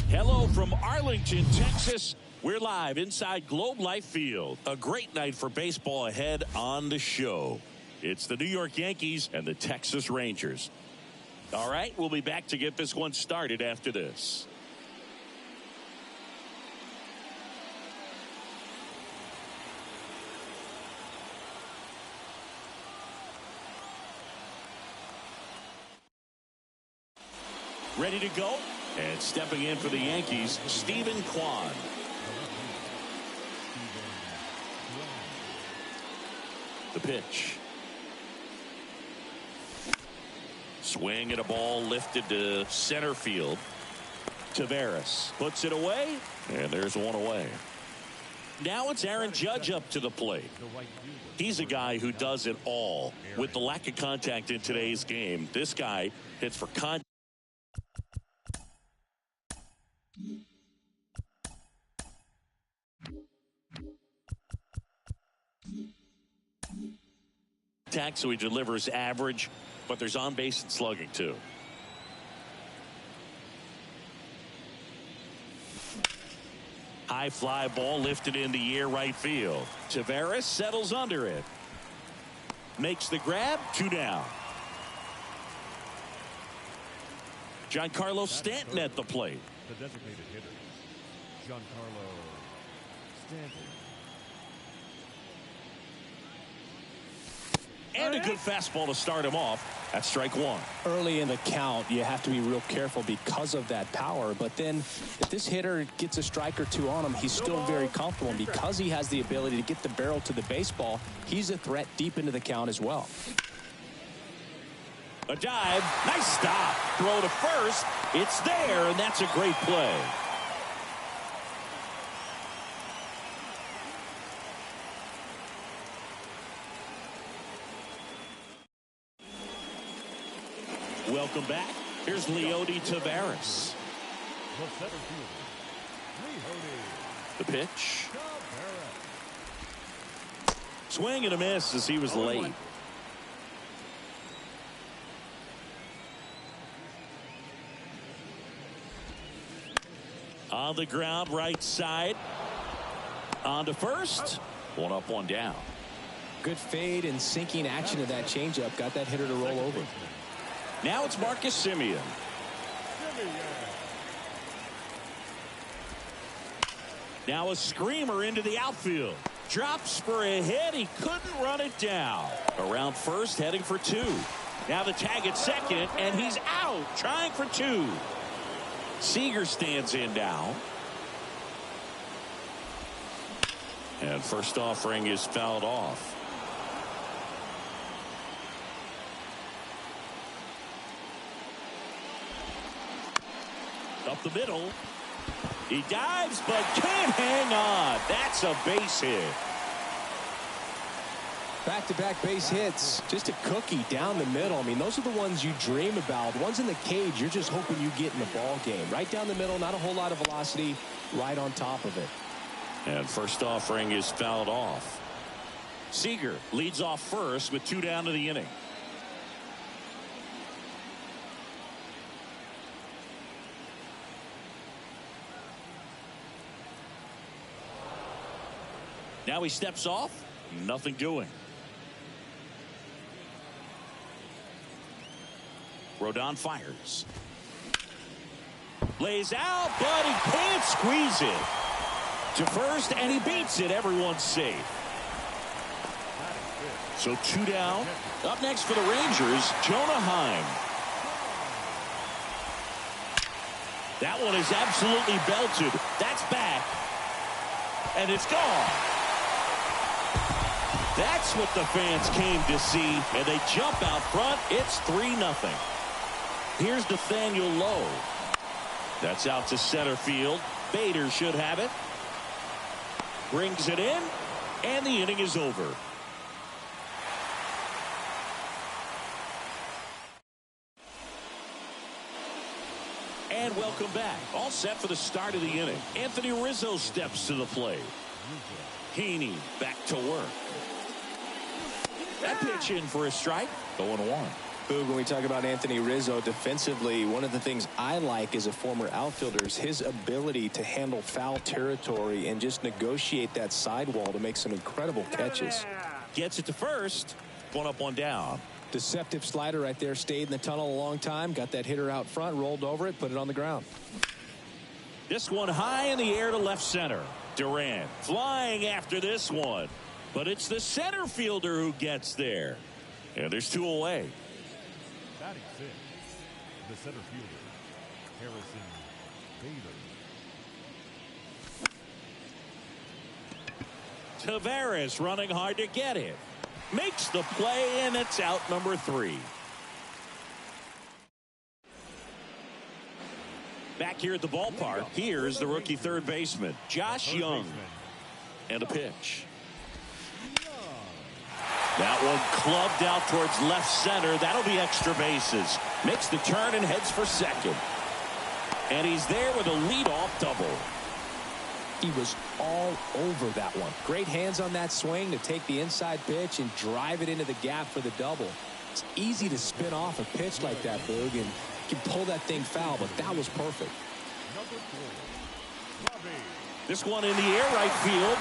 Hello from Arlington, Texas. We're live inside Globe Life Field. A great night for baseball ahead on the show. It's the New York Yankees and the Texas Rangers. All right, we'll be back to get this one started after this. Ready to go? And stepping in for the Yankees, Stephen Kwan. The pitch. Swing and a ball lifted to center field. Taveras puts it away, and there's one away. Now it's Aaron Judge up to the plate. He's a guy who does it all. With the lack of contact in today's game, this guy hits for contact. So he delivers average, but there's on base and slugging too. High fly ball lifted in the air right field. Taveras settles under it. Makes the grab, 2 down. Giancarlo Stanton at the plate. The designated hitter, Giancarlo Stanton. And a good fastball to start him off. That's strike 1. Early in the count, you have to be real careful because of that power. But then if this hitter gets a strike or 2 on him, he's still very comfortable. And because he has the ability to get the barrel to the baseball, he's a threat deep into the count as well. A dive. Nice stop. Throw to first. It's there, and that's a great play. Welcome back. Here's Leody Taveras. The pitch. Swing and a miss as he was late. On the ground, right side. On to first. 1 up, 1 down. Good fade and sinking action of that changeup. Got that hitter to roll over. Now it's Marcus Semien. Now a screamer into the outfield. Drops for a hit. He couldn't run it down. Around first, heading for 2. Now the tag at second, and he's out, trying for 2. Seager stands in now. And first offering is fouled off. Up the middle. He dives but can't hang on. That's a base hit. Back-to-back base hits. Just a cookie down the middle. I mean, those are the ones you dream about. Ones in the cage, you're just hoping you get in the ball game. Right down the middle, not a whole lot of velocity, right on top of it. And first offering is fouled off. Seager leads off first with 2 down to the inning. Now he steps off. Nothing doing. Rodon fires. Lays out, but he can't squeeze it. To first, and he beats it. Everyone's safe. So 2 down. Up next for the Rangers, Jonah Heim. That one is absolutely belted. That's back. And it's gone. That's what the fans came to see, and they jump out front. It's 3-0. Here's Nathaniel Lowe. That's out to center field. Bader should have it. Brings it in, and the inning is over. And welcome back. All set for the start of the inning. Anthony Rizzo steps to the plate. Heaney back to work. That pitch in for a strike. 0-1. Boog, when we talk about Anthony Rizzo defensively, one of the things I like as a former outfielder is his ability to handle foul territory and just negotiate that sidewall to make some incredible catches. Gets it to first. One up, one down. Deceptive slider right there. Stayed in the tunnel a long time. Got that hitter out front. Rolled over it. Put it on the ground. This one high in the air to left center. Durant flying after this one. But it's the center fielder who gets there. And there's two away. Batting sixth, the center fielder, Harrison Bader. Tavares running hard to get it. Makes the play, and it's out number 3. Back here at the ballpark, here's the rookie third baseman, Josh Young. And a pitch. That one clubbed out towards left center. That'll be extra bases. Makes the turn and heads for second. And he's there with a leadoff double. He was all over that one. Great hands on that swing to take the inside pitch and drive it into the gap for the double. It's easy to spin off a pitch like that, Boog, and you can pull that thing foul, but that was perfect. This one in the air, right field.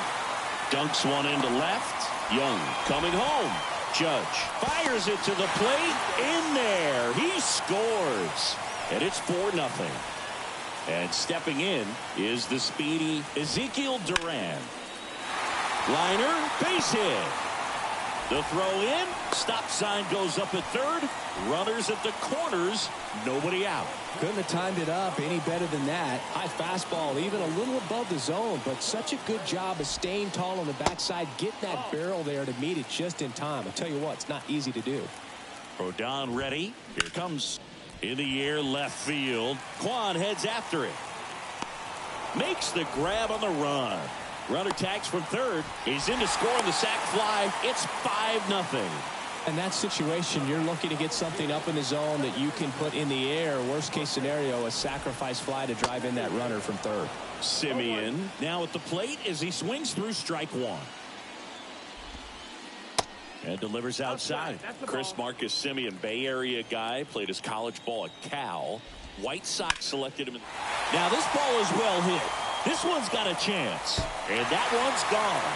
Dunks one into left. Young coming home. Judge fires it to the plate. In there. He scores. And it's 4-0. And stepping in is the speedy Ezekiel Duran. Liner, base hit. The throw in. Stop sign goes up at third. Runners at the corners. Nobody out. Couldn't have timed it up any better than that. High fastball, even a little above the zone, but such a good job of staying tall on the backside, getting that barrel there to meet it just in time. I'll tell you what, it's not easy to do. Rodon ready. Here comes in the air left field. Quan heads after it. Makes the grab on the run. Runner tags from third. He's in to score on the sac fly. It's 5-0. In that situation, you're looking to get something up in the zone that you can put in the air. Worst case scenario, a sacrifice fly to drive in that runner from third. Simeon now at the plate as he swings through strike one. And delivers outside. Chris Marcus Simeon, Bay Area guy, played his college ball at Cal. White Sox selected him. Now this ball is well hit. This one's got a chance. And that one's gone.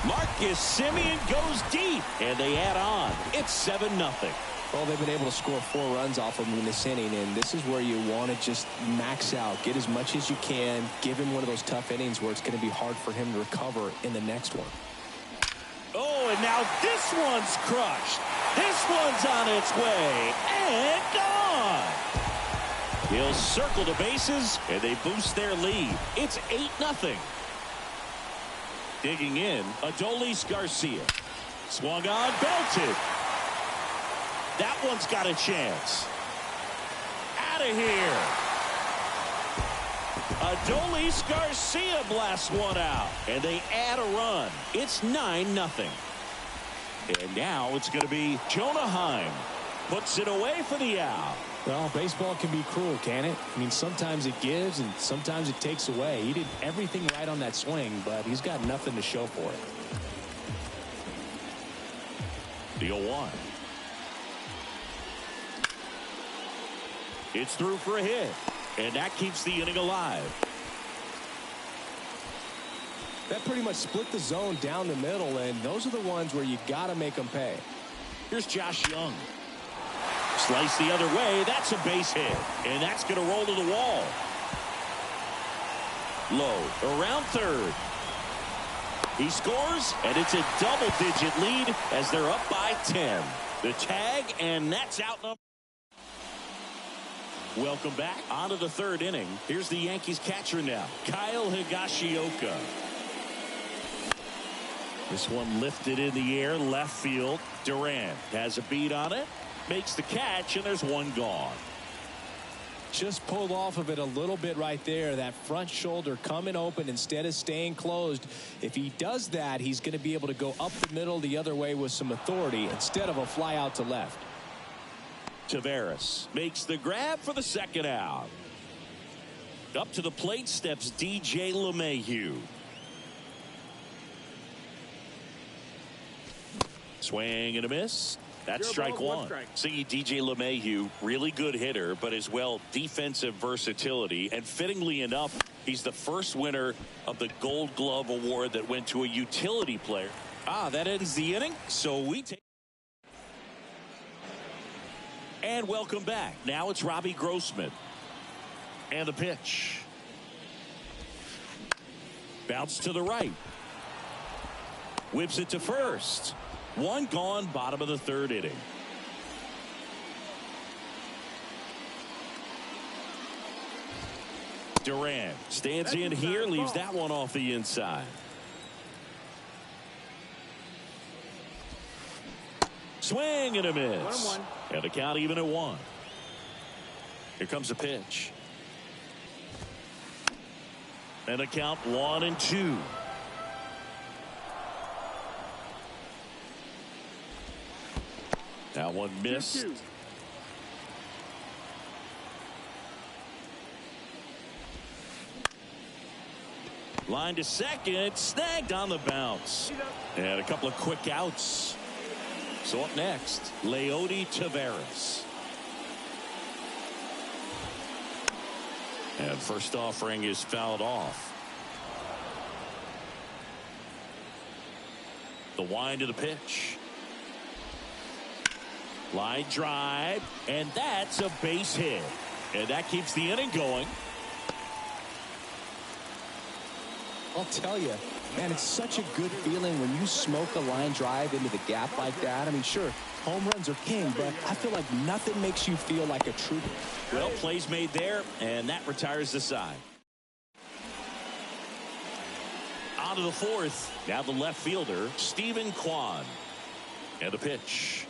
Marcus Simeon goes deep, and they add on. It's 7-0. Well, they've been able to score 4 runs off of him in this inning, and this is where you want to just max out, get as much as you can, give him one of those tough innings where it's going to be hard for him to recover in the next one. Oh, and now this one's crushed. This one's on its way, and gone. He'll circle the bases, and they boost their lead. It's 8-0. Digging in, Adolis Garcia. Swung on, belted. That one's got a chance. Out of here. Adolis Garcia blasts one out, and they add a run. It's 9-0. And now it's going to be Jonah Heim. Puts it away for the out. Well, baseball can be cruel, can it? I mean, sometimes it gives and sometimes it takes away. He did everything right on that swing, but he's got nothing to show for it. The 0-1. It's through for a hit, and that keeps the inning alive. That pretty much split the zone down the middle, and those are the ones where you got to make them pay. Here's Josh Young. Slice the other way. That's a base hit. And that's going to roll to the wall. Low around third. He scores, and it's a double-digit lead as they're up by 10. The tag, and that's out. Welcome back onto the third inning. Here's the Yankees catcher now, Kyle Higashioka. This one lifted in the air, left field. Durant has a beat on it. Makes the catch, and there's one gone. Just pulled off of it a little bit right there. That front shoulder coming open instead of staying closed. If he does that, he's going to be able to go up the middle the other way with some authority instead of a fly out to left. Tavares makes the grab for the second out. Up to the plate steps DJ LeMahieu. Swing and a miss. That's strike one. See, DJ LeMahieu, really good hitter, but as well defensive versatility. And fittingly enough, he's the first winner of the Gold Glove Award that went to a utility player. That ends the inning. So we take. And welcome back. Now it's Robbie Grossman. And the pitch. Bounce to the right. Whips it to first. One gone, bottom of the third inning. Duran stands in here, leaves that one off the inside. Swing and a miss. 1-1. And the count even at one. Here comes the pitch. And the count 1-2. That one missed. 2-2. Line to second, snagged on the bounce. And a couple of quick outs. So up next, Leody Taveras. And first offering is fouled off. The wind of the pitch. Line drive, and that's a base hit. And that keeps the inning going. I'll tell you, man, it's such a good feeling when you smoke a line drive into the gap like that. I mean, sure, home runs are king, but I feel like nothing makes you feel like a trooper. Well, plays made there, and that retires the side. On to the fourth. Now the left fielder, Stephen Kwan. And the pitch.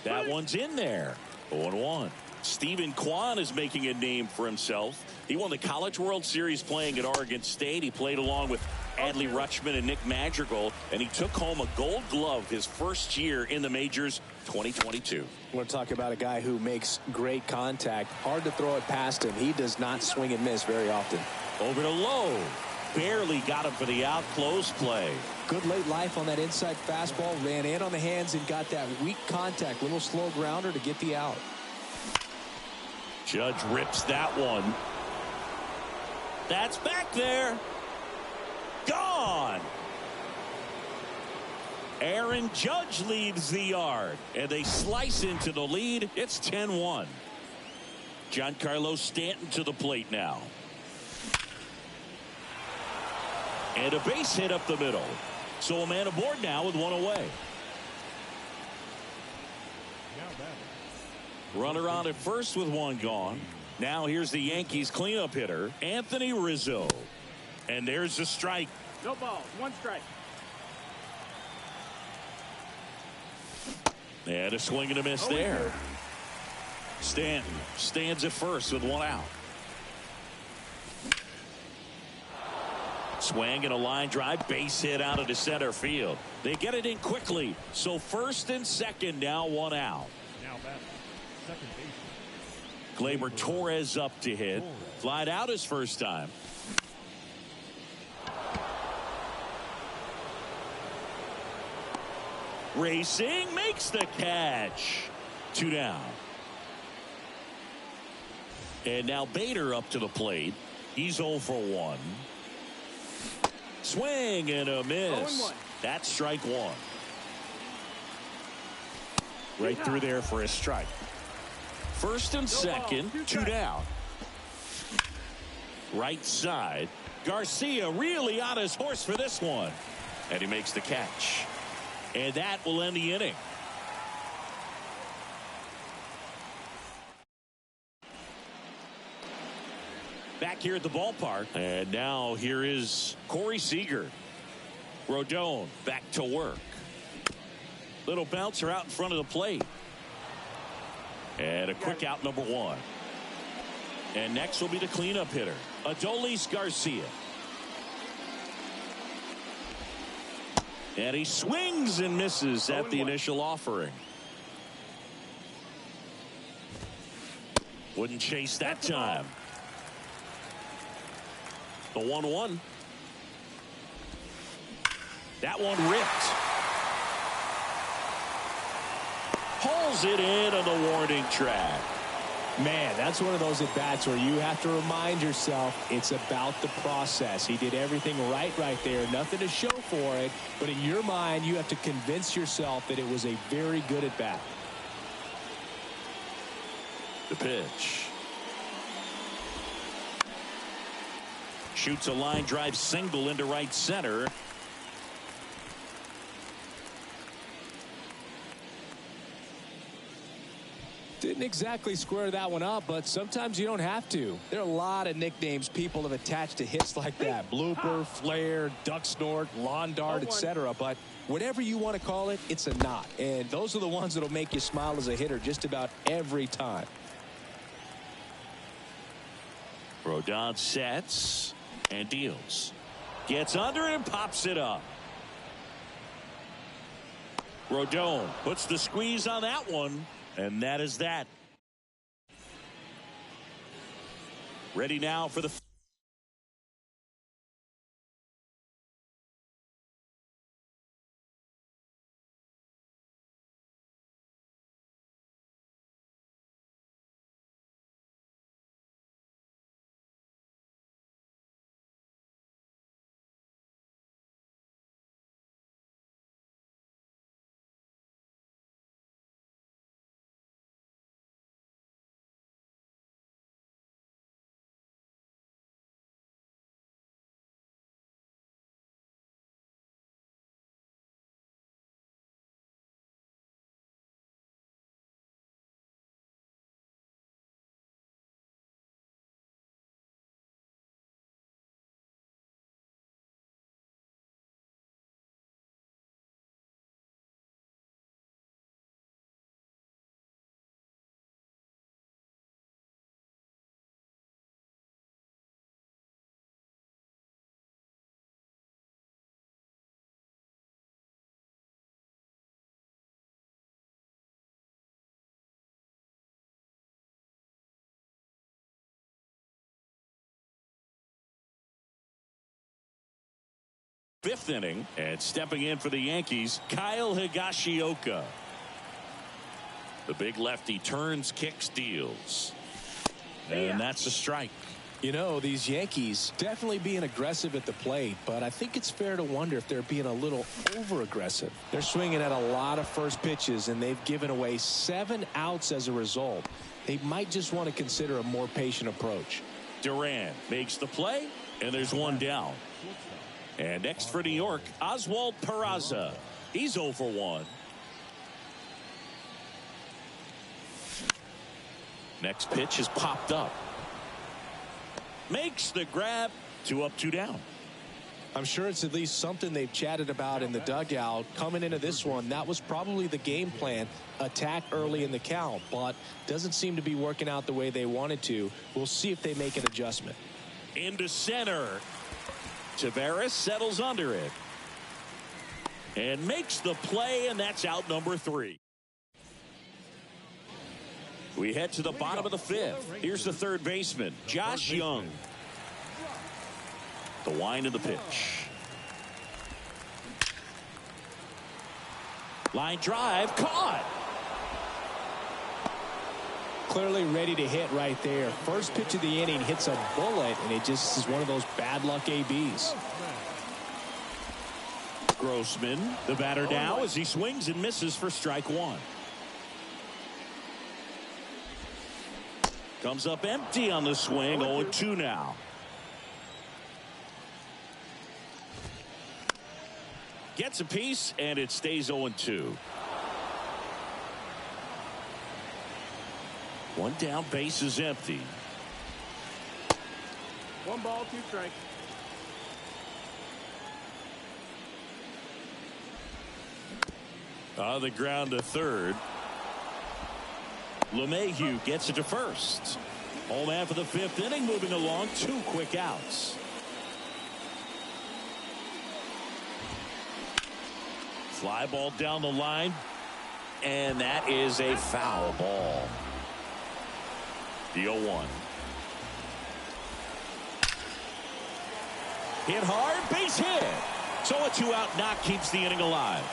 That one's in there. 0-1. Stephen Kwan is making a name for himself. He won the College World Series playing at Oregon State. He played along with Adley Rutschman and Nick Madrigal, and he took home a Gold Glove his first year in the majors, 2022. We're talking about a guy who makes great contact. Hard to throw it past him. He does not swing and miss very often. Over to Lowe. Barely got him for the out. Close play. Good late life on that inside fastball. Ran in on the hands and got that weak contact. Little slow grounder to get the out. Judge rips that one. That's back there. Gone. Aaron Judge leaves the yard, and they slice into the lead. It's 10-1. Giancarlo Stanton to the plate now. And a base hit up the middle. So a man aboard now with one away. Runner on at first with one gone. Now here's the Yankees cleanup hitter, Anthony Rizzo. And there's the strike. No ball, one strike. And a swing and a miss there. Stanton stands at first with one out. Swing and a line drive, base hit out of the center field. They get it in quickly. So first and second, now one out. Now back, second baseman. Gleyber Torres up to hit. Flied out his first time. Racing, makes the catch. 2 down. And now Bader up to the plate. He's 0 for 1. Swing and a miss. That's strike one. Right through there for a strike. First and second, 2 down. Right side. Garcia really on his horse for this one. And he makes the catch. And that will end the inning. Back here at the ballpark. And now here is Corey Seager. Rodon back to work. Little bouncer out in front of the plate. And a quick out, number 1. And next will be the cleanup hitter, Adolis Garcia. And he swings and misses at the initial offering. Wouldn't chase that time. The 1-1. That one ripped. Drills it in on the warning track. Man, that's one of those at-bats where you have to remind yourself it's about the process. He did everything right there. Nothing to show for it. But in your mind, you have to convince yourself that it was a very good at-bat. The pitch. Shoots a line drive single into right center. Didn't exactly square that one up, but sometimes you don't have to. There are a lot of nicknames people have attached to hits like that. Blooper, flare, duck snort, lawn dart, etc. But whatever you want to call it, it's a knot. And those are the ones that'll make you smile as a hitter just about every time. Rodon sets and deals. Gets under it and pops it up. Rodon puts the squeeze on that one. And that is that. Ready now for the fifth inning, and stepping in for the Yankees, Kyle Higashioka. The big lefty turns, kicks, deals. And that's a strike. You know, these Yankees definitely being aggressive at the plate, but I think it's fair to wonder if they're being a little over-aggressive. They're swinging at a lot of first pitches, and they've given away 7 outs as a result. They might just want to consider a more patient approach. Duran makes the play, and there's one down. And next for New York, Oswald Peraza. He's 0 for 1. Next pitch is popped up. Makes the grab. 2 up, 2 down. I'm sure it's at least something they've chatted about in the dugout. Coming into this one, that was probably the game plan. Attack early in the count, but doesn't seem to be working out the way they wanted to. We'll see if they make an adjustment. Into center. Taveras settles under it. And makes the play, and that's out number 3. We head to the bottom of the 5th. Here's the third baseman, Josh Young. The wind of the pitch. Line drive, caught. Clearly ready to hit right there. First pitch of the inning hits a bullet, and it just is one of those bad luck ABs. Grossman, the batter now, as he swings and misses for strike 1. Comes up empty on the swing. 0-2 now. Gets a piece, and it stays 0-2. One down, base is empty. 1 ball, 2 strikes. On the ground to third. LeMahieu gets it to first. Home man for the 5th inning, moving along. 2 quick outs. Fly ball down the line, and that is a foul ball. The 0-1. Hit hard, base hit. So a 2-out knock keeps the inning alive.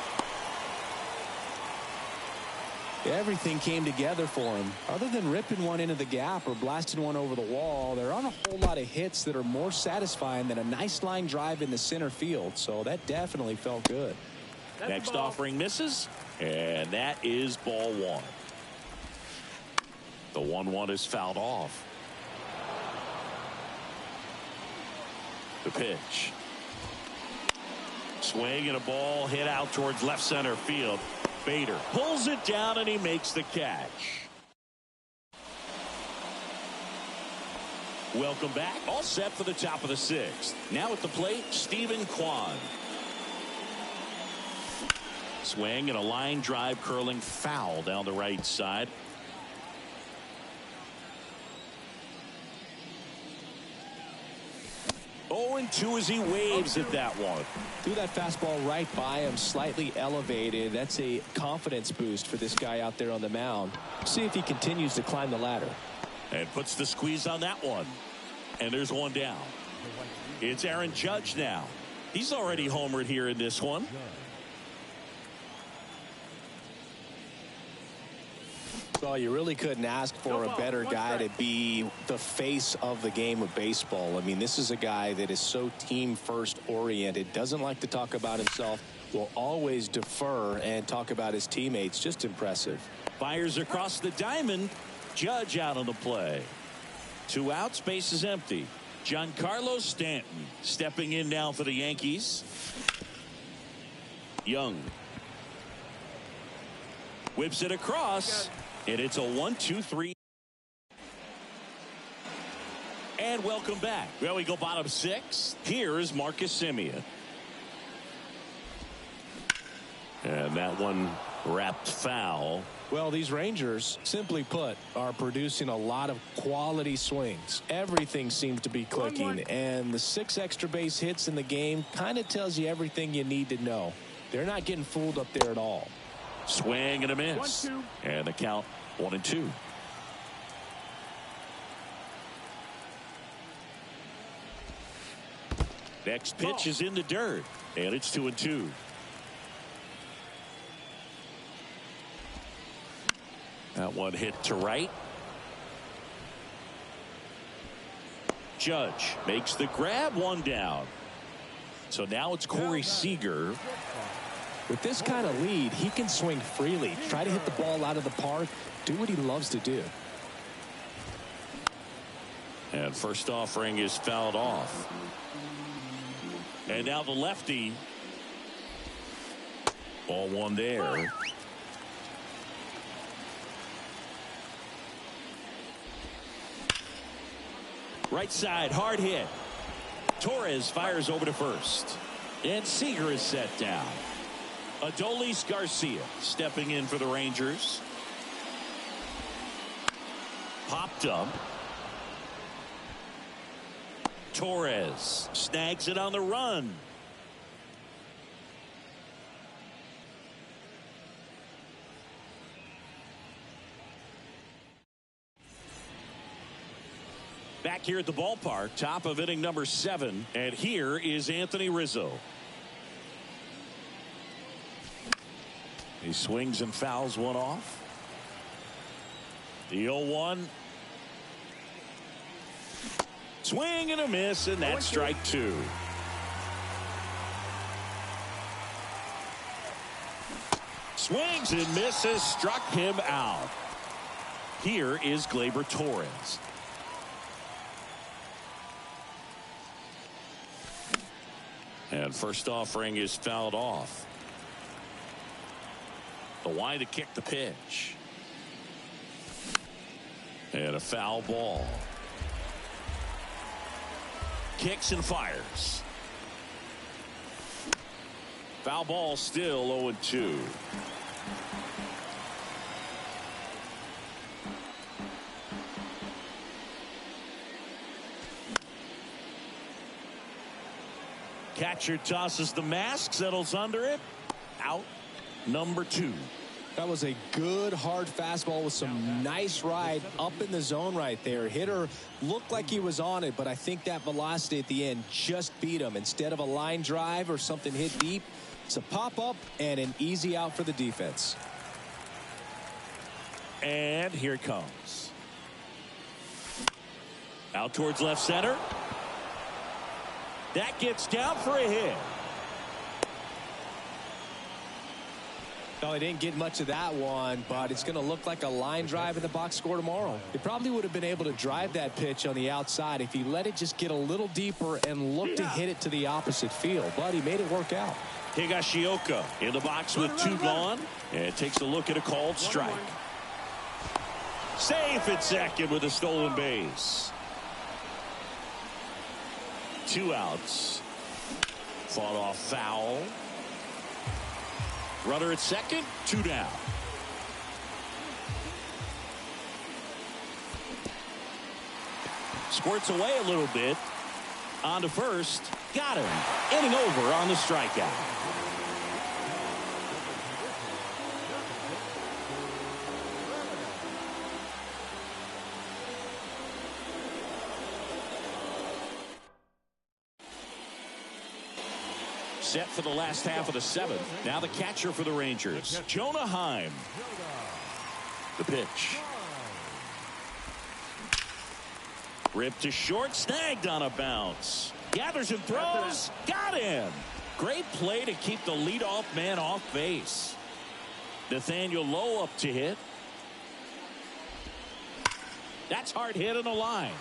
Everything came together for him. Other than ripping one into the gap or blasting one over the wall, there aren't a whole lot of hits that are more satisfying than a nice line drive in the center field. So that definitely felt good. Next offering misses, and that is ball one. The 1-1 is fouled off. The pitch. Swing and a ball hit out towards left center field. Bader pulls it down and he makes the catch. Welcome back. All set for the top of the sixth. Now at the plate, Stephen Kwan. Swing and a line drive curling foul down the right side. 0-2 as he waves at that one. Threw that fastball right by him, slightly elevated. That's a confidence boost for this guy out there on the mound. See if he continues to climb the ladder. And puts the squeeze on that one. And there's one down. It's Aaron Judge now. He's already homered here in this one. Well, you really couldn't ask for a better guy to be the face of the game of baseball. I mean, this is a guy that is so team first oriented, doesn't like to talk about himself, will always defer and talk about his teammates. Just impressive. Fires across the diamond. Judge out on the play. 2 outs, base is empty. Giancarlo Stanton stepping in now for the Yankees. Young whips it across. And it's a 1-2-3. And welcome back. Well, we go bottom 6. Here is Marcus Semien. And that one wrapped foul. Well, these Rangers, simply put, are producing a lot of quality swings. Everything seems to be clicking. And the 6 extra base hits in the game kind of tells you everything you need to know. They're not getting fooled up there at all. Swing and a miss. 1-2. And the count 1-2. Next pitch is in the dirt. And it's 2-2. That one hit to right. Judge makes the grab, 1 down. So now it's Corey Seager. With this kind of lead, he can swing freely, try to hit the ball out of the park, do what he loves to do. And first offering is fouled off. And now the lefty. Ball 1 there. Right side, hard hit. Torres fires over to first. And Seager is set down. Adolis Garcia stepping in for the Rangers. Popped up. Torres snags it on the run. Back here at the ballpark, top of inning number 7, and here is Anthony Rizzo. He swings and fouls one off. The 0-1. Swing and a miss, and that's strike 2. Swings and misses, struck him out. Here is Gleyber Torres. And first offering is fouled off. The wide to kick the pitch. And a foul ball. Kicks and fires. Foul ball, still 0-2. Catcher tosses the mask, settles under it. Out number 2. That was a good hard fastball with some nice ride up in the zone right there. Hitter looked like he was on it, but I think that velocity at the end just beat him. Instead of a line drive or something hit deep, it's a pop up and an easy out for the defense. And here it comes. Out towards left center. That gets down for a hit. No, he didn't get much of that one, but it's going to look like a line drive in the box score tomorrow. He probably would have been able to drive that pitch on the outside if he let it just get a little deeper and look to hit it to the opposite field, but he made it work out. Higashioka in the box with two gone, and takes a look at a called strike. Safe at second with a stolen base. 2 outs. Fought off foul. Runner at second, 2 down. Squirts away a little bit. On to first. Got him. Inning over on the strikeout. Set for the last half of the 7th. Now the catcher for the Rangers, Jonah Heim. The pitch. Ripped to short, snagged on a bounce. Gathers and throws. Got him. Great play to keep the leadoff man off base. Nathaniel Lowe up to hit. That's hard hit on the line.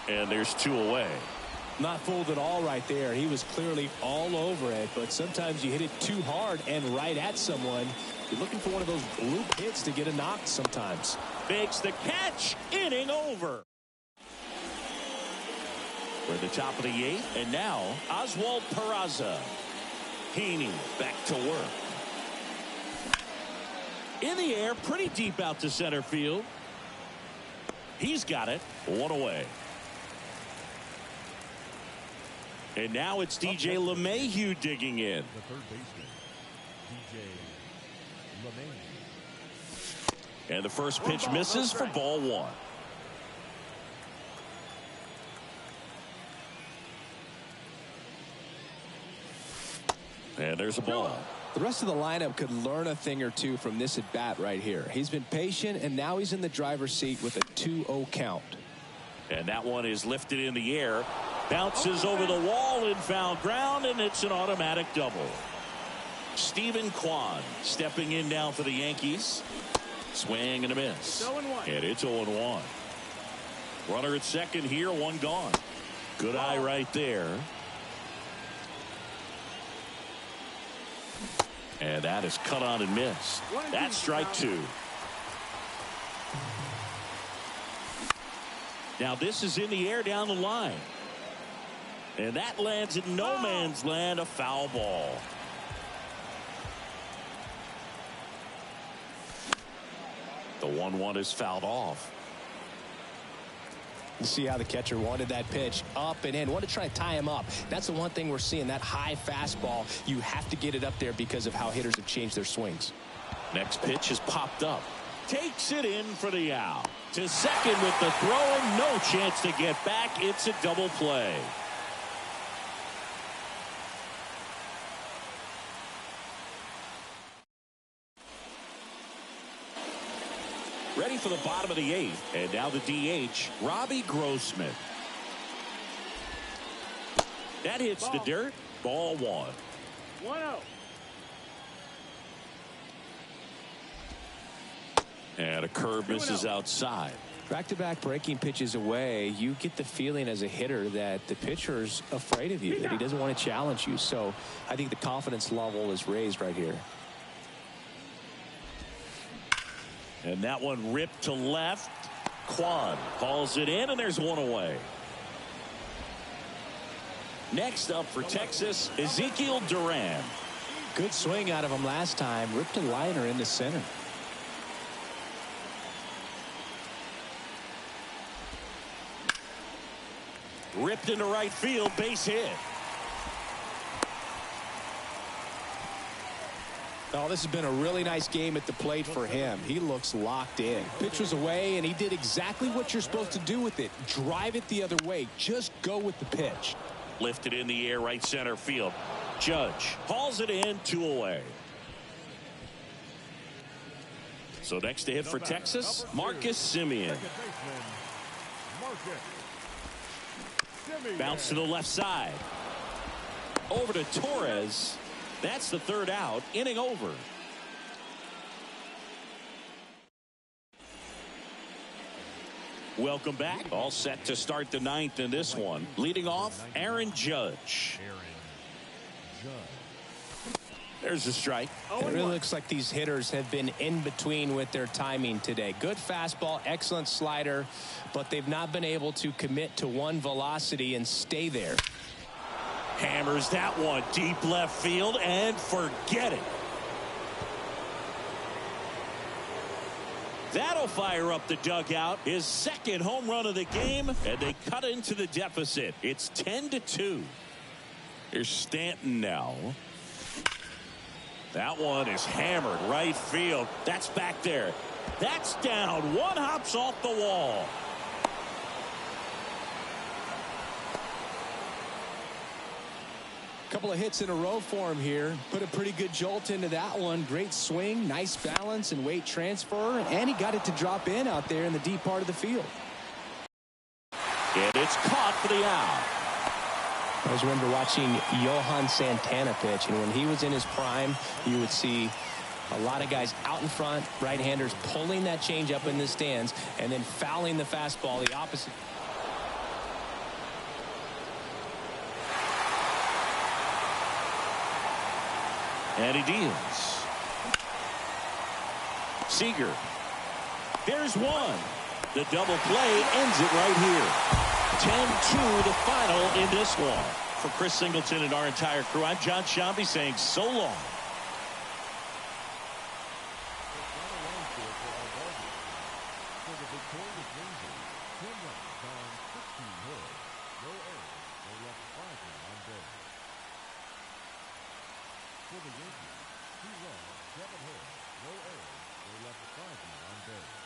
And there's 2 away. Not fooled at all right there. He was clearly all over it, but sometimes you hit it too hard and right at someone. You're looking for one of those bloop hits to get a knock sometimes. Makes the catch. Inning over. We're at the top of the 8th, and now Oswald Peraza. Heaney back to work. In the air, pretty deep out to center field. He's got it. 1 away. And now it's DJ LeMahieu digging in. The third baseman, DJ LeMahieu. And the first pitch misses for ball 1. And there's a ball. The rest of the lineup could learn a thing or two from this at bat right here. He's been patient, and now he's in the driver's seat with a 2-0 count. And that one is lifted in the air. Bounces over the wall in foul ground, and it's an automatic double. Stephen Kwan stepping in now for the Yankees. Swing and a miss. And it's 0-1. Runner at second here, 1 gone. Good eye right there. And that is cut on and missed. That's strike 2. Now this is in the air down the line. And that lands in no man's land, a foul ball. The 1-1 is fouled off. You see how the catcher wanted that pitch up and in. Want to try to tie him up. That's the one thing we're seeing, that high fastball. You have to get it up there because of how hitters have changed their swings. Next pitch is popped up. Takes it in for the out. To second with the throw and no chance to get back. It's a double play. Ready for the bottom of the 8th. And now the DH, Robbie Grossman. That hits the dirt. Ball 1. 1-0. And a curve misses outside. Back-to-back breaking pitches away, you get the feeling as a hitter that the pitcher's afraid of you, that he doesn't want to challenge you. So I think the confidence level is raised right here. And that one ripped to left. Kwan calls it in, and there's 1 away. Next up for Texas, Ezekiel Duran. Good swing out of him last time. Ripped a liner in the center. Ripped into right field, base hit. Oh, this has been a really nice game at the plate for him. He looks locked in. Pitch was away, and he did exactly what you're supposed to do with it. Drive it the other way. Just go with the pitch. Lifted in the air, right center field. Judge hauls it in, 2 away. So next to hit for Texas, Marcus Semien. Bounce to the left side. Over to Torres. That's the third out. Inning over. Welcome back. All set to start the ninth in this one. Leading off, Aaron Judge. There's a strike. It really looks like these hitters have been in between with their timing today. Good fastball, excellent slider, but they've not been able to commit to one velocity and stay there. Hammers that one deep left field and forget it. That'll fire up the dugout. His second home run of the game, and they cut into the deficit. It's 10-2. Here's Stanton now. That one is hammered right field. That's back there. That's down. One hops off the wall. Couple of hits in a row for him here. Put a pretty good jolt into that one. Great swing, nice balance and weight transfer, and he got it to drop in out there in the deep part of the field. And it's caught for the out. I always remember watching Johan Santana pitch, and when he was in his prime, you would see a lot of guys out in front, right-handers pulling that change up in the stands and then fouling the fastball the opposite. And he deals. Seager. There's one. The double play ends it right here. 10-2 the final in this one. For Chris Singleton and our entire crew, I'm John Shambi saying so long. For the Yankees, 2 runs, 7 hits, no errors. They left 5 men on base.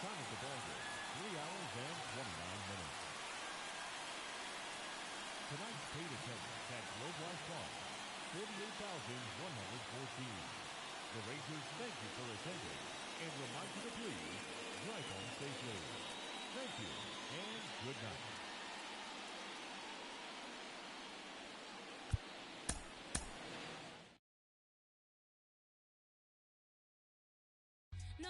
Time of the ball game, 3 hours and 29 minutes. Tonight's paid attendance at Globe Life Park, 48,114. The Rangers thank you for attending and remind you to please drive home safely. Thank you and good night. No.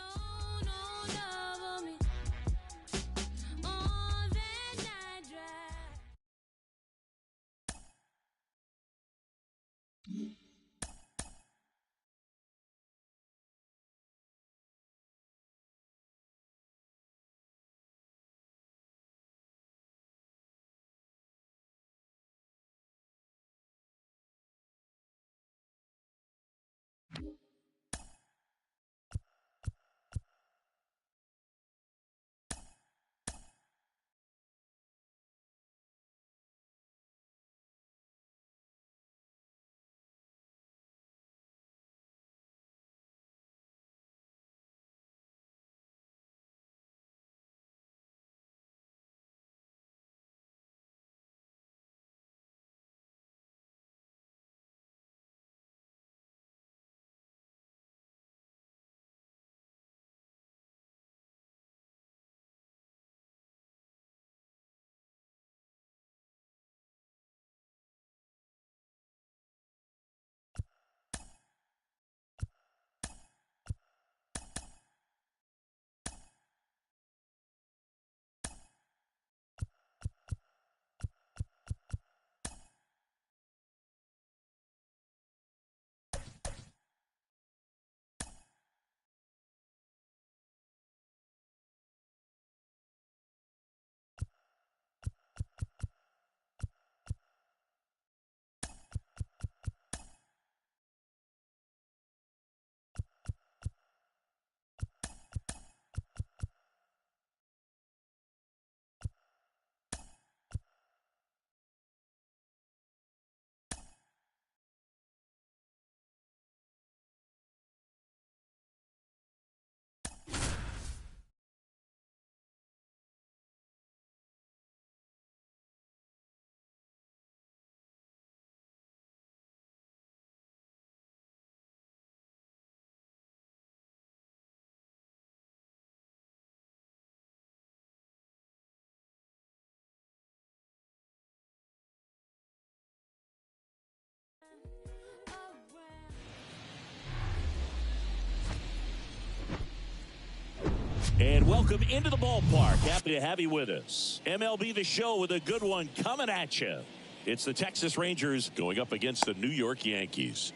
And welcome into the ballpark. Happy to have you with us. MLB The Show with a good one coming at you. It's the Texas Rangers going up against the New York Yankees.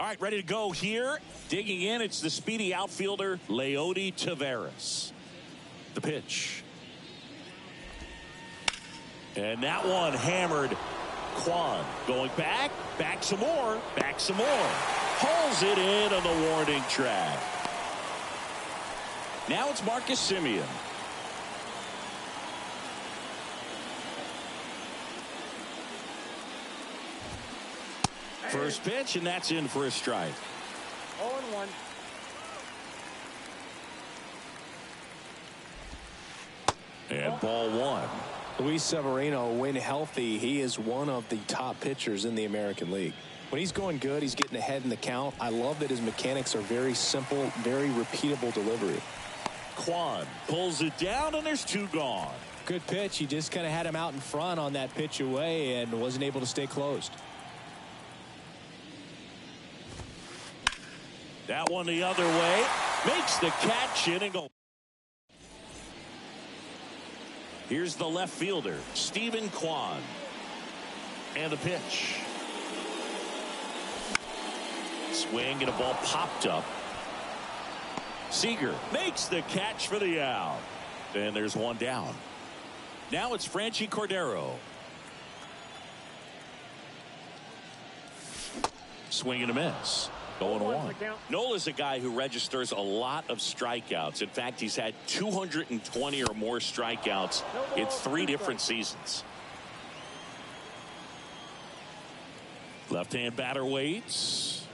All right, ready to go here. Digging in, it's the speedy outfielder, Leody Taveras. The pitch. And that one hammered. Kwan going back some more, Pulls it in on the warning track. Now it's Marcus Semien. First pitch, and that's in for a strike. 0-1. And ball one. Luis Severino, when healthy, he is one of the top pitchers in the American League. When he's going good, he's getting ahead in the count. I love that his mechanics are very simple, very repeatable delivery. Kwan pulls it down, and there's two gone. Good pitch. He just kind of had him out in front on that pitch away and wasn't able to stay closed. That one the other way. Makes the catch in and go. Here's the left fielder, Stephen Kwan. And the pitch. Swing and a ball popped up. Seager makes the catch for the out. And there's one down. Now it's Franchy Cordero. Swing and a miss. 0-1. Nola's a guy who registers a lot of strikeouts. In fact, he's had 220 or more strikeouts in 3 different seasons. Left-hand batter waits.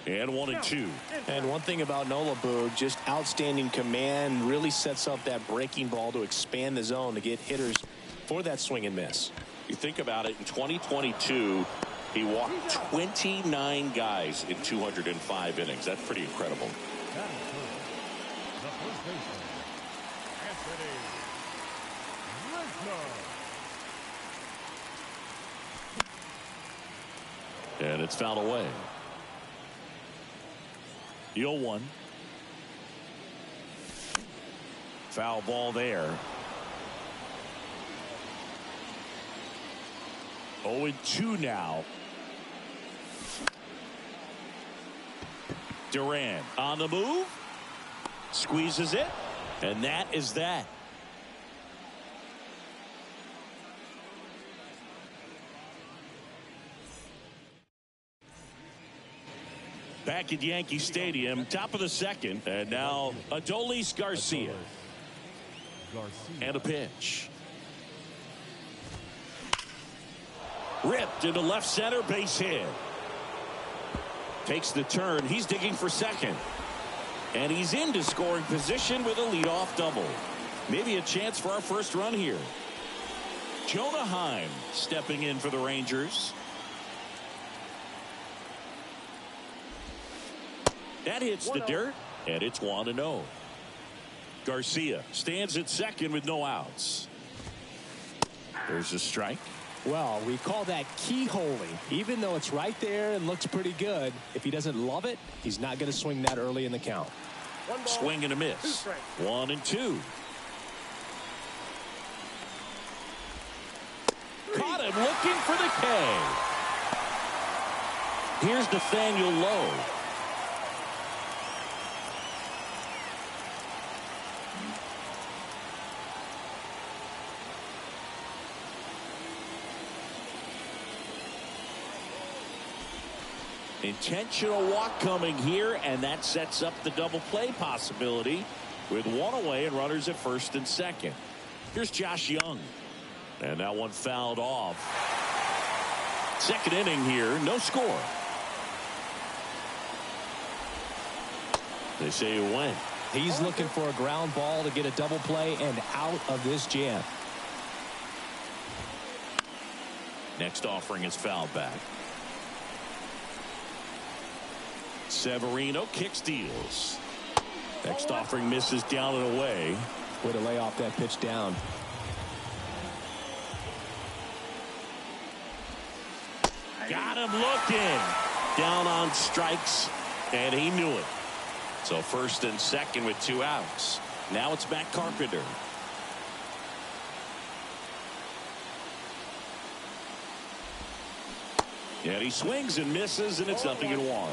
And 1-2. And one thing about Nola, Boog, just outstanding command, really sets up that breaking ball to expand the zone to get hitters for that swing and miss. You think about it, in 2022, he walked 29 guys in 205 innings. That's pretty incredible. The first baseman, Anthony Rizzo. And it's fouled away. The 0-1. Foul ball there. 0-2 now. Duran on the move. Squeezes it. And that is that. Back at Yankee Stadium, top of the second. And now Adolis Garcia. And a pitch. Ripped into left center, base hit. Takes the turn. He's digging for second. And he's into scoring position with a leadoff double. Maybe a chance for our first run here. Jonah Heim stepping in for the Rangers. That hits the dirt, and it's 1-0. Garcia stands at second with no outs. There's a strike. Well, we call that keyholing. Even though it's right there and looks pretty good, if he doesn't love it, he's not going to swing that early in the count. Swing and a miss. 1-2. Caught him looking for the K. Here's Nathaniel Lowe. Intentional walk coming here, and that sets up the double play possibility with one away and runners at first and second. Here's Josh Young, and that one fouled off. Second inning here, no score. They say it went. He's looking for a ground ball to get a double play and out of this jam. Next offering is fouled back. Severino kicks, deals. Next offering misses, down and away. Way to lay off that pitch down. Got him looking. Down on strikes, and he knew it. So first and second with 2 outs. Now it's Matt Carpenter. And he swings and misses, and it's 0-1.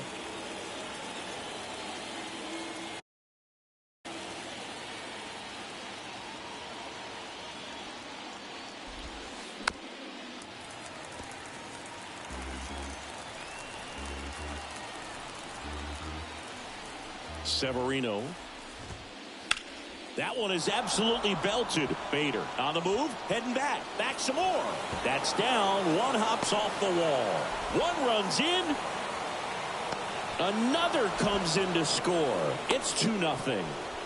Severino. That one is absolutely belted. Bader on the move, heading back some more. That's down. One hops off the wall. One runs in. Another comes in to score. It's 2-0.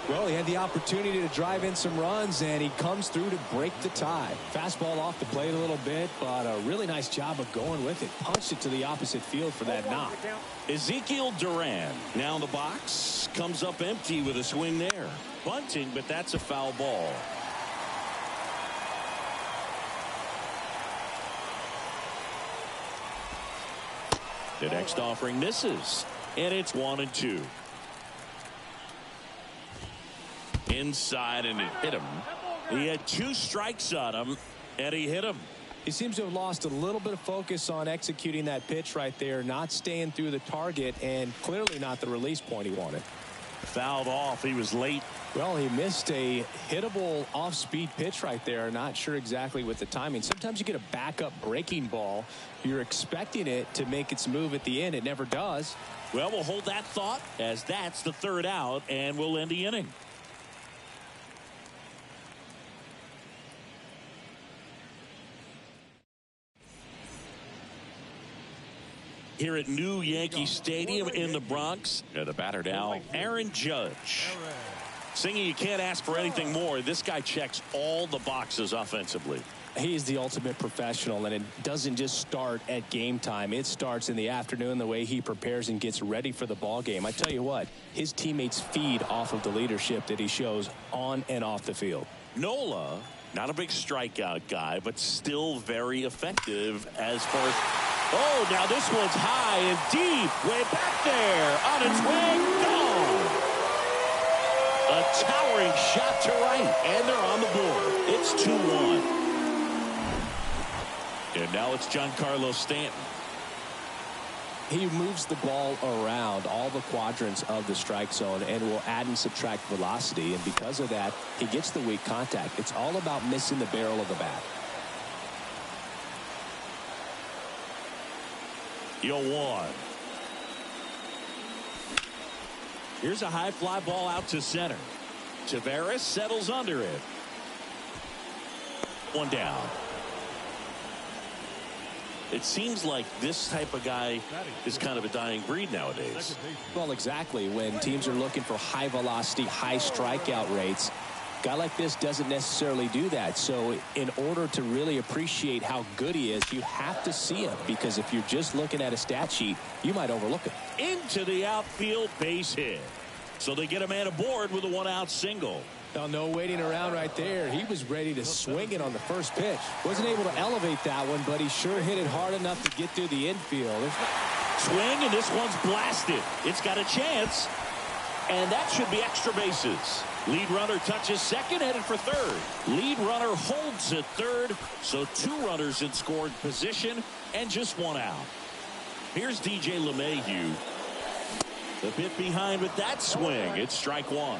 Well, he had the opportunity to drive in some runs, and he comes through to break the tie. Fastball off the plate a little bit, but a really nice job of going with it. Punched it to the opposite field for that knock. Ezekiel Duran now in the box. Comes up empty with a swing there. Bunting, but that's a foul ball. The next offering misses, and it's 1-2. Inside, and it hit him. He had 2 strikes on him, and he hit him. He seems to have lost a little bit of focus on executing that pitch right there, not staying through the target, and clearly not the release point he wanted. Fouled off. He was late. Well, he missed a hittable off-speed pitch right there. Not sure exactly with the timing. Sometimes you get a backup breaking ball. You're expecting it to make its move at the end. It never does. Well, we'll hold that thought, as that's the 3rd out, and we'll end the inning. Here at new Yankee Stadium in the Bronx. The batter now, Aaron Judge. Singing, you can't ask for anything more. This guy checks all the boxes offensively. He's the ultimate professional, and it doesn't just start at game time. It starts in the afternoon, the way he prepares and gets ready for the ball game. I tell you what, his teammates feed off of the leadership that he shows on and off the field. Nola, not a big strikeout guy, but still very effective as far as... Oh, now this one's high and deep. Way back there. On its way. Gone. A towering shot to right. And they're on the board. It's 2-1. And now it's Giancarlo Stanton. He moves the ball around all the quadrants of the strike zone and will add and subtract velocity. And because of that, he gets the weak contact. It's all about missing the barrel of the bat. 0-1. Here's a high fly ball out to center. Taveras settles under it. One down. It seems like this type of guy is kind of a dying breed nowadays. Well, exactly. When teams are looking for high velocity, high strikeout rates, a guy like this doesn't necessarily do that. So in order to really appreciate how good he is, you have to see him, because if you're just looking at a stat sheet, you might overlook it. Into the outfield, base hit. So they get a man aboard with a 1-out single. Now, no waiting around right there. He was ready to swing it on the first pitch. Wasn't able to elevate that one, but he sure hit it hard enough to get through the infield. Swing, and this one's blasted. It's got a chance, and that should be extra bases. Lead runner touches second, headed for third. Lead runner holds at third, so 2 runners in scoring position and just 1 out. Here's DJ LeMahieu. The bit behind with that swing. It's strike 1.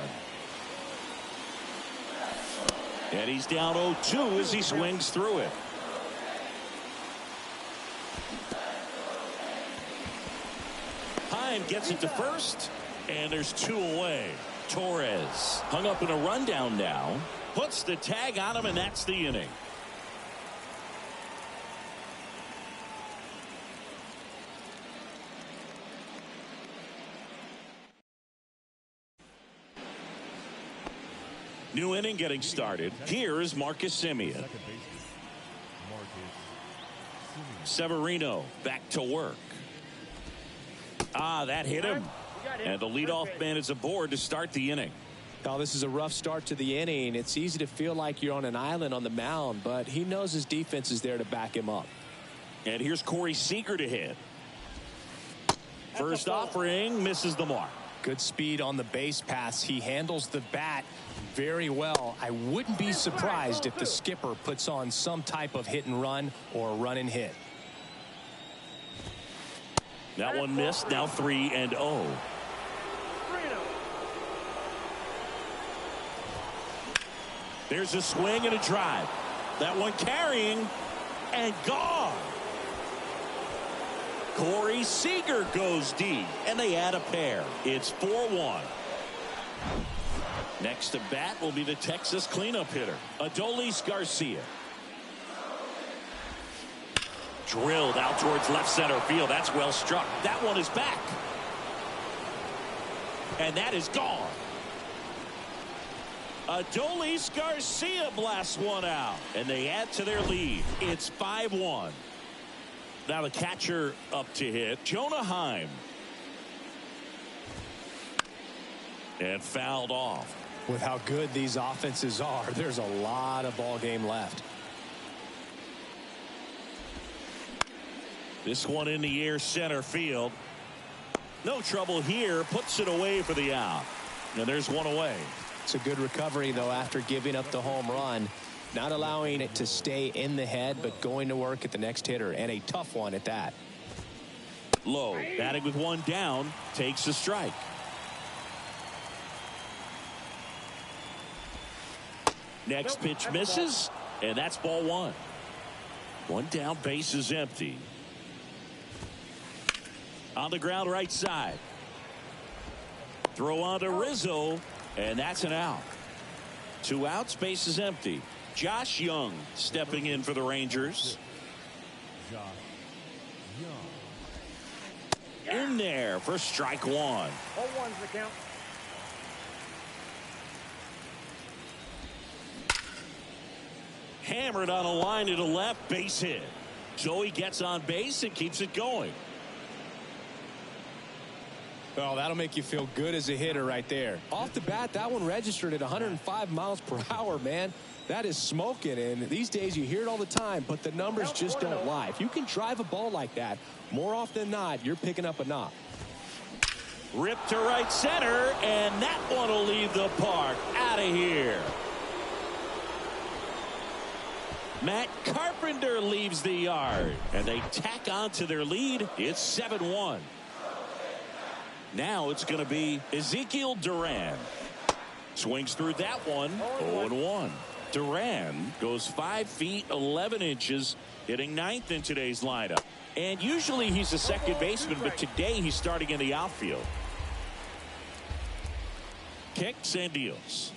And he's down 0-2 as he swings through it. Heim gets it to first, and there's 2 away. Torres hung up in a rundown now. Puts the tag on him, and that's the inning. New inning getting started. Here is Marcus Semien. Severino back to work. That hit him. And the leadoff man is aboard to start the inning. Oh, this is a rough start to the inning. It's easy to feel like you're on an island on the mound, but he knows his defense is there to back him up. And here's Corey Seager to hit. First offering misses the mark. Good speed on the base pass. He handles the bat very well. I wouldn't be surprised if the skipper puts on some type of hit and run or a run and hit. That one missed. Now 3-0. There's a swing and a drive. That one carrying and gone. Corey Seager goes deep, and they add a pair. It's 4-1. Next to bat will be the Texas cleanup hitter, Adolis Garcia. Drilled out towards left center field. That's well struck. That one is back. And that is gone. Adolis Garcia blasts one out, and they add to their lead. It's 5-1. Now the catcher up to hit, Jonah Heim. And fouled off. With how good these offenses are, there's a lot of ball game left. This one in the air, center field. No trouble here, puts it away for the out. And there's one away. It's a good recovery, though, after giving up the home run. Not allowing it to stay in the head, but going to work at the next hitter, and a tough one at that. Low, batting with one down, takes a strike. Next pitch misses, and that's ball one. One down, base is empty. On the ground right side. Throw on to Rizzo, and that's an out. 2 outs, base is empty. Josh Young stepping in for the Rangers. Josh Young. In there for strike one. 0-1's the count. Hammered on a line to the left, base hit. So he gets on base and keeps it going. Well, that'll make you feel good as a hitter right there. Off the bat, that one registered at 105 miles per hour, man. That is smoking, and these days you hear it all the time, but the numbers just don't lie. If you can drive a ball like that, more often than not, you're picking up a knock. Ripped to right center, and that one will leave the park. Out of here. Matt Carpenter leaves the yard, and they tack on to their lead. It's 7-1. Now it's going to be Ezekiel Duran. Swings through that one. 0-1. Duran goes 5 feet 11 inches, hitting 9th in today's lineup. And usually he's a second baseman, but today he's starting in the outfield. Kicks and deals.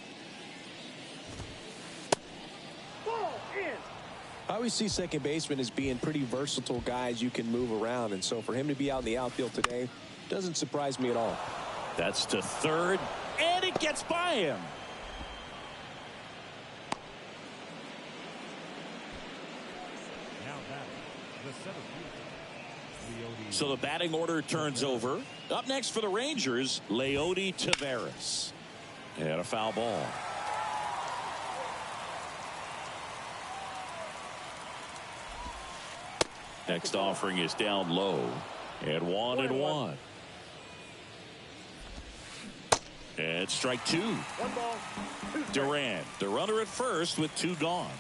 I always see second basemen as being pretty versatile guys you can move around, and so for him to be out in the outfield today doesn't surprise me at all. That's to third, and it gets by him. Now batting, the center fielder, Leody. So the batting order turns over. Up next for the Rangers, Leody Taveras. And a foul ball. Next offering is down low. And 1-1. And strike 2. 1 ball, 2 strikes. Duran, the runner at first with 2 gone.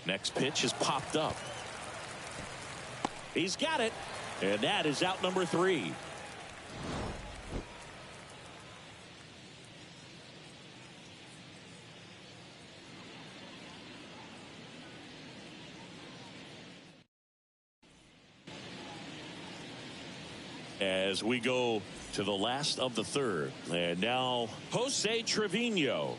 Next pitch is popped up. He's got it. And that is out number 3. As we go to the last of the third. And now Jose Trevino.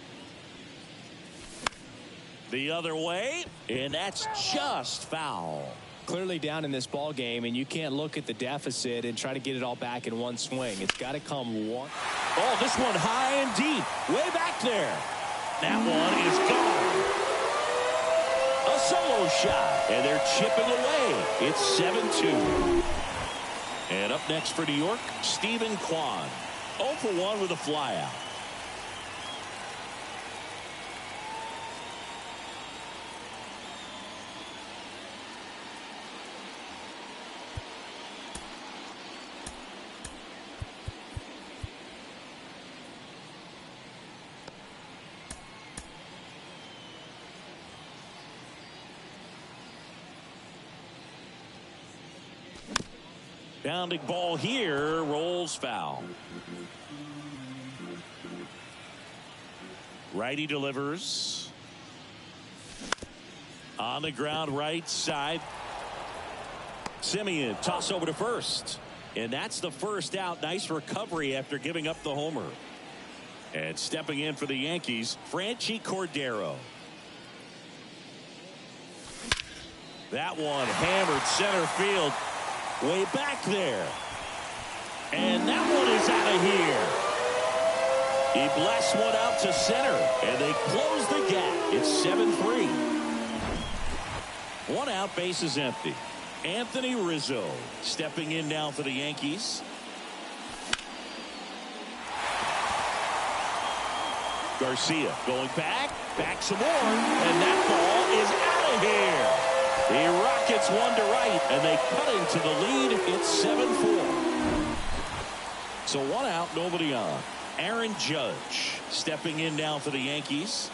The other way, and that's just foul. Clearly down in this ball game, and you can't look at the deficit and try to get it all back in one swing. It's got to come one. Oh, this one high and deep, way back there. That one is gone. A solo shot, and they're chipping away. It's 7-2. And up next for New York, Stephen Kwan. 0 for 1 with a flyout. Bounding ball here, rolls foul. Righty delivers. On the ground, right side. Simeon, toss over to first. And that's the first out. Nice recovery after giving up the homer. And stepping in for the Yankees, Franchi Cordero. That one hammered center field. Way back there. And that one is out of here. He blasts one out to center. And they close the gap. It's 7-3. One out, base is empty. Anthony Rizzo stepping in now for the Yankees. Garcia going back some more. And that ball is out of here. He rockets one to right, and they cut into the lead. It's 7-4. So one out, nobody on. Aaron Judge stepping in now for the Yankees.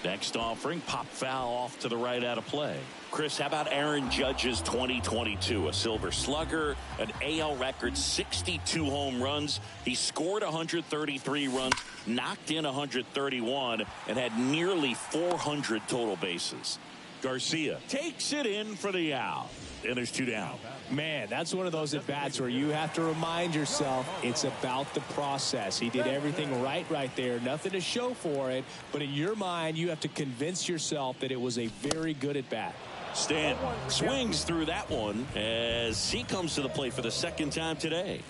Next offering, pop foul off to the right out of play. Chris, how about Aaron Judge's 2022? A Silver Slugger, an AL record 62 home runs. He scored 133 runs, knocked in 131, and had nearly 400 total bases. Garcia takes it in for the out. And there's 2 down. Man, that's one of those at-bats where you have to remind yourself it's about the process. He did everything right there. Nothing to show for it. But in your mind, you have to convince yourself that it was a very good at-bat. Stanton swings through that one as he comes to the plate for the second time today.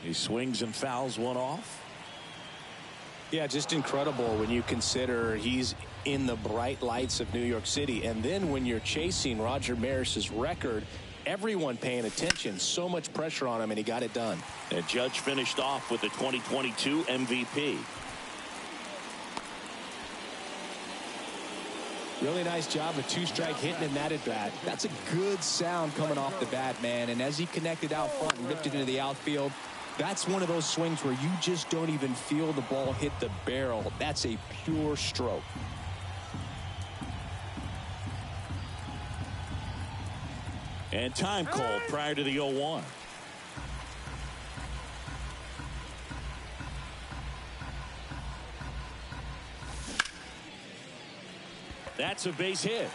He swings and fouls one off. Yeah, just incredible when you consider he's in the bright lights of New York City. And then when you're chasing Roger Maris's record, everyone paying attention. So much pressure on him, and he got it done. And Judge finished off with the 2022 MVP. Really nice job of 2-strike hitting in that at bat. That's a good sound coming off the bat, man. And as he connected out front and ripped it into the outfield, that's one of those swings where you just don't even feel the ball hit the barrel. That's a pure stroke. And time called prior to the 0-1. That's a base hit.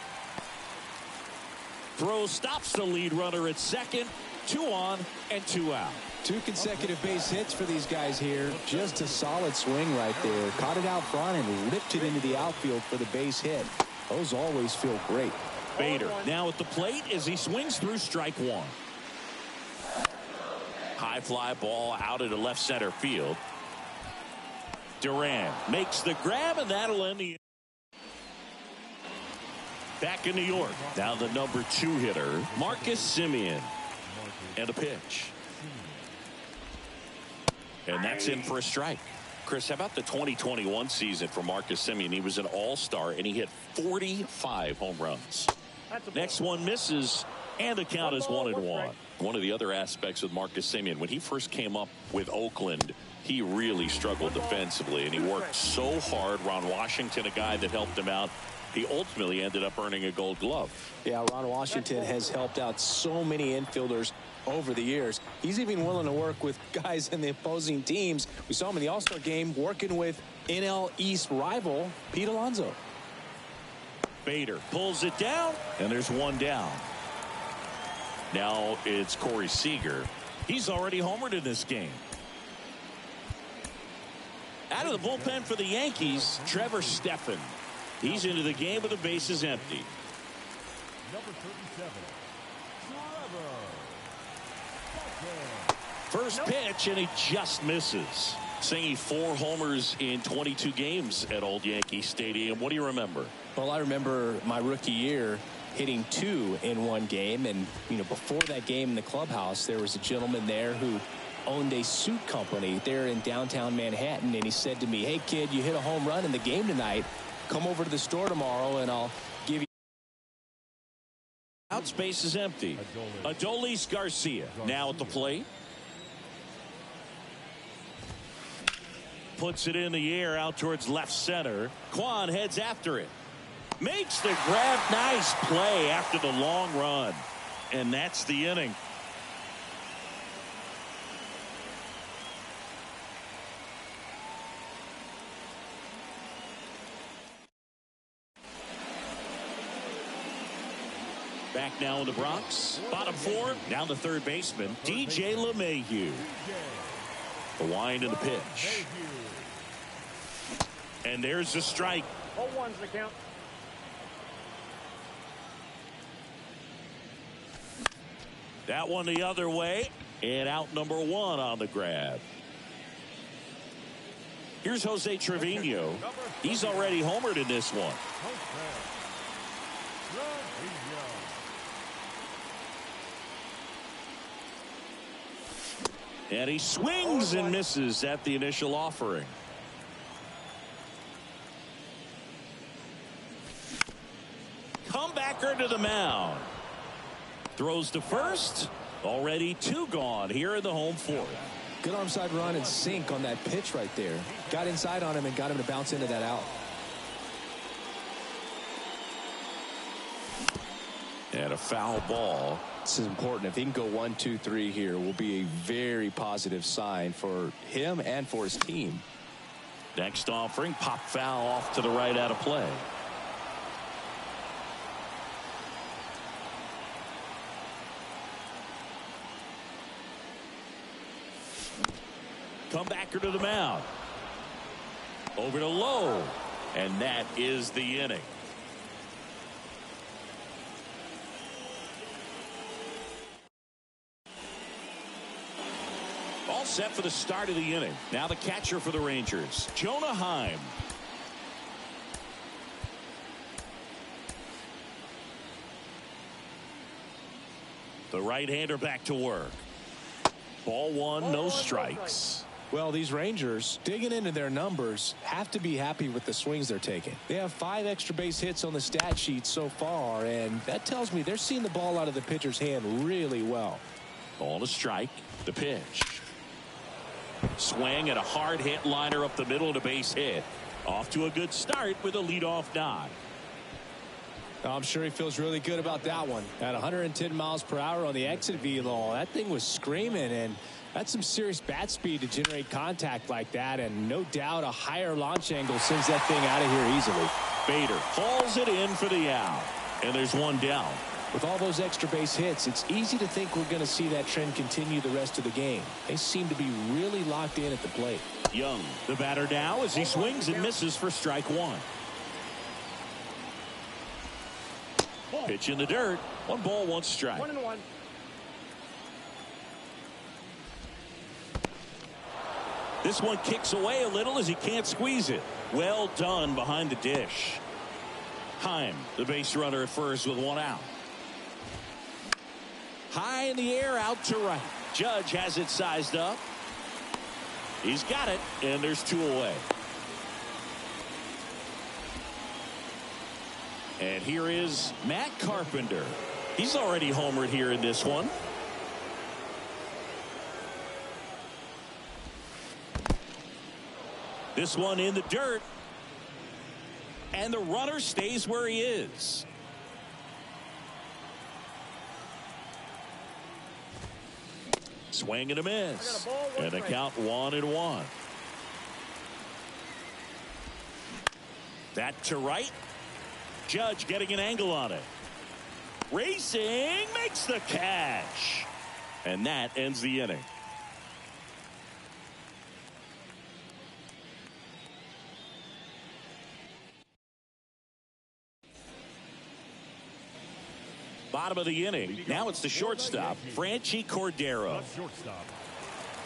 Throw stops the lead runner at second. 2 on and 2 out. 2 consecutive base hits for these guys here. Just a solid swing right there. Caught it out front and ripped it into the outfield for the base hit. Those always feel great. Bader now at the plate as he swings through strike 1. High fly ball out into left center field. Duran makes the grab, and that'll end the. Back in New York, now the number 2 hitter, Marcus Simeon. And a pitch. And that's in for a strike. Chris, how about the 2021 season for Marcus Simeon? He was an all-star, and he hit 45 home runs. Next one misses, and the count is 1-1. One of the other aspects with Marcus Simeon, when he first came up with Oakland, he really struggled defensively, and he worked so hard. Ron Washington, a guy that helped him out, he ultimately ended up earning a Gold Glove. Yeah, Ron Washington has helped out so many infielders over the years. He's even willing to work with guys in the opposing teams. We saw him in the All-Star game working with NL East rival Pete Alonso. Bader pulls it down, and there's 1 down. Now it's Corey Seager. He's already homered in this game. Out of the bullpen for the Yankees, Trevor Stephan. He's into the game with the bases empty. Number 37, Trevor. First pitch, and he just misses. Singing 4 homers in 22 games at Old Yankee Stadium. What do you remember? Well, I remember my rookie year hitting 2 in one game, and before that game in the clubhouse, there was a gentleman there who owned a suit company there in downtown Manhattan, and he said to me, "Hey kid, you hit a home run in the game tonight. Come over to the store tomorrow and I'll give you." Out space is empty. Adolis Garcia now at the plate. Puts it in the air out towards left center. Kwan heads after it. Makes the grab. Nice play after the long run. And that's the inning. Back now in the Bronx. Bottom 4. Down the third baseman. DJ LeMahieu. The wind and the pitch. And there's the strike. 0-1's the count. That one the other way. And out number 1 on the grab. Here's Jose Trevino. He's already homered in this one. And he swings and misses at the initial offering. Comebacker to the mound. Throws to first. Already 2 gone here in the home 4th. Good arm side run and sink on that pitch right there. Got inside on him and got him to bounce into that out. And a foul ball. This is important. If he can go 1, 2, 3 here, will be a very positive sign for him and for his team. Next offering, pop foul off to the right out of play. Comebacker to the mound. Over to Lowe. And that is the inning. All set for the start of the inning. Now the catcher for the Rangers, Jonah Heim. The right-hander back to work. Ball 1, no strikes. Well, these Rangers, digging into their numbers, have to be happy with the swings they're taking. They have 5 extra base hits on the stat sheet so far, and that tells me they're seeing the ball out of the pitcher's hand really well. Ball to strike. The pitch. Swing and a hard hit liner up the middle to base hit. Off to a good start with a leadoff nod. I'm sure he feels really good about that one. At 110 miles per hour on the exit velo, that thing was screaming, and that's some serious bat speed to generate contact like that, and no doubt a higher launch angle sends that thing out of here easily. Bader hauls it in for the out, and there's 1 down. With all those extra base hits, it's easy to think we're going to see that trend continue the rest of the game. They seem to be really locked in at the plate. Young, the batter now, as he swings and misses for strike 1. Pitch in the dirt. 1 ball, 1 strike. 1-1. This one kicks away a little as he can't squeeze it. Well done behind the dish. Heim, the base runner at first with 1 out. High in the air, out to right. Judge has it sized up. He's got it, and there's 2 away. And here is Matt Carpenter. He's already homered here in this one. This one in the dirt. And the runner stays where he is. Swing and a miss. And a count 1-1. That to right. Judge getting an angle on it. Racing, makes the catch. And that ends the inning. Bottom of the inning. Now it's the shortstop, Franchi Cordero. Shortstop,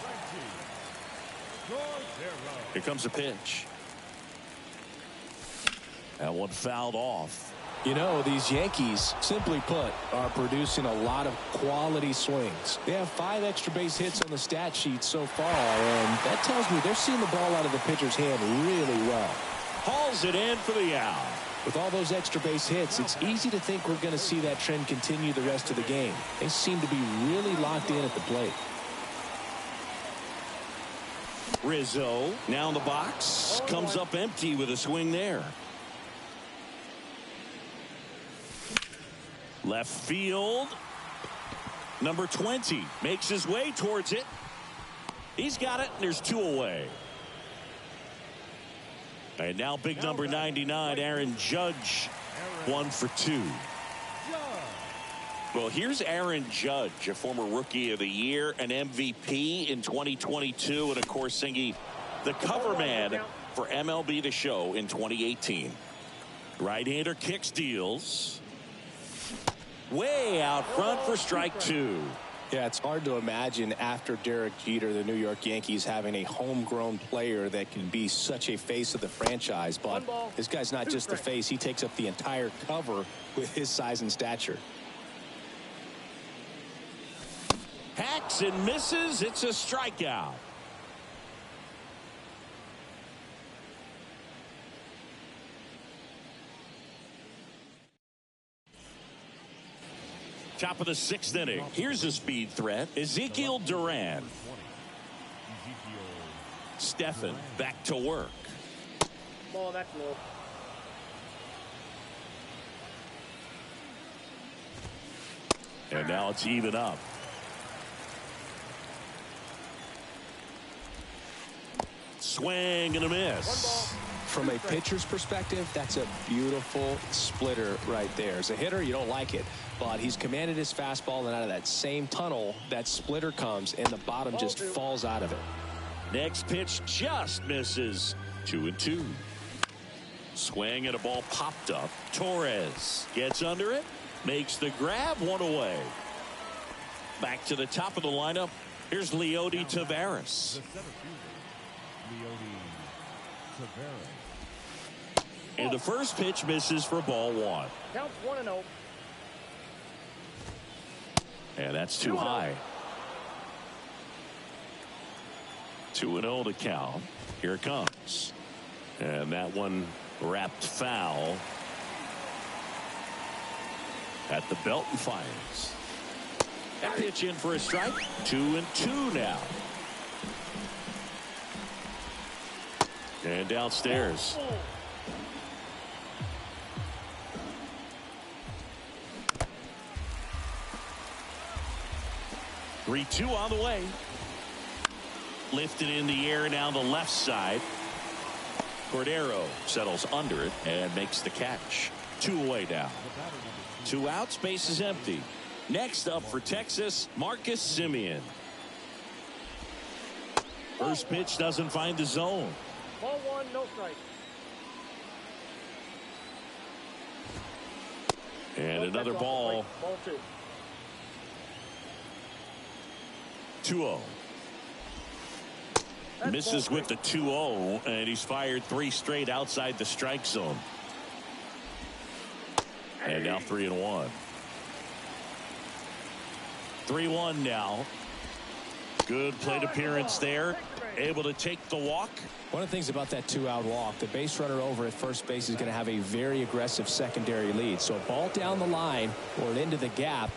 Franchi Cordero. Here comes a pitch. That one fouled off. You know, these Yankees, simply put, are producing a lot of quality swings. They have 5 extra base hits on the stat sheet so far, and that tells me they're seeing the ball out of the pitcher's hand really well. Hauls it in for the out. With all those extra base hits, it's easy to think we're going to see that trend continue the rest of the game. They seem to be really locked in at the plate. Rizzo now in the box. Comes up empty with a swing there. Left field. Number 20 makes his way towards it. He's got it, and there's 2 away. And now big number 99, Aaron Judge, 1 for 2. Well, here's Aaron Judge, a former Rookie of the Year, an MVP in 2022, and of course singing the cover man for MLB The Show in 2018. Right-hander kicks, deals. Way out front for strike 2. Yeah, it's hard to imagine after Derek Jeter, the New York Yankees, having a homegrown player that can be such a face of the franchise. But this guy's not just the face. He takes up the entire cover with his size and stature. Hacks and misses. It's a strikeout. Top of the 6th inning. Here's a speed threat. Ezekiel Duran. Stephan back to work. Ball, that's low. And now it's even up. Swing and a miss. From a pitcher's perspective, that's a beautiful splitter right there. As a hitter, you don't like it, but he's commanded his fastball, and out of that same tunnel, that splitter comes, and the bottom just falls out of it. Next pitch just misses. 2-2. Swing and a ball popped up. Torres gets under it, makes the grab, 1 away. Back to the top of the lineup. Here's Leody Taveras. And the first pitch misses for ball 1. Counts 1-0. And that's too high. 2-0 the count. Here it comes. And that one wrapped foul at the belt and fires. That pitch in for a strike. 2-2 now. And downstairs. Three, 2 on the way. Lifted in the air now the left side. Cordero settles under it and makes the catch. 2 away now. 2 outs, base is empty. Next up for Texas, Marcus Semien. First pitch doesn't find the zone. Ball 1, no strike. And another ball. Ball 2. 2-0. Misses with the 2-0, and he's fired 3 straight outside the strike zone. And now 3-1. 3-1 now. Good plate appearance there. Able to take the walk. One of the things about that 2-out walk, the base runner over at first base is going to have a very aggressive secondary lead. So a ball down the line or into the gap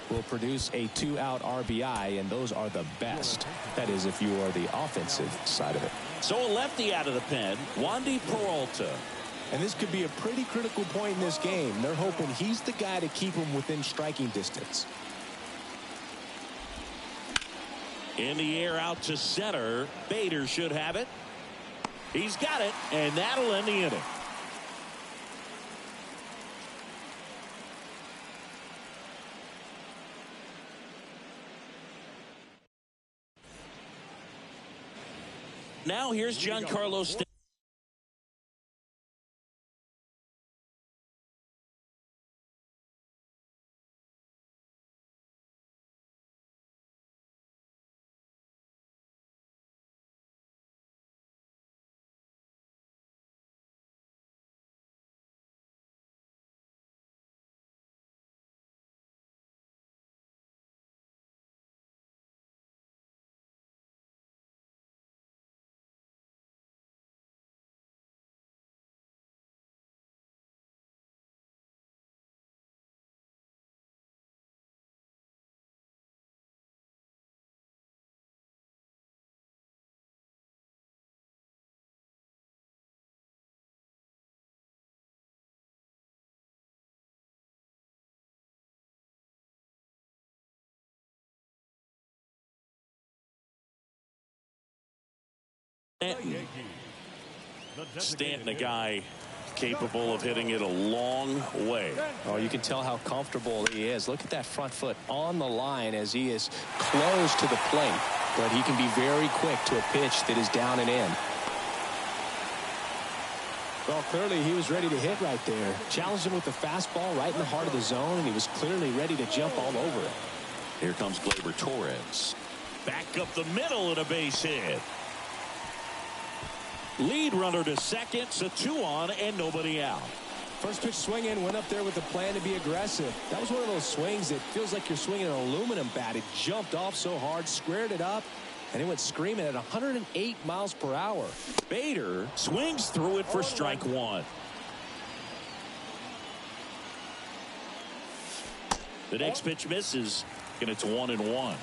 will produce a 2-out RBI, and those are the best. That is, if you are the offensive side of it. So a lefty out of the pen, Wandy Peralta. And this could be a pretty critical point in this game. They're hoping he's the guy to keep them within striking distance. In the air out to center. Bader should have it. He's got it, and that'll end the inning. Now here's Giancarlo. Stanton, a guy capable of hitting it a long way. Oh, you can tell how comfortable he is. Look at that front foot on the line as he is close to the plate. But he can be very quick to a pitch that is down and in. Well, clearly he was ready to hit right there. Challenged him with the fastball right in the heart of the zone, and he was clearly ready to jump all over it. Here comes Gleyber Torres. Back up the middle and a base hit. Lead runner to second, so 2 on and nobody out. First pitch swing in, went up there with the plan to be aggressive. That was one of those swings that feels like you're swinging an aluminum bat. It jumped off so hard, squared it up, and it went screaming at 108 miles per hour. Bader swings through it for strike 1. The next pitch misses, and it's 1-1.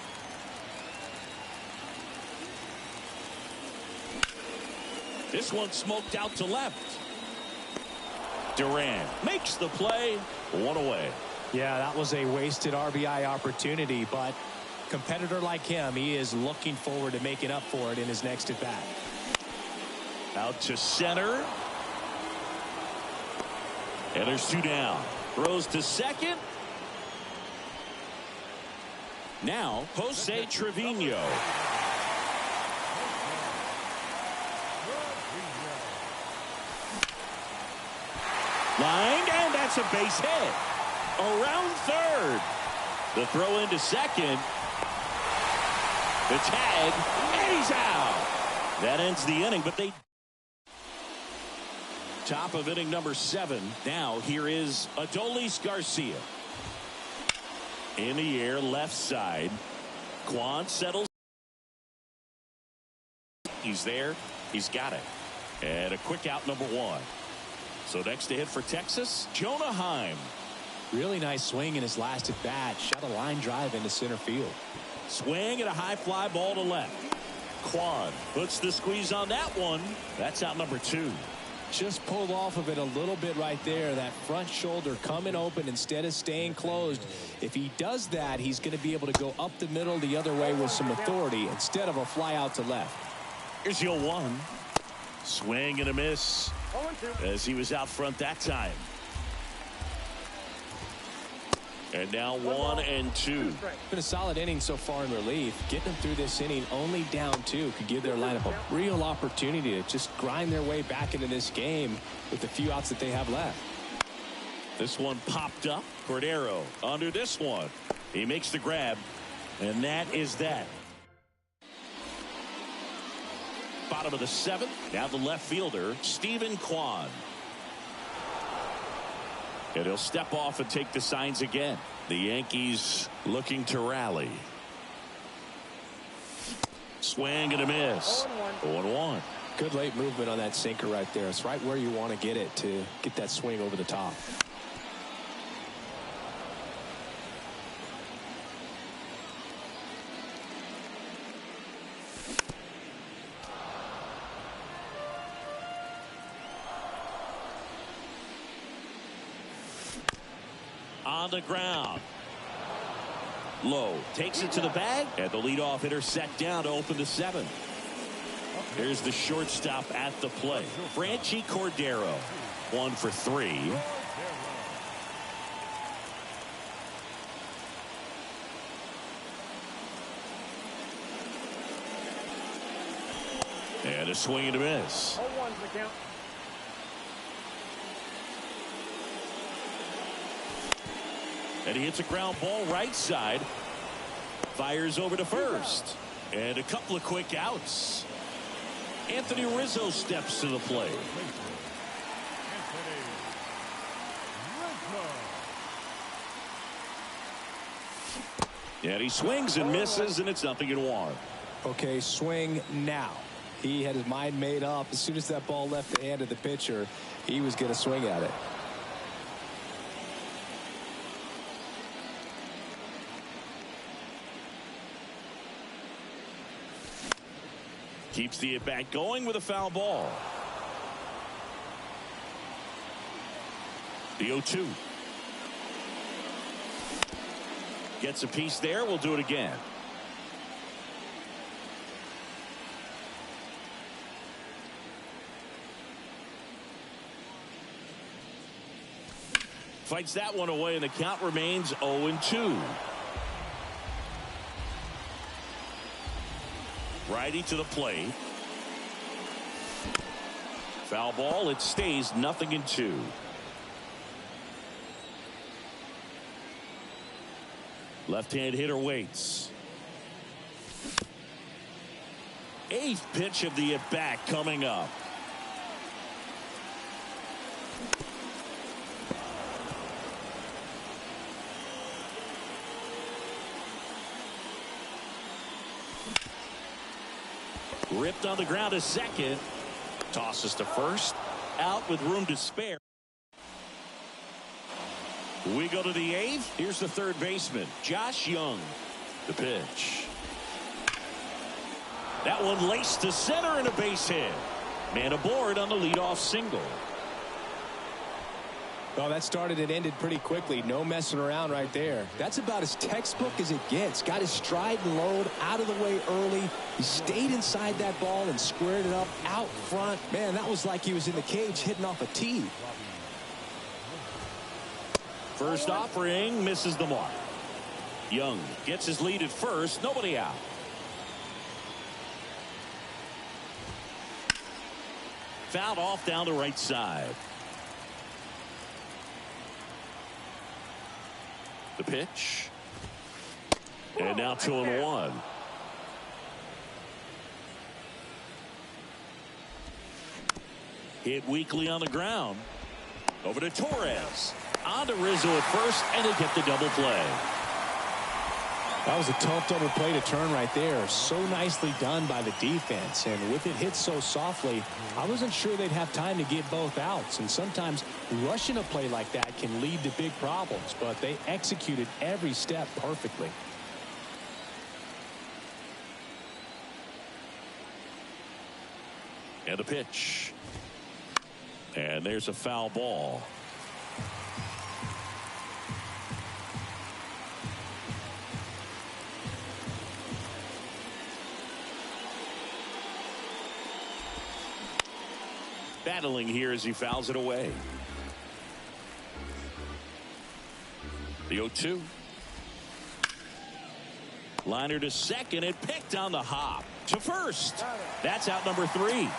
This one smoked out to left. Duran makes the play. 1 away. Yeah, that was a wasted RBI opportunity, but competitor like him, he is looking forward to making up for it in his next at bat. Out to center. And there's 2 down. Throws to second. Now, Jose Trevino. Lined, and that's a base hit. Around third. The throw into second. The tag, and he's out. That ends the inning, but they... Top of inning number 7. Now, here is Adolis Garcia. In the air, left side. Kwan settles. He's there. He's got it. And a quick out, number 1. So next to hit for Texas, Jonah Heim. Really nice swing in his last at bat. Shot a line drive into center field. Swing and a high fly ball to left. Kwan puts the squeeze on that one. That's out number 2. Just pulled off of it a little bit right there. That front shoulder coming open instead of staying closed. If he does that, he's going to be able to go up the middle the other way with some authority instead of a fly out to left. Here's 0-1. Swing and a miss as he was out front that time. And now 1-2. Been a solid inning so far in relief. Getting them through this inning only down 2 could give their lineup a real opportunity to just grind their way back into this game with the few outs that they have left. This one popped up. Cordero under this one. He makes the grab, and that is that. Bottom of the 7th. Now the left fielder, Stephen Kwan. And he'll step off and take the signs again. The Yankees looking to rally. Swing and a miss. 0-1. Good late movement on that sinker right there. It's right where you want to get it to get that swing over the top. On the ground. Low takes it to the bag, and the leadoff hitter set down to open the 7th. Here's the shortstop at the plate, Franchi Cordero. 1 for 3. And a swing and a miss. 0-1's the count. And he hits a ground ball right side. Fires over to first. And a couple of quick outs. Anthony Rizzo steps to the plate. And he swings and misses, and it's 0-1. Okay, swing now. He had his mind made up. As soon as that ball left the hand of the pitcher, he was going to swing at it. Keeps the at-bat going with a foul ball. The 0-2. Gets a piece there. We'll do it again. Fights that one away, and the count remains 0-2. Righty to the plate. Foul ball. It stays 0-2. Left-hand hitter waits. Eighth pitch of the at-bat coming up. Ripped on the ground to second. Tosses to first. Out with room to spare. We go to the eighth. Here's the third baseman, Josh Young. The pitch. That one laced to center and a base hit. Man aboard on the leadoff single. Well, that started and ended pretty quickly. No messing around right there. That's about as textbook as it gets. Got his stride and load out of the way early. He stayed inside that ball and squared it up out front. Man, that was like he was in the cage hitting off a tee. First offering misses the mark. Young gets his lead at first. Nobody out. Fouled off down the right side. The pitch. And now 2-1. Hit weakly on the ground. Over to Torres. On to Rizzo at first, and they get the double play. That was a tough double play to turn right there. So nicely done by the defense. And with it hit so softly, I wasn't sure they'd have time to get both outs. And sometimes rushing a play like that can lead to big problems. But they executed every step perfectly. And the pitch. And there's a foul ball. Battling here as he fouls it away. The 0-2. Liner to second. It picked on the hop. To first. That's out number 3.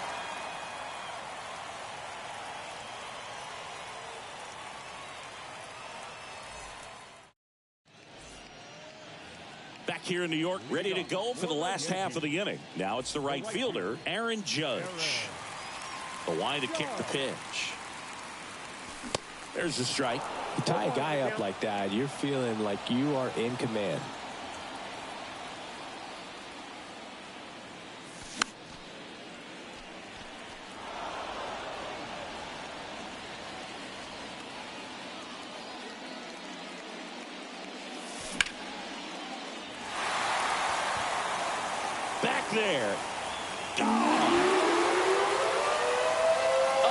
Back here in New York, ready to go for the last half of the inning. Now it's the right fielder, Aaron Judge. The line to kick the pitch. There's the strike. You tie a guy up like that, you're feeling like you are in command. Back there.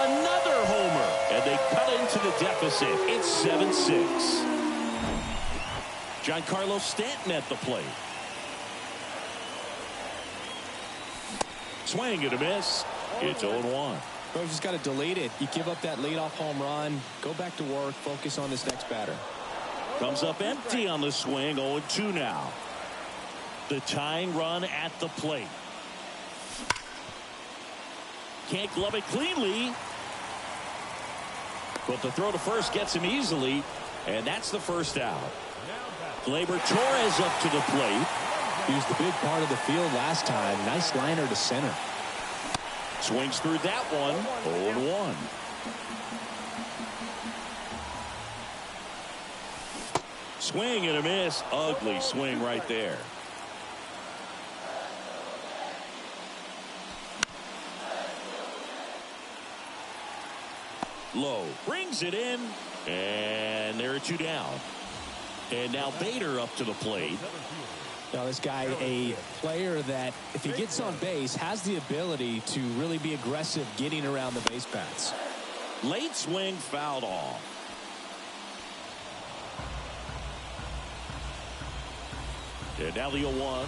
Another homer, and they cut into the deficit. It's 7-6. Giancarlo Stanton at the plate. Swing and a miss. It's 0-1. Well, you just got to delete it. You give up that leadoff home run. Go back to work. Focus on this next batter. Comes up empty on the swing. 0-2 now. The tying run at the plate. Can't glove it cleanly. But the throw to first gets him easily. And that's the first out. Gleyber Torres up to the plate. He was the big part of the field last time. Nice liner to center. Swings through that one. 0-1. Swing and a miss. Ugly swing right there. Low brings it in, and there are 2 down. And now Bader up to the plate. Now this guy, a player that if he gets on base has the ability to really be aggressive getting around the base paths. Late swing fouled off. And now the 0-1.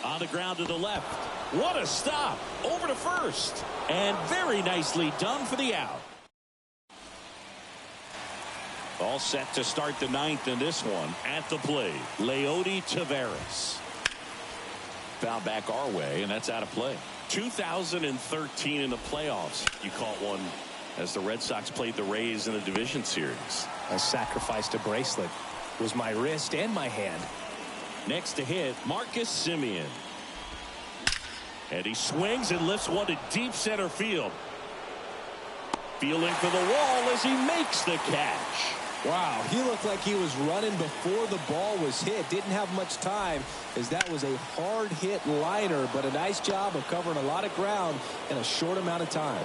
On the ground to the left. What a stop. Over to first. And very nicely done for the out. All set to start the ninth in this one. At the plate, Leody Taveras. Foul back our way, and that's out of play. 2013 in the playoffs, you caught one as the Red Sox played the Rays in the division series. I sacrificed a bracelet. It was my wrist and my hand. Next to hit, Marcus Semien. And he swings and lifts one to deep center field. Feeling for the wall as he makes the catch. Wow, he looked like he was running before the ball was hit. Didn't have much time as that was a hard hit liner, but a nice job of covering a lot of ground in a short amount of time.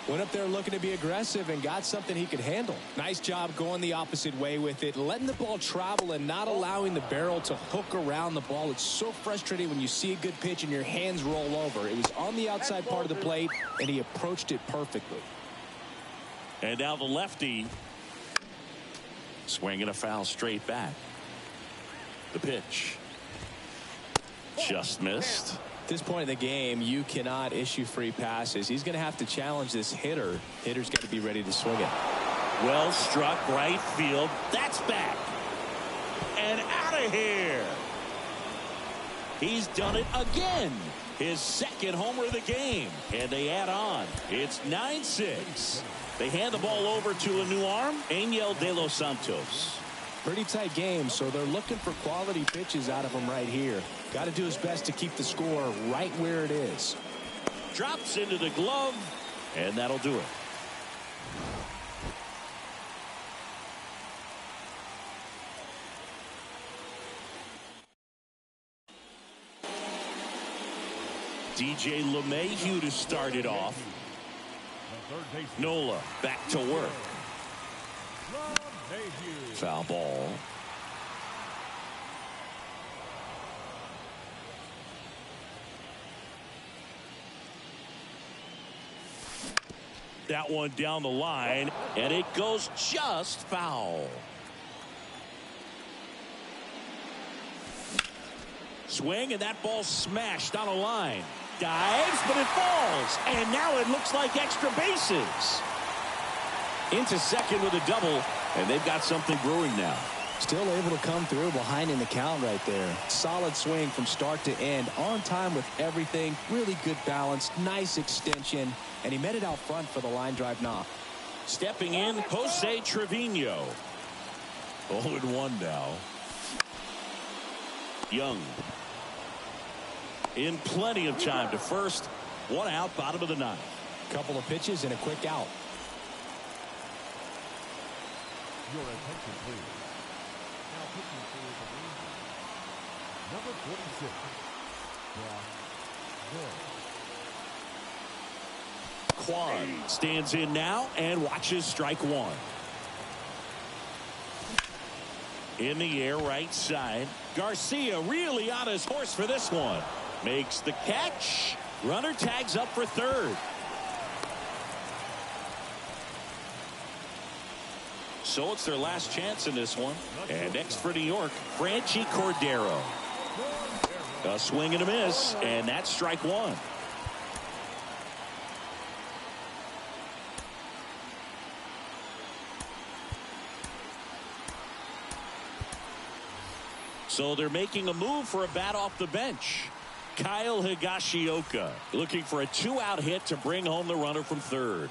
Went up there looking to be aggressive and got something he could handle. Nice job going the opposite way with it, letting the ball travel and not allowing the barrel to hook around the ball. It's so frustrating when you see a good pitch and your hands roll over. It was on the outside part of the plate, and he approached it perfectly. And now the lefty swinging a foul straight back. The pitch just missed. At this point in the game, you cannot issue free passes. He's going to have to challenge this hitter. Hitter's got to be ready to swing it. Well struck right field. That's back. And out of here. He's done it again. His second homer of the game. And they add on. It's 9-6. They hand the ball over to a new arm, Angel De Los Santos. Pretty tight game, so they're looking for quality pitches out of him right here. Got to do his best to keep the score right where it is. Drops into the glove, and that'll do it. DJ LeMahieu to start it off. Nola back to work. Foul ball. That one down the line, and it goes just foul. Swing, and that ball smashed on a line. Dives, but it falls. And now it looks like extra bases. Into second with a double, and they've got something brewing now. Still able to come through behind in the count right there. Solid swing from start to end. On time with everything. Really good balance. Nice extension. And he met it out front for the line drive knock. Stepping in, Jose Trevino. 0-1 now. Young. In plenty of time to first. One out, bottom of the ninth. Couple of pitches and a quick out. Your attention, please. Now pitching for the Rangers, number 46, Brock Gordon. Kwan stands in now and watches strike one. In the air, right side. Garcia really on his horse for this one. Makes the catch. Runner tags up for third. So it's their last chance in this one. And next for New York, Franchi Cordero. A swing and a miss, and that's strike one. So they're making a move for a bat off the bench. Kyle Higashioka looking for a two-out hit to bring home the runner from third.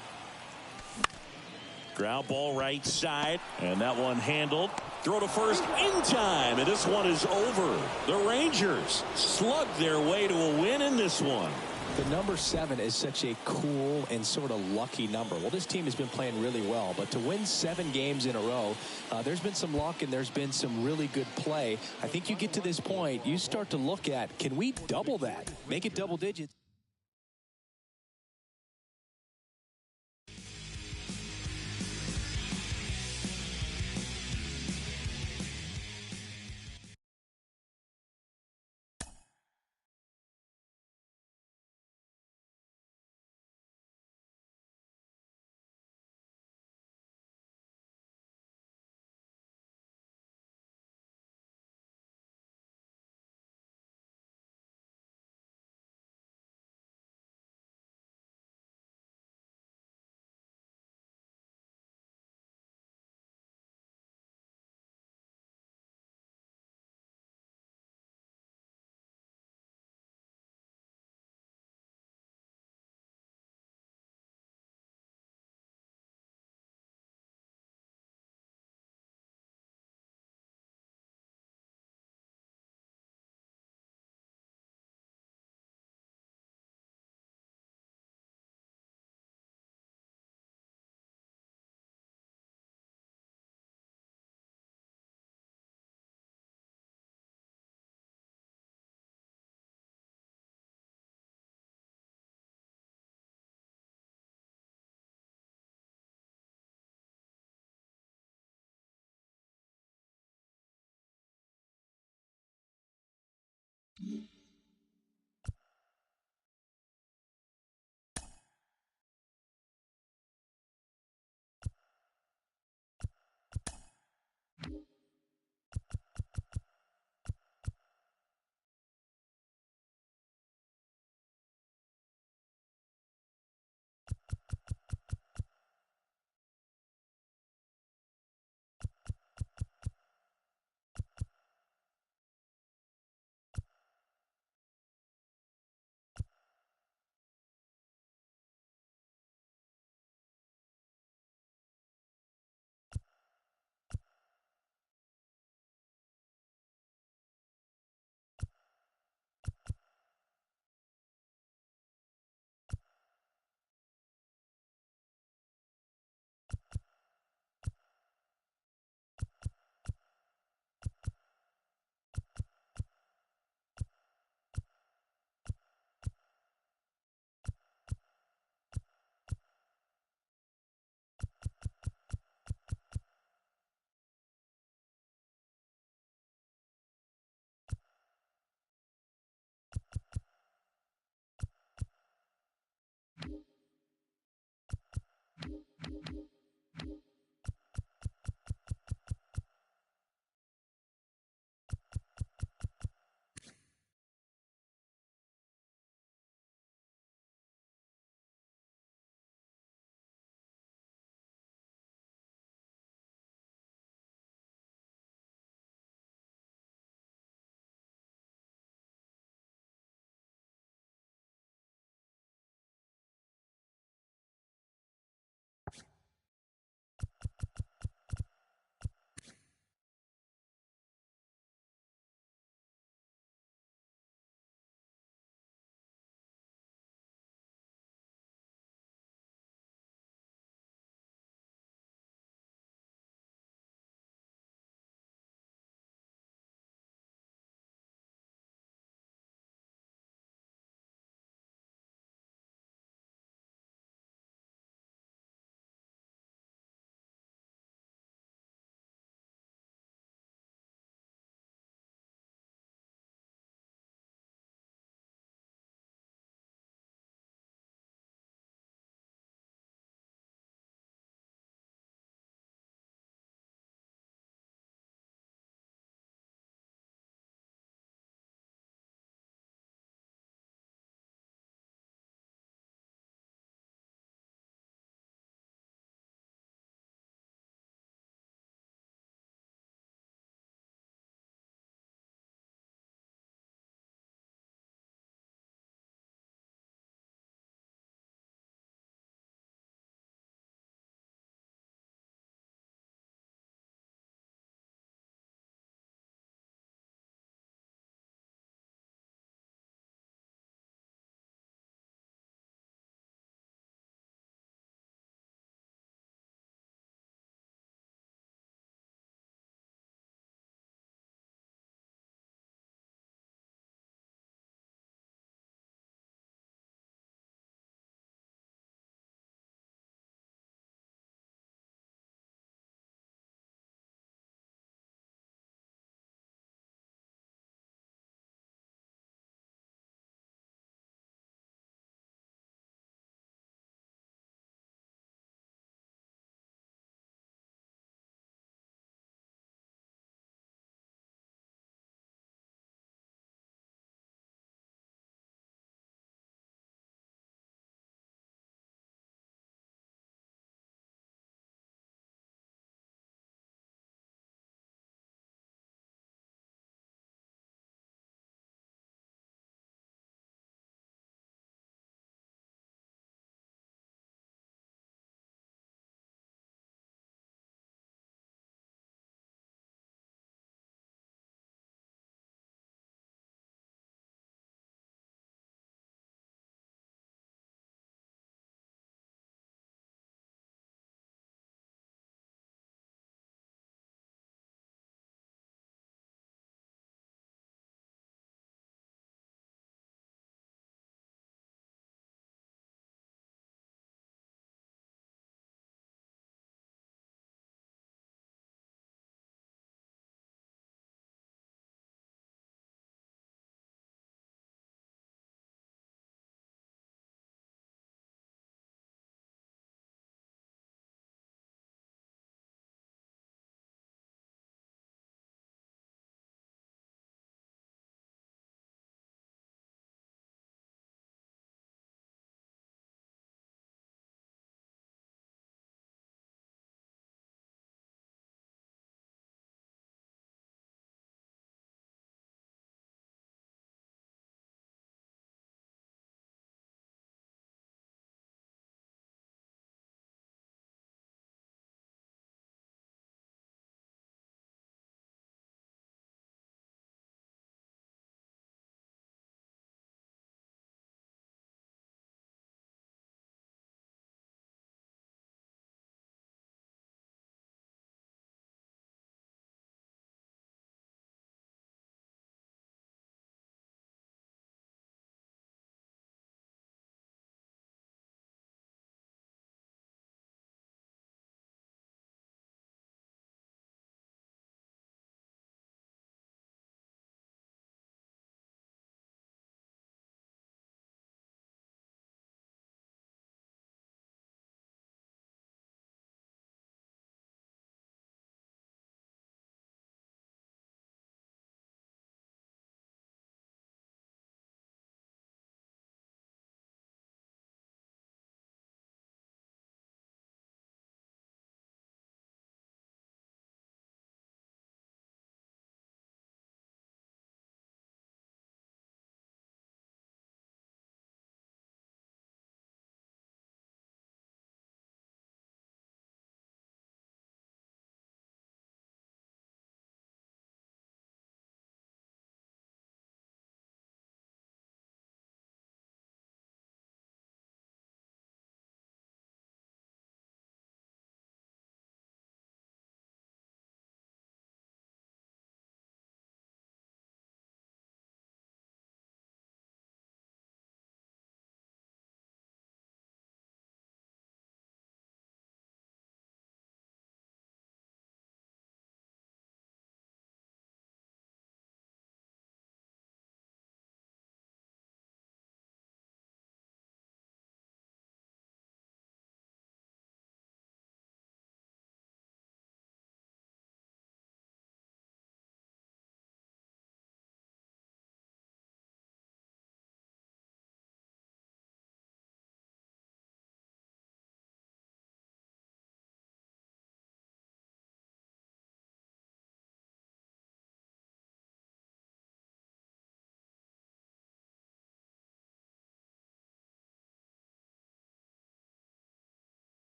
Ground ball right side, and that one handled. Throw to first in time, and this one is over. The Rangers slugged their way to a win in this one. The number 7 is such a cool and sort of lucky number. Well, this team has been playing really well, but to win 7 games in a row, there's been some luck and there's been some really good play. I think you get to this point, you start to look at, can we double that? Make it double digits.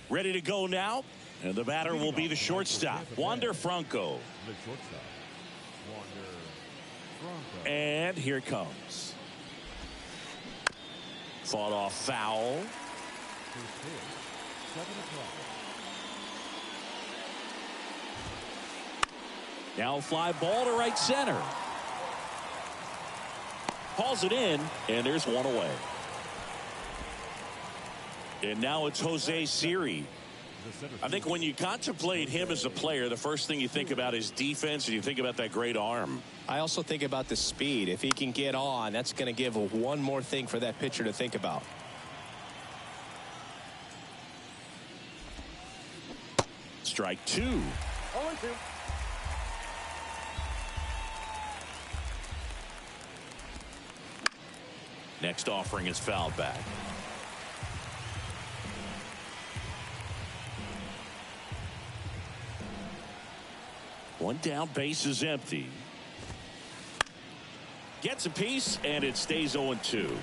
Ready to go now, and the batter will be the shortstop, Wander Franco. The shortstop, Wander Franco. And here it comes. Fought off foul. First pitch, 7 o'clock. Now fly ball to right center. Calls it in, and there's one away. And now it's Jose Siri. I think when you contemplate him as a player, the first thing you think about is defense, and you think about that great arm. I also think about the speed. If he can get on, that's going to give one more thing for that pitcher to think about. Strike two. 0-2. Next offering is fouled back. One down, base is empty. Gets a piece, and it stays 0-2.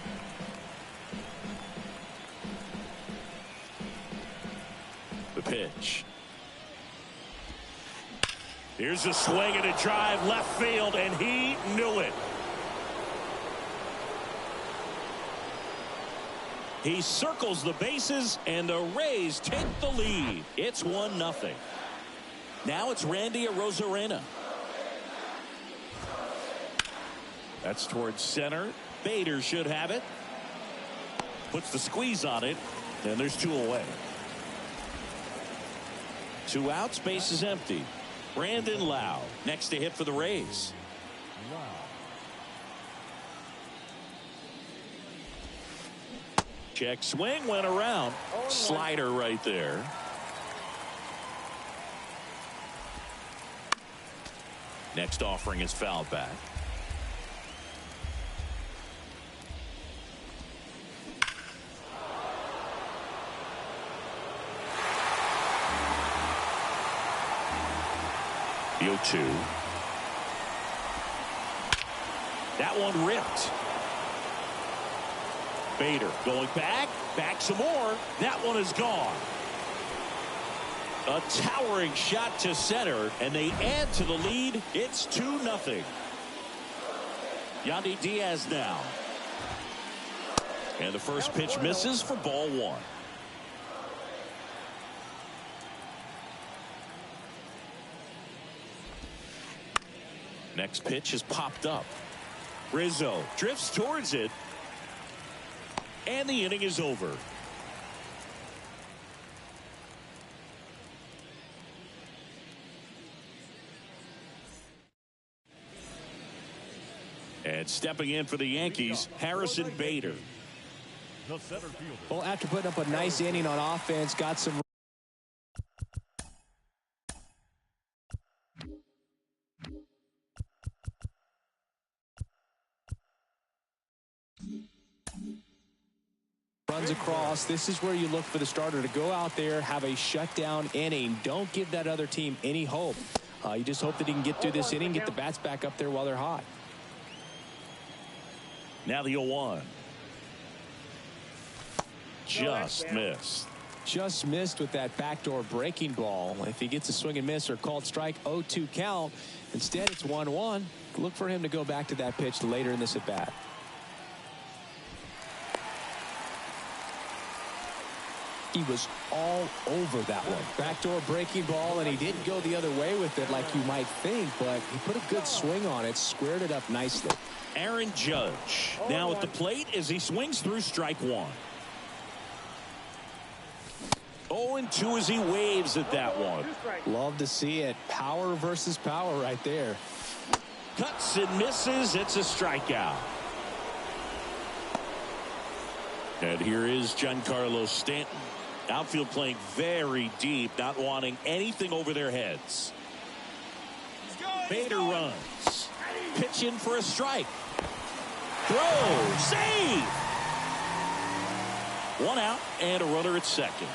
The pitch. Here's a swing and a drive left field, and he knew it. He circles the bases, and the Rays take the lead. It's 1-0. Now it's Randy Arozarena. That's towards center. Bader should have it. Puts the squeeze on it, and there's 2 away. 2 outs, base is empty. Brandon Lau next to hit for the Rays. Check swing, went around. Slider right there. Next offering is fouled back. The 0-2. That one ripped. Bader going back some more. That one is gone. A towering shot to center, and they add to the lead. It's 2-0. Yandy Diaz now. And the first pitch misses for ball 1. Next pitch is popped up. Rizzo drifts towards it. And the inning is over. And stepping in for the Yankees, Harrison Bader. The center fielder. Well, after putting up a nice inning on offense, got some runs across. This is where you look for the starter to go out there, have a shutdown inning. Don't give that other team any hope. You just hope that he can get through this inning, get the bats back up there while they're hot. Now the 0-1. Just missed. Just missed with that backdoor breaking ball. If he gets a swing and miss or called strike, 0-2 count. Instead, it's 1-1. Look for him to go back to that pitch later in this at bat. He was all over that one. Backdoor breaking ball, and he didn't go the other way with it like you might think, but he put a good swing on it, squared it up nicely. Aaron Judge now at the plate as he swings through strike 1. 0-2 as he waves at that one. Love to see it. Power versus power right there. Cuts and misses. It's a strikeout. And here is Giancarlo Stanton. Outfield playing very deep, not wanting anything over their heads. Bader runs. Pitch in for a strike. Throw. Save. 1 out and a runner at second.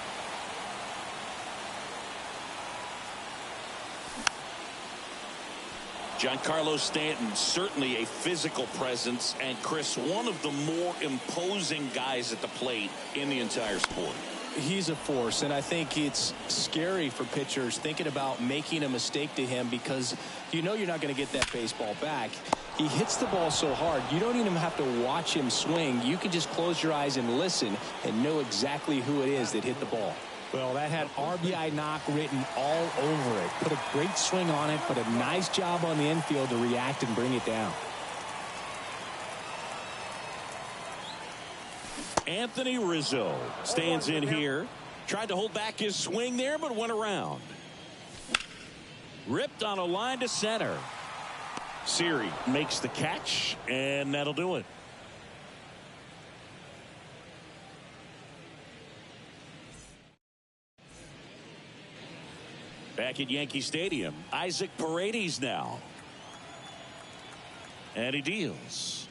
Giancarlo Stanton, certainly a physical presence, and Chris, one of the more imposing guys at the plate in the entire sport. He's a force, and I think it's scary for pitchers thinking about making a mistake to him because you know you're not going to get that baseball back. He hits the ball so hard, you don't even have to watch him swing. You can just close your eyes and listen and know exactly who it is that hit the ball. Well, that had RBI knock written all over it. Put a great swing on it, put a nice job on the infield to react and bring it down. Anthony Rizzo stands in here. Tried to hold back his swing there, but went around. Ripped on a line to center. Siri makes the catch, and that'll do it. Back at Yankee Stadium, Isaac Paredes now. And he deals.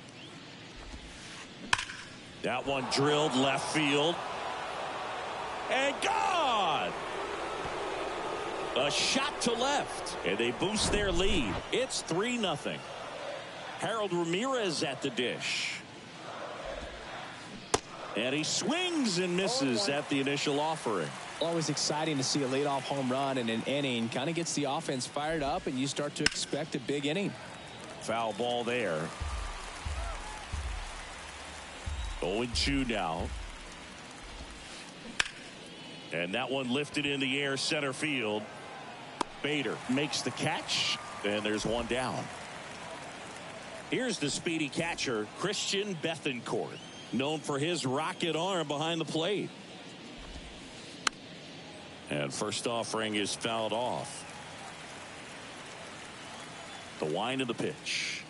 That one drilled left field. And gone! A shot to left. And they boost their lead. It's 3-0. Harold Ramirez at the dish. And he swings and misses at the initial offering. Always exciting to see a leadoff home run in an inning. Kind of gets the offense fired up, and you start to expect a big inning. Foul ball there. 0-2 now. And that one lifted in the air center field. Bader makes the catch, and there's one down. Here's the speedy catcher, Christian Bethancourt, known for his rocket arm behind the plate. And first offering is fouled off. The wind of the pitch.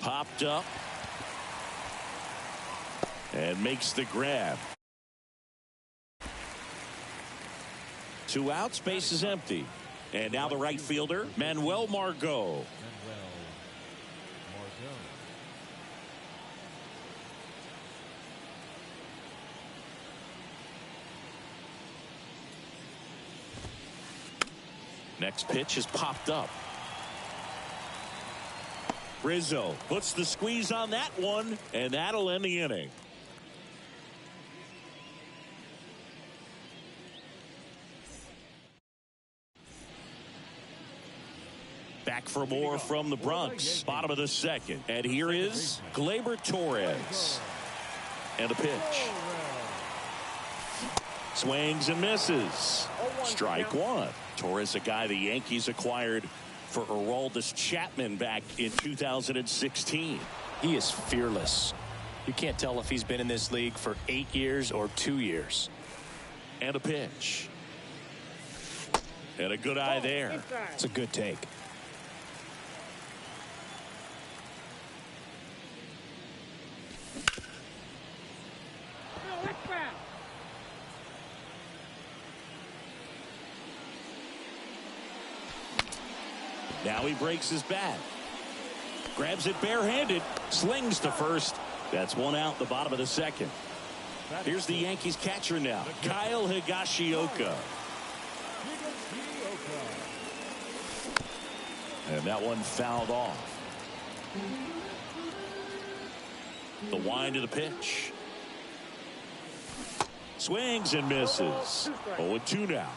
Popped up. And makes the grab. 2 outs, base is empty. And now the right fielder, Manuel Margot. Next pitch is popped up. Rizzo puts the squeeze on that one, and that'll end the inning. Back for more from the Bronx, bottom of the second. And here is Gleyber Torres. And a pitch. Swings and misses. Strike one. Torres, a guy the Yankees acquired for Aroldis Chapman back in 2016. He is fearless. You can't tell if he's been in this league for 8 years or 2 years. And a pitch. And a good eye there. It's a good take. Now he breaks his bat. Grabs it barehanded. Slings to first. That's one out, the bottom of the second. Here's the Yankees catcher now, Kyle Higashioka. And that one fouled off. The wind of the pitch. Swings and misses. 0-2 now.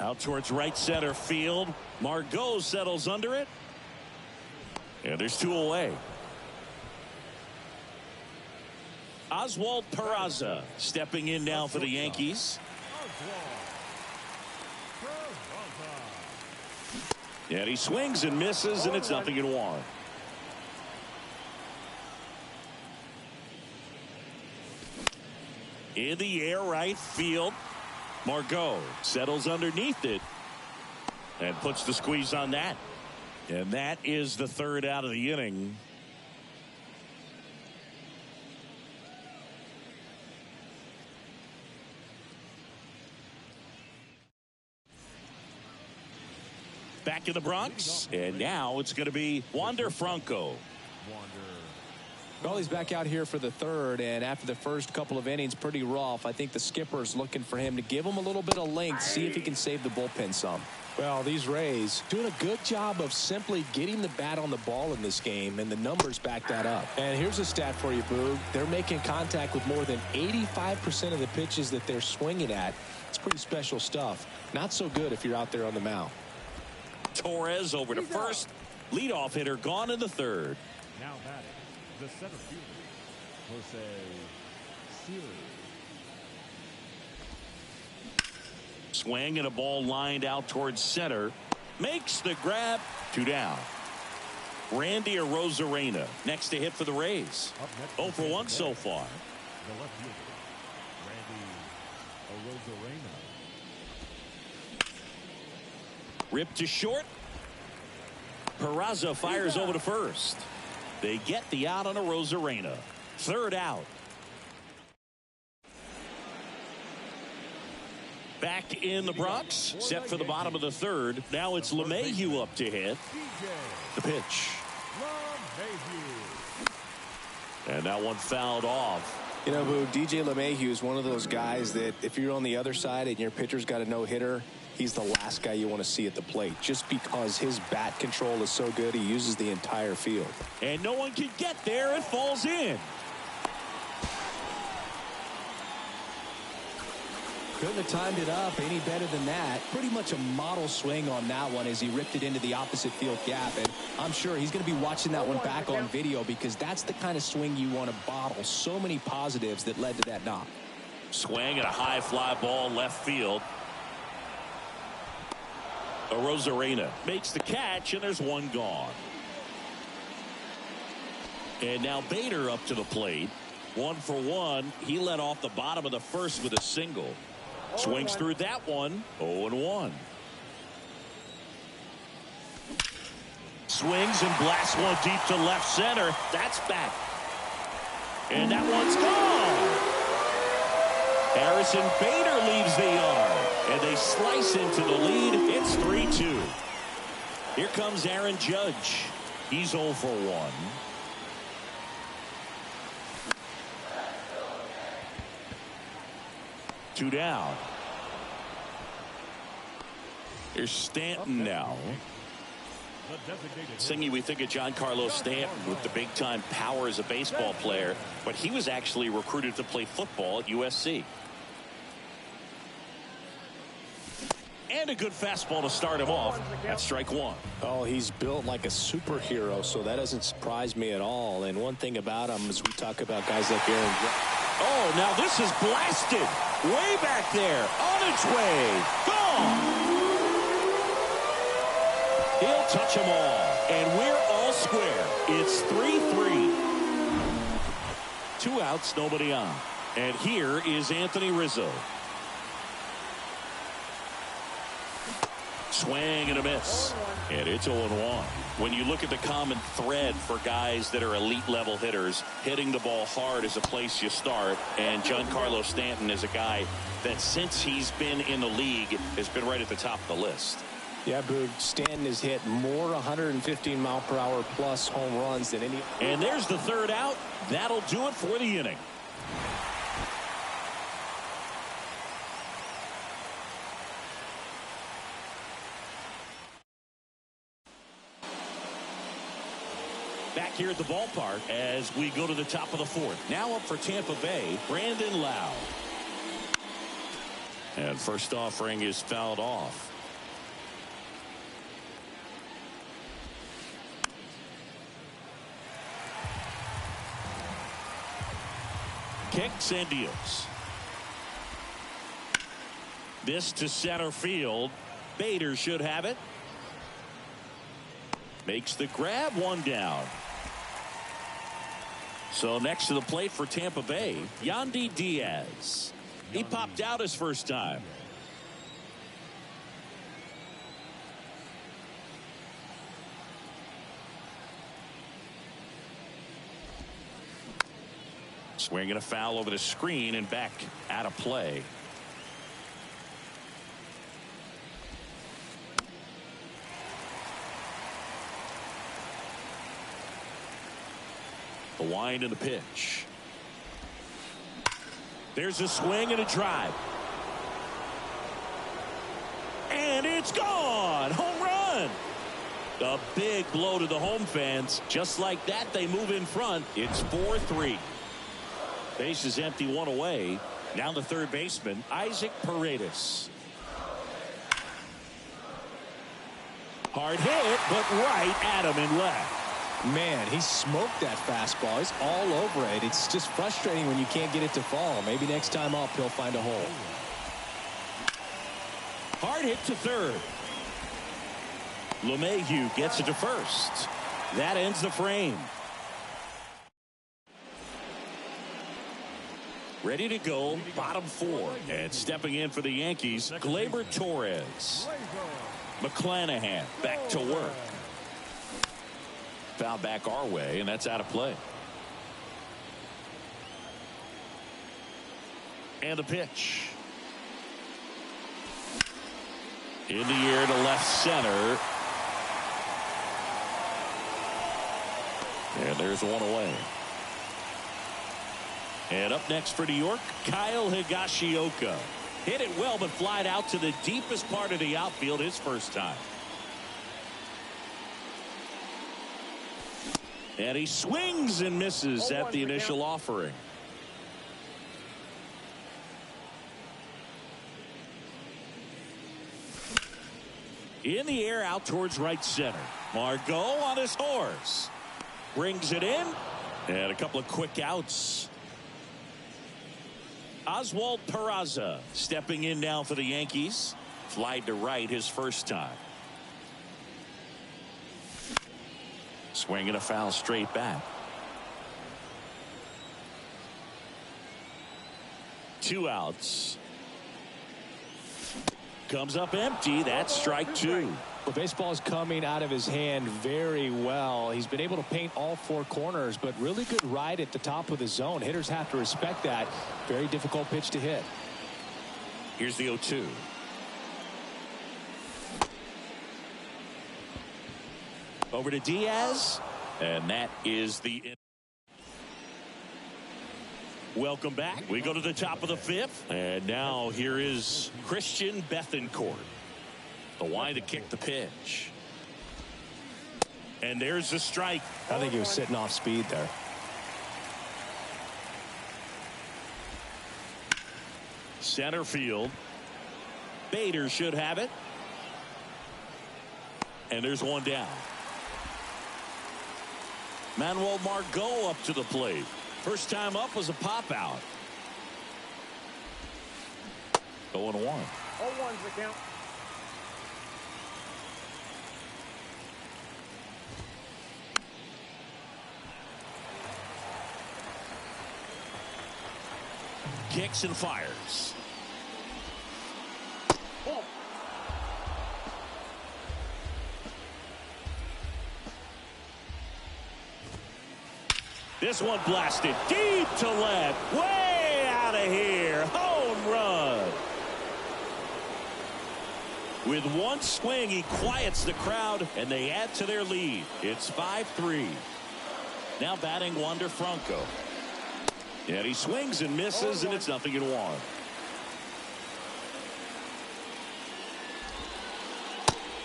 Out towards right center field. Margot settles under it. And there's 2 away. Oswald Peraza stepping in now for the Yankees. And he swings and misses, and it's 0-1. In the air, right field. Margot settles underneath it and puts the squeeze on that. And that is the 3rd out of the inning. Back in the Bronx, and now it's going to be Wander Franco. Well, he's back out here for the 3rd, and after the first couple of innings, pretty rough. I think the skipper's looking for him to give him a little bit of length, see if he can save the bullpen some. Well, these Rays doing a good job of simply getting the bat on the ball in this game, and the numbers back that up. And here's a stat for you, Boog. They're making contact with more than 85% of the pitches that they're swinging at. It's pretty special stuff. Not so good if you're out there on the mound. Torres over to first. Leadoff hitter gone in the 3rd. Now batting, the center fielder, Jose Siri. Swing and a ball lined out towards center. Makes the grab. 2 down. Randy Arozarena next to hit for the Rays. 0 for 1 so far. The left fielder, Randy Arozarena. Ripped to short. Peraza fires over to first. They get the out on Arozarena. 3rd out. Back in the Bronx, set for the bottom of the 3rd. Now it's LeMahieu up to hit. The pitch. And that one fouled off. You know, Boo, DJ LeMahieu is one of those guys that if you're on the other side and your pitcher's got a no-hitter, he's the last guy you want to see at the plate, just because his bat control is so good. He uses the entire field. And no one can get there. It falls in. Couldn't have timed it up any better than that. Pretty much a model swing on that one as he ripped it into the opposite field gap. And I'm sure he's going to be watching that one back on video because that's the kind of swing you want to bottle. So many positives that led to that knock. Swing and a high fly ball left field. Rosarena makes the catch, and there's one gone. And now Bader up to the plate. 1 for 1. He led off the bottom of the first with a single. Swings through that one. 0-1. Swings and blasts one deep to left center. That's back. And that one's gone. Harrison Bader leaves the yard. And they slice into the lead. It's 3-2. Here comes Aaron Judge. He's 0 for 1. Two down. Here's Stanton now. Singy, we think of Giancarlo Stanton with the big-time power as a baseball player, but he was actually recruited to play football at USC. And a good fastball to start him off. That's strike one. Oh, he's built like a superhero, so that doesn't surprise me at all. And one thing about him is we talk about guys like Aaron. Oh, now this is blasted. Way back there. On its way. Gone. He'll touch them all. And we're all square. It's 3-3. 2 outs, nobody on. And here is Anthony Rizzo. Swing and a miss. And it's 0-1. When you look at the common thread for guys that are elite level hitters, hitting the ball hard is a place you start. And Giancarlo Stanton is a guy that since he's been in the league has been right at the top of the list. Yeah, Boog, Stanton has hit more 115 mile per hour plus home runs than any. And there's the third out. That'll do it for the inning. Back here at the ballpark as we go to the top of the fourth. Now up for Tampa Bay, Brandon Lau. And first offering is fouled off. Kicks and deals. This to center field. Bader should have it. Makes the grab, one down. So next to the plate for Tampa Bay, Yandy Diaz. He popped out his first time. Swinging a foul over the screen and back out of play. The wind and the pitch. There's a swing and a drive. And it's gone. Home run. A big blow to the home fans. Just like that, they move in front. It's 4-3. Base is empty, one away. Now the third baseman, Isaac Paredes. Hard hit, but right at him and left. Man, he smoked that fastball. He's all over it. It's just frustrating when you can't get it to fall. Maybe next time up he'll find a hole. Hard hit to third. LeMahieu gets it to first. That ends the frame. Ready to go, bottom four. And stepping in for the Yankees, Gleyber Torres. McClanahan back to work. Foul back our way, and that's out of play. And the pitch. In the air to left center. And there's one away. And up next for New York, Kyle Higashioka. Hit it well, but flied out to the deepest part of the outfield his first time. And he swings and misses at the initial offering. In the air out towards right center. Margot on his horse. Brings it in. And a couple of quick outs. Oswald Peraza stepping in now for the Yankees. Flied to right his first time. Swinging a foul straight back. 2 outs. Comes up empty. That's strike 2. Well, baseball is coming out of his hand very well. He's been able to paint all 4 corners, but really good ride at the top of the zone. Hitters have to respect that. Very difficult pitch to hit. Here's the 0-2. Over to Diaz, and that is the end. Welcome back. We go to the top of the 5th, and now here is Christian Bethancourt. The wide to kick the pitch. And there's the strike. I think he was sitting off speed there. Center field. Bader should have it. And there's one down. Manuel Margot up to the plate. First time up was a pop out. 0-1. 0-1's the count. Kicks and fires. Ball. This one blasted deep to left. Way out of here. Home run. With one swing, he quiets the crowd, and they add to their lead. It's 5-3. Now batting Wander Franco. And he swings and misses, and it's 0-1.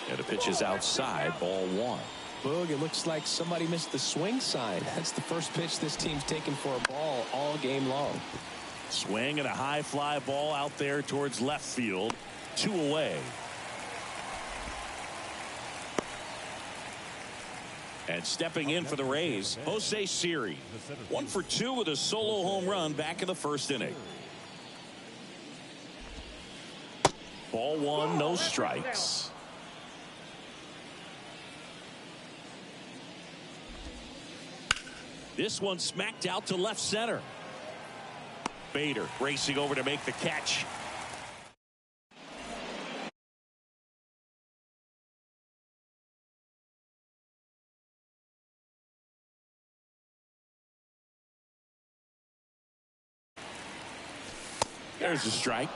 And the pitch is outside, ball 1. Boog, it looks like somebody missed the swing sign. That's the first pitch this team's taken for a ball all game long. Swing and a high fly ball out there towards left field. 2 away. And stepping in for the Rays, Jose Siri. 1 for 2 with a solo home run back in the first inning. Ball 1, no strikes. This one smacked out to left center. Bader racing over to make the catch. There's a strike.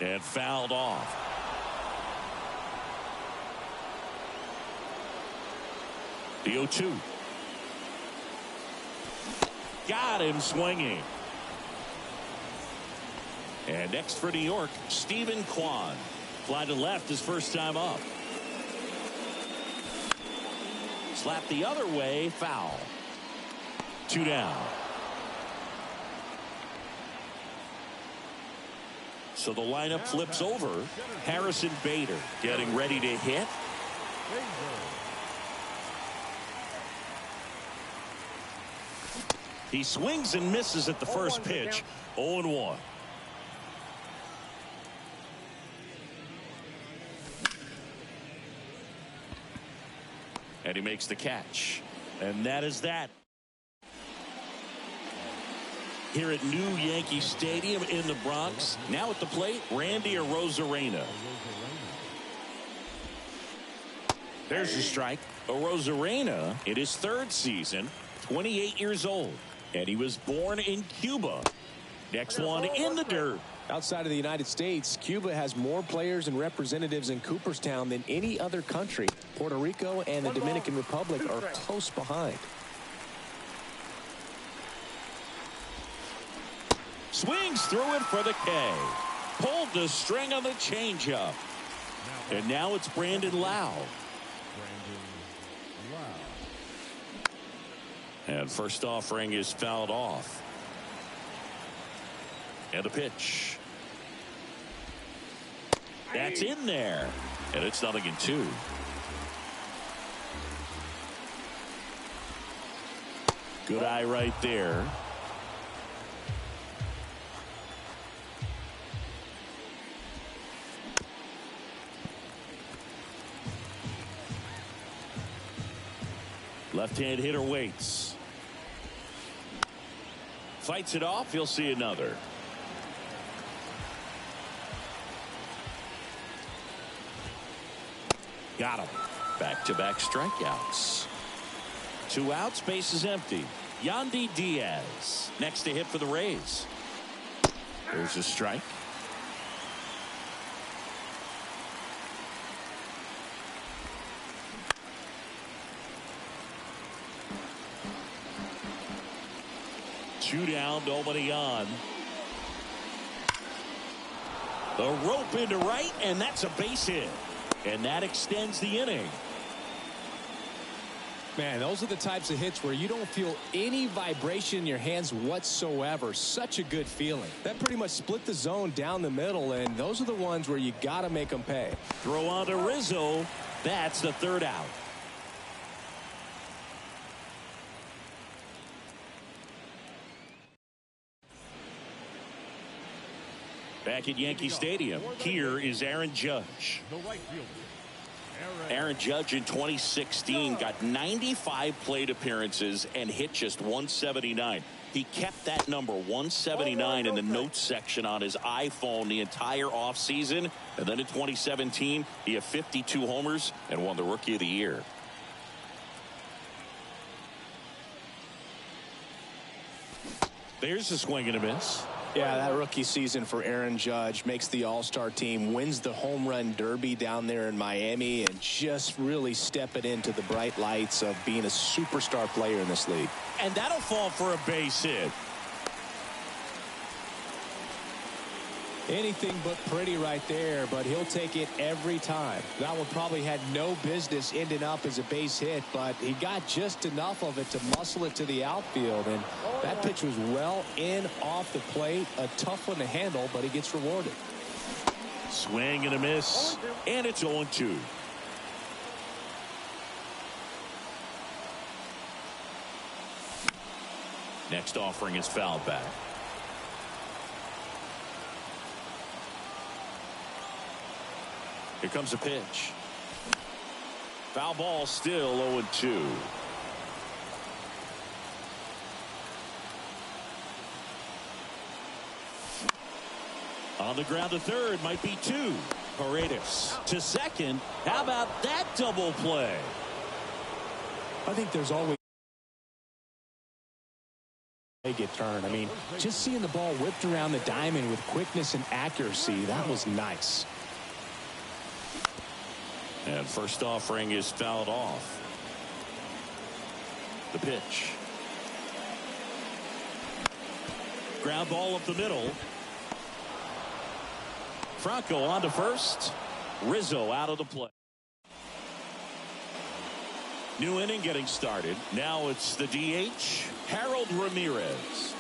And fouled off. The 0-2. Got him swinging. And next for New York, Stephen Kwan. Fly to left his first time up. Slap the other way, foul. 2 down. So the lineup flips over. Harrison Bader getting ready to hit. He swings and misses at the first pitch. 0-1. And he makes the catch. And that is that. Here at New Yankee Stadium in the Bronx. Now at the plate, Randy Arozarena. There's the strike. Arozarena in his 3rd season, 28 years old. And he was born in Cuba. Next one in the dirt. Outside of the United States, Cuba has more players and representatives in Cooperstown than any other country. Puerto Rico and the Dominican Republic are close behind. Swings through it for the K. Pulled the string on the changeup. And now it's Brandon Lau. And first offering is fouled off. And a pitch. That's in there. And it's 0-2. Good eye right there. Left-hand hitter waits. Fights it off. He'll see another. Got him. Back-to-back strikeouts. 2 outs. Base is empty. Yandy Diaz next to hit for the Rays. There's a strike. Two down, nobody on. The rope into right, and that's a base hit. And that extends the inning. Man, those are the types of hits where you don't feel any vibration in your hands whatsoever. Such a good feeling. That pretty much split the zone down the middle, and those are the ones where you got to make them pay. Throw on to Rizzo. That's the 3rd out. Back at Yankee Stadium, here is Aaron Judge. The right fielder, Aaron Judge in 2016 got 95 plate appearances and hit just 179. He kept that number 179 in the notes section on his iPhone the entire offseason. And then in 2017, he had 52 homers and won the Rookie of the Year. There's a swing and a miss. Yeah, that rookie season for Aaron Judge makes the All-Star team, wins the home run derby down there in Miami, and just really stepping into the bright lights of being a superstar player in this league. And that'll fall for a base hit. Anything but pretty right there, but he'll take it every time. That one probably had no business ending up as a base hit, but he got just enough of it to muscle it to the outfield, and that pitch was well in off the plate. A tough one to handle, but he gets rewarded. Swing and a miss, and it's 0-2. Next offering is fouled back. Here comes a pitch. Foul ball, still 0-2. On the ground to third, might be 2. Paredes to second. How about that double play? I think there's always a get turned. I mean, just seeing the ball whipped around the diamond with quickness and accuracy, that was nice. And first offering is fouled off. The pitch. Ground ball up the middle. Franco on to first. Rizzo out of the play. New inning getting started. Now it's the DH, Harold Ramirez.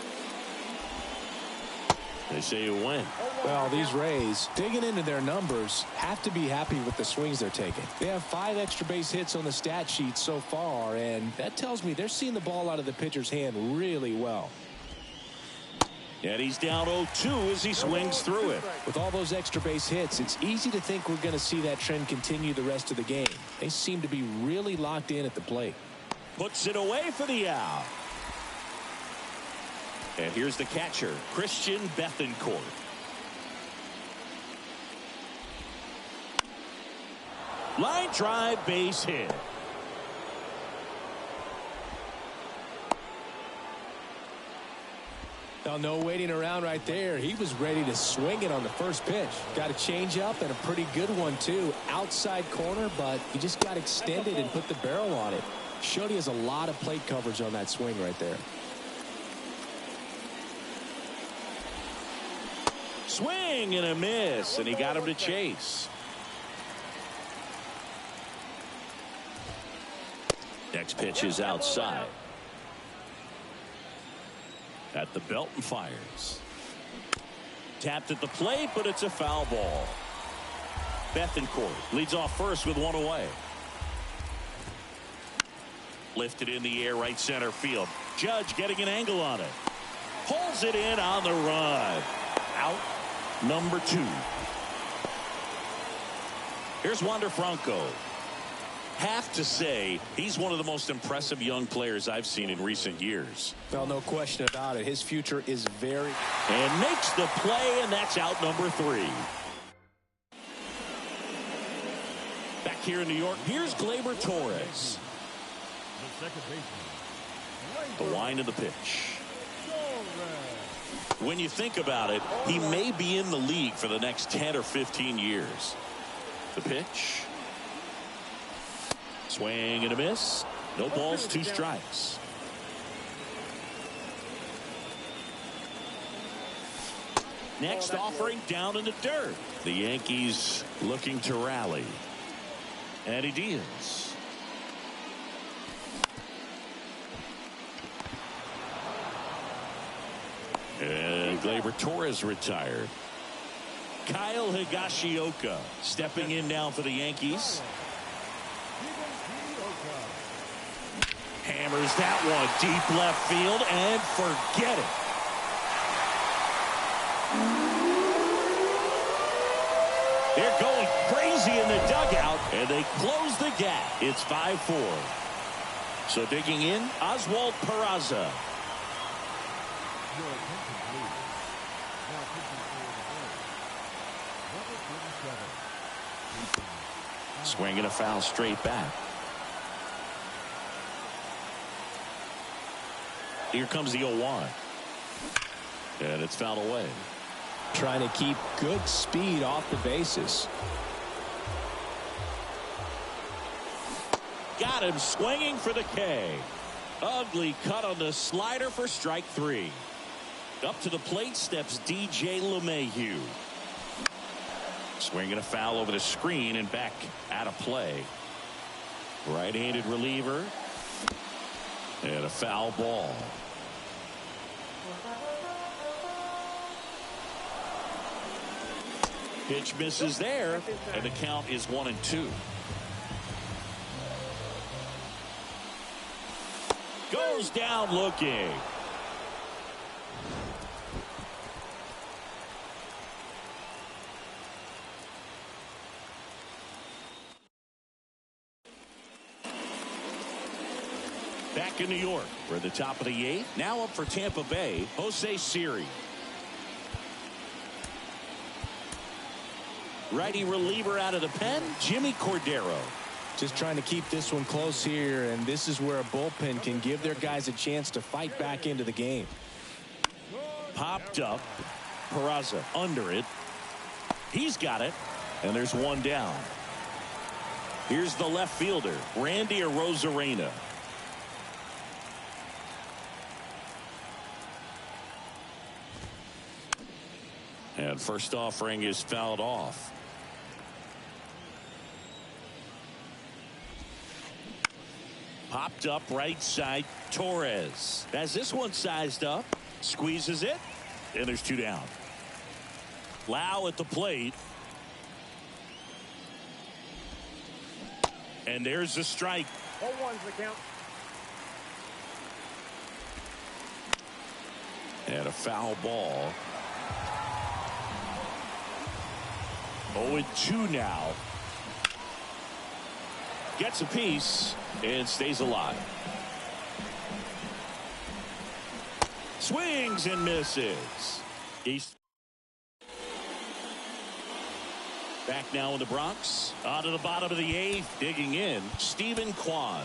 They say you win. Well, these Rays, digging into their numbers, have to be happy with the swings they're taking. They have 5 extra base hits on the stat sheet so far, and that tells me they're seeing the ball out of the pitcher's hand really well. And he's down 0-2 as he swings through it. With all those extra base hits, it's easy to think we're going to see that trend continue the rest of the game. They seem to be really locked in at the plate. Puts it away for the out. And here's the catcher, Christian Bethancourt. Line drive, base hit. Well, no waiting around right there. He was ready to swing it on the first pitch. Got a changeup and a pretty good one, too. Outside corner, but he just got extended and put the barrel on it. Showed he has a lot of plate coverage on that swing right there. Swing and a miss, and he got him to chase. Next pitch is outside. At the belt and fires. Tapped at the plate, but it's a foul ball. Bethencourt leads off first with one away. Lifted in the air, right center field. Judge getting an angle on it. Pulls it in on the run. Out number 2. Here's Wander Franco. Have to say he's one of the most impressive young players I've seen in recent years. Well, no question about it. His future is very... And makes the play, and that's out number 3. Back here in New York, here's Gleyber Torres. The second baseman. The wind of the pitch. When you think about it, he may be in the league for the next 10 or 15 years. The pitch. Swing and a miss. No balls, 2 strikes. Next offering down in the dirt. The Yankees looking to rally. And he deals. And Gleyber Torres retired. Kyle Higashioka stepping in now for the Yankees. Hammers that one deep left field and forget it. They're going crazy in the dugout, and they close the gap. It's 5-4. So digging in, Oswald Peraza. Your attention, please. Now pitching for the Braves. Number 37. Swinging a foul straight back. Here comes the 0-1. And it's fouled away. Trying to keep good speed off the bases. Got him swinging for the K. Ugly cut on the slider for strike 3. Up to the plate steps DJ LeMahieu. Swinging a foul over the screen and back out of play. Right-handed reliever. And a foul ball. Pitch misses there, and the count is 1-2. Goes down looking. Back in New York, we're at the top of the 8th. Now up for Tampa Bay, Jose Siri. Righty reliever out of the pen, Jimmy Cordero. Just trying to keep this one close here, and this is where a bullpen can give their guys a chance to fight back into the game. Popped up. Peraza under it. He's got it, and there's one down. Here's the left fielder, Randy Arozarena. And first offering is fouled off. Popped up right side, Torres. Has this one sized up, squeezes it, and there's 2 down. Lau at the plate. And there's the strike. 0-1's the count. And a foul ball. 0-2 now. Gets a piece and stays alive. Swings and misses. He's back now in the Bronx. On to the bottom of the 8th. Digging in, Stephen Kwan.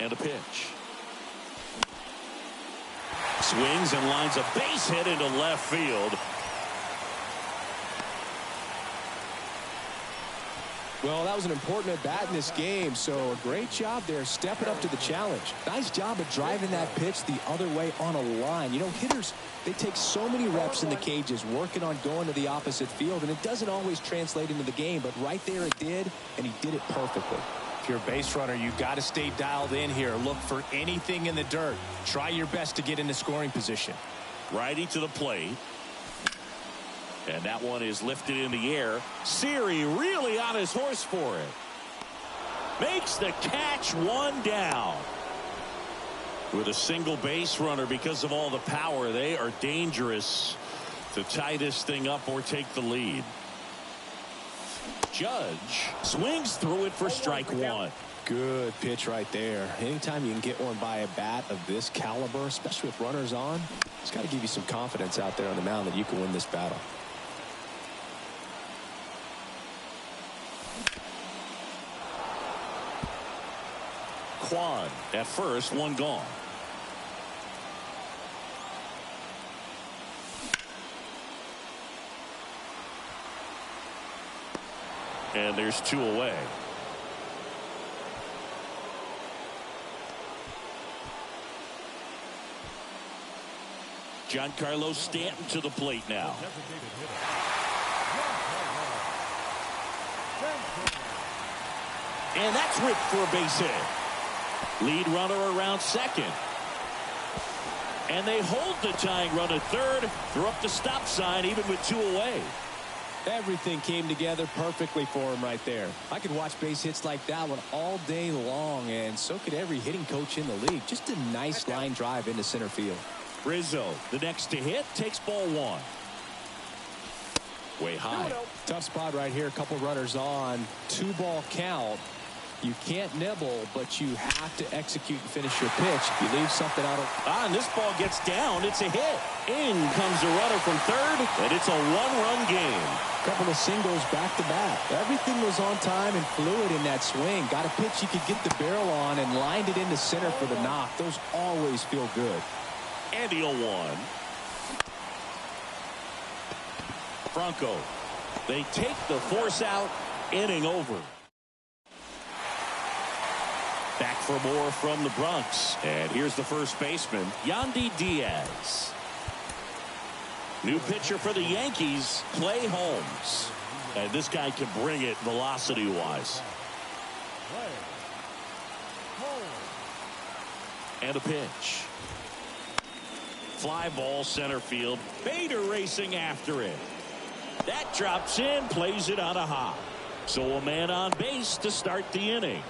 And a pitch. Swings and lines a base hit into left field. Well, that was an important at-bat in this game, so a great job there stepping up to the challenge. Nice job of driving that pitch the other way on a line. You know, hitters, they take so many reps in the cages working on going to the opposite field, and it doesn't always translate into the game, but right there it did, and he did it perfectly. If you're a base runner, you've got to stay dialed in here. Look for anything in the dirt. Try your best to get into scoring position. Righty to the plate. And that one is lifted in the air. Siri really on his horse for it. Makes the catch, one down. With a single base runner, because of all the power, they are dangerous to tie this thing up or take the lead. Judge swings through it for strike one. Good pitch right there. Anytime you can get one by a bat of this caliber, especially with runners on, it's got to give you some confidence out there on the mound that you can win this battle. Quan at first, one gone. And there's two away. Giancarlo Stanton to the plate now. And that's ripped for a base hit. Lead runner around second. And they hold the tying run at third. They're up the stop sign even with two away. Everything came together perfectly for him right there. I could watch base hits like that one all day long, and so could every hitting coach in the league. Just a nice line drive into center field. Rizzo, the next to hit, takes ball one. Way high. Tough spot right here. A couple runners on. 2-ball count. You can't nibble, but you have to execute and finish your pitch. If you leave something out of... And this ball gets down. It's a hit. In comes a runner from third, and it's a one-run game. Couple of singles back-to-back. Everything was on time and fluid in that swing. Got a pitch you could get the barrel on and lined it into center for the knock. Those always feel good. And the 0-1. Franco. They take the force out. Inning over. Back for more from the Bronx. And here's the first baseman, Yandy Diaz. New pitcher for the Yankees, Clay Holmes. And this guy can bring it velocity-wise. And a pitch. Fly ball center field. Bader racing after it. That drops in, plays it on a hop. So a man on base to start the inning.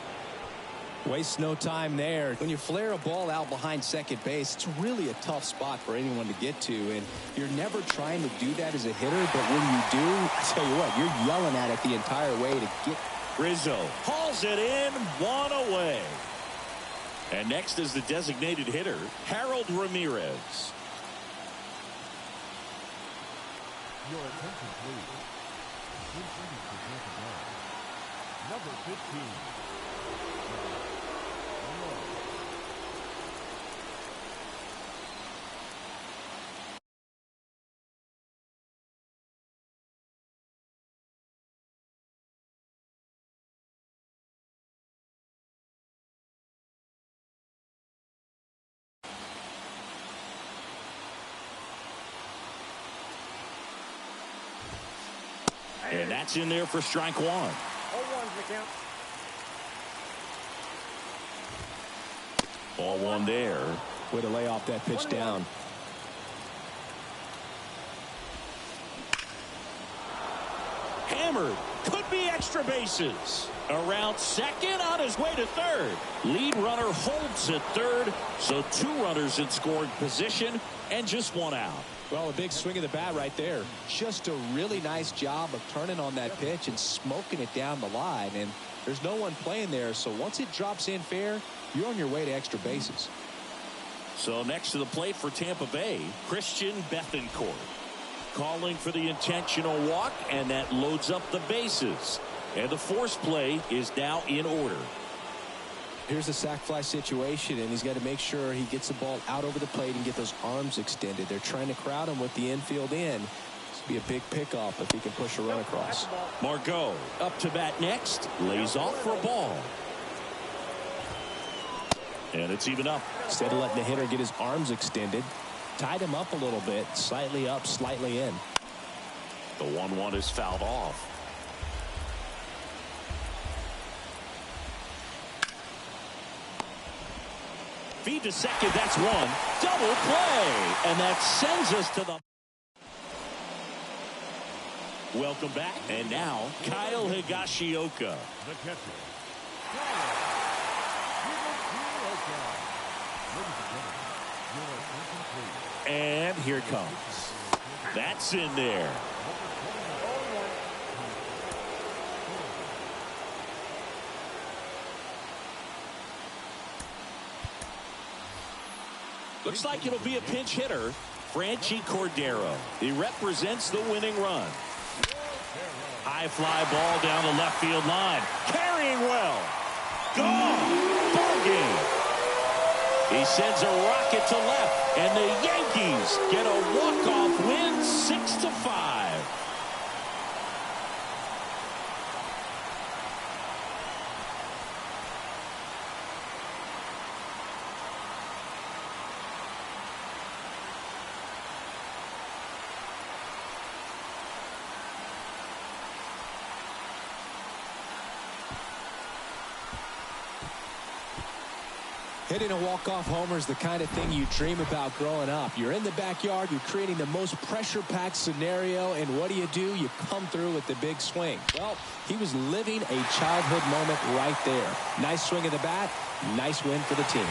Waste no time there. When you flare a ball out behind second base, it's really a tough spot for anyone to get to, and you're never trying to do that as a hitter, but when you do, I tell you what, you're yelling at it the entire way to get. Rizzo hauls it in, one away. And next is the designated hitter, Harold Ramirez. Your attention, please. Number 15. And that's in there for strike one. 0-1's the count. Ball one there. Way to lay off that pitch down. Hammered. Could be extra bases. Around second, on his way to third. Lead runner holds at third. So two runners in scoring position and just one out. Well, a big swing of the bat right there. Just a really nice job of turning on that pitch and smoking it down the line. And there's no one playing there, so once it drops in fair, you're on your way to extra bases. So next to the plate for Tampa Bay, Christian Bethancourt. Calling for the intentional walk, and that loads up the bases. And the force play is now in order. Here's a sac fly situation, and he's got to make sure he gets the ball out over the plate and get those arms extended. They're trying to crowd him with the infield in. This will be a big pickoff if he can push a run across. Margot up to bat next. Lays off for a ball. And it's even up. Instead of letting the hitter get his arms extended, tied him up a little bit, slightly up, slightly in. The 1-1 is fouled off. Feed to second, that's one. Double play. And that sends us to the... Welcome back. And now, Kyle Higashioka. The catcher, Kyle Higashioka. Ladies and gentlemen, your attention please. And here it comes. That's in there. Looks like it'll be a pinch hitter, Franchi Cordero. He represents the winning run. High fly ball down the left field line. Carrying well. Gone. Ball game. He sends a rocket to left, and the Yankees get a walk-off win 6-5. Hitting a walk-off homer is the kind of thing you dream about growing up. You're in the backyard, you're creating the most pressure-packed scenario, and what do? You come through with the big swing. Well, he was living a childhood moment right there. Nice swing of the bat, nice win for the team.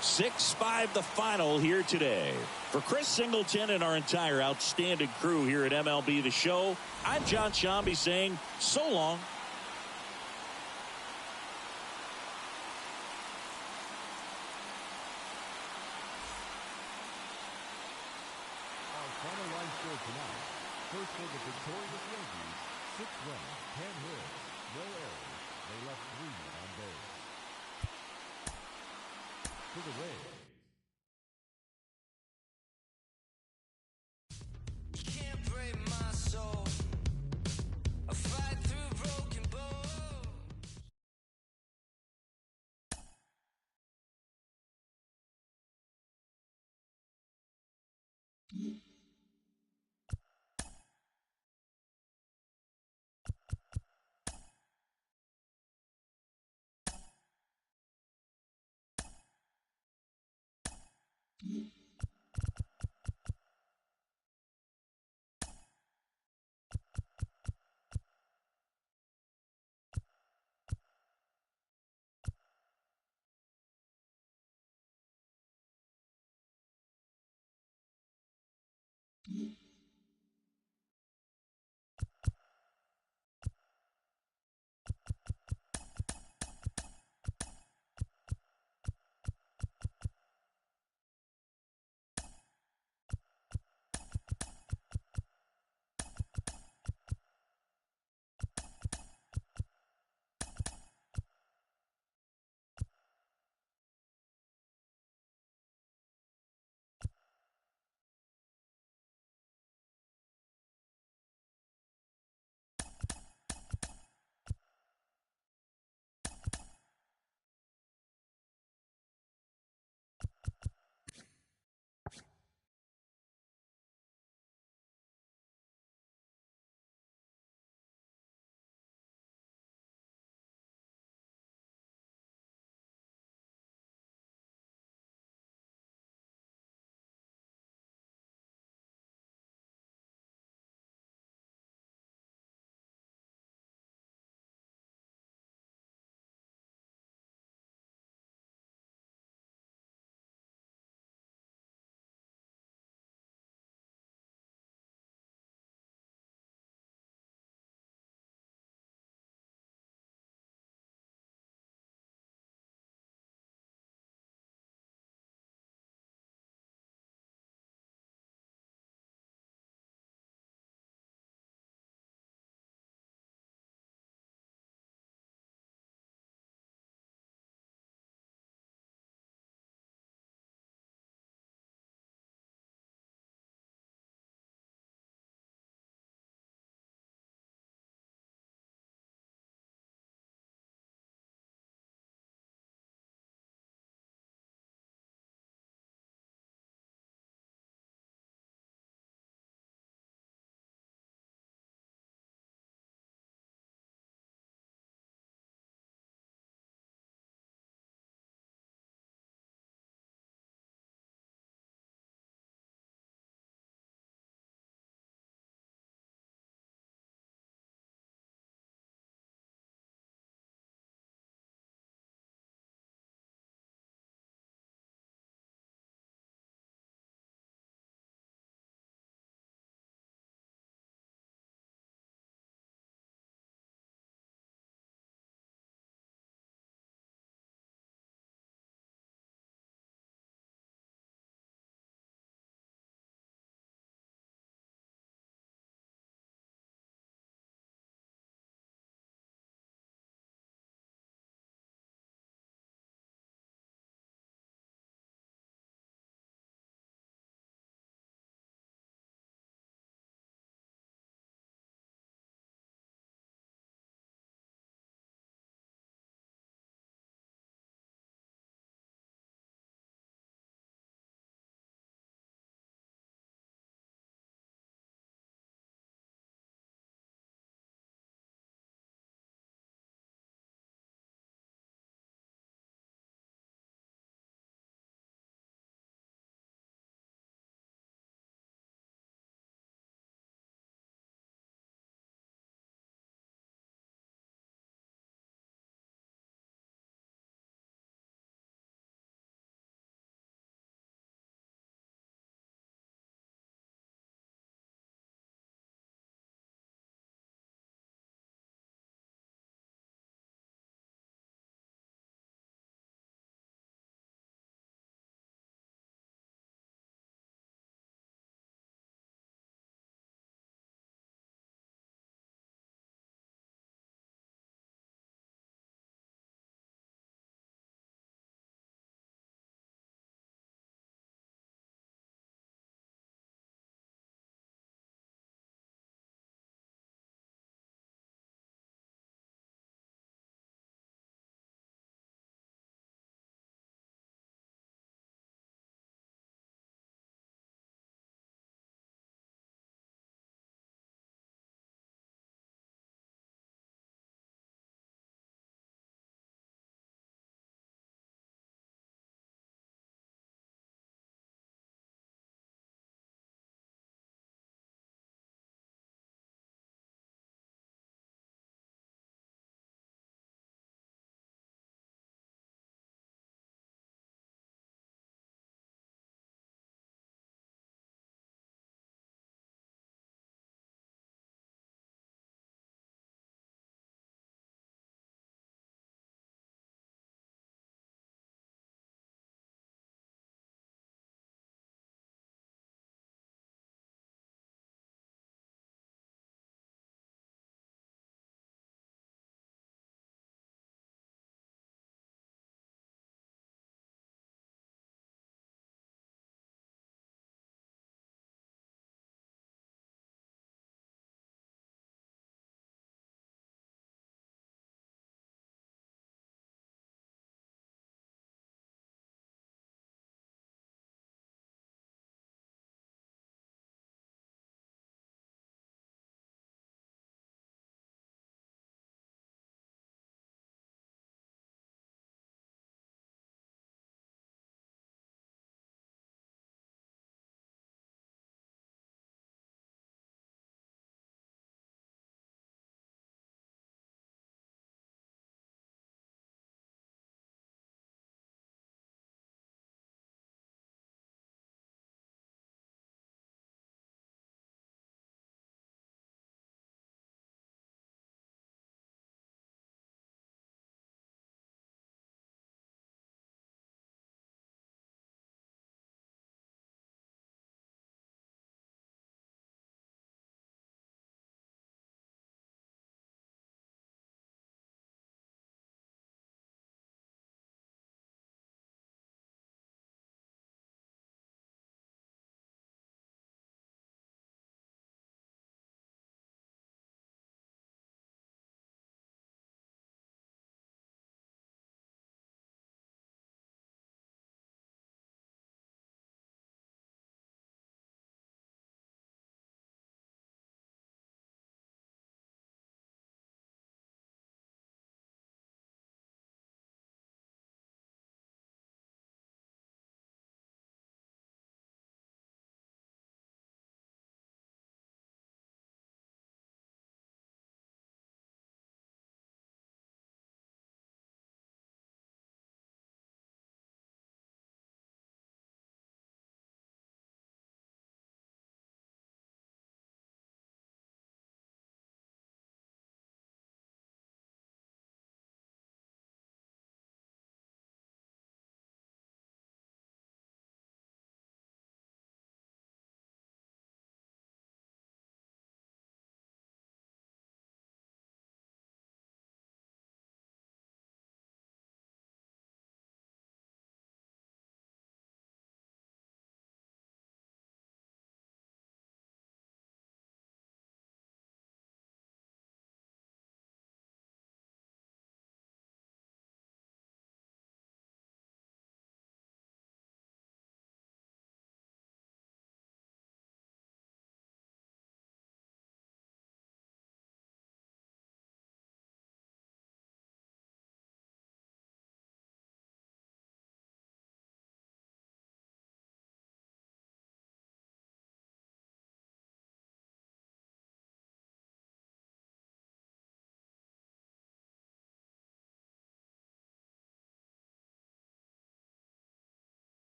6-5 the final here today. For Chris Singleton and our entire outstanding crew here at MLB The Show, I'm John Shambi saying so long. Our final line score tonight. First for the victorious Yankees, 6 runs, 10 hits, no errors. They left 3 on base. For the Rays,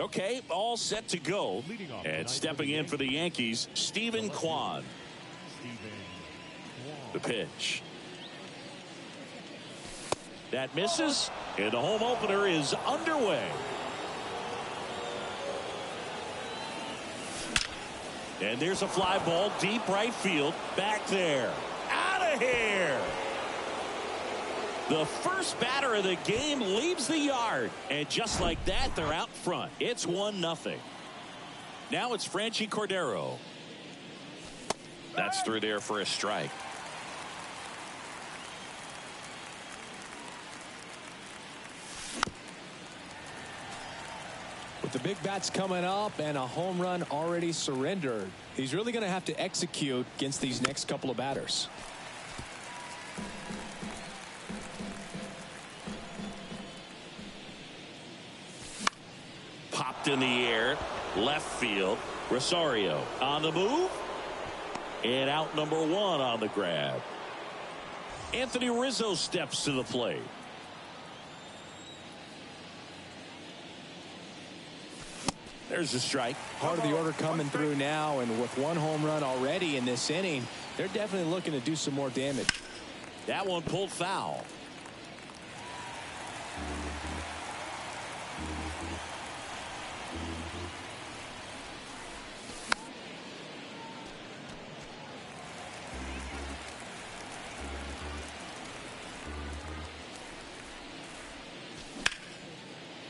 Okay, all set to go. And stepping in for the Yankees, Stephen Kwan. The pitch. That misses, and the home opener is underway. And there's a fly ball deep right field. Back there. Out of here. The first batter of the game leaves the yard. And just like that, they're out front. It's 1-0. Now it's Franchy Cordero. That's through there for a strike. With the big bats coming up and a home run already surrendered, he's really going to have to execute against these next couple of batters. Popped in the air, left field. Rosario on the move. And out number 1 on the grab. Anthony Rizzo steps to the plate. There's a strike. Part of the order coming through now, and with 1 home run already in this inning, they're definitely looking to do some more damage. That one pulled foul.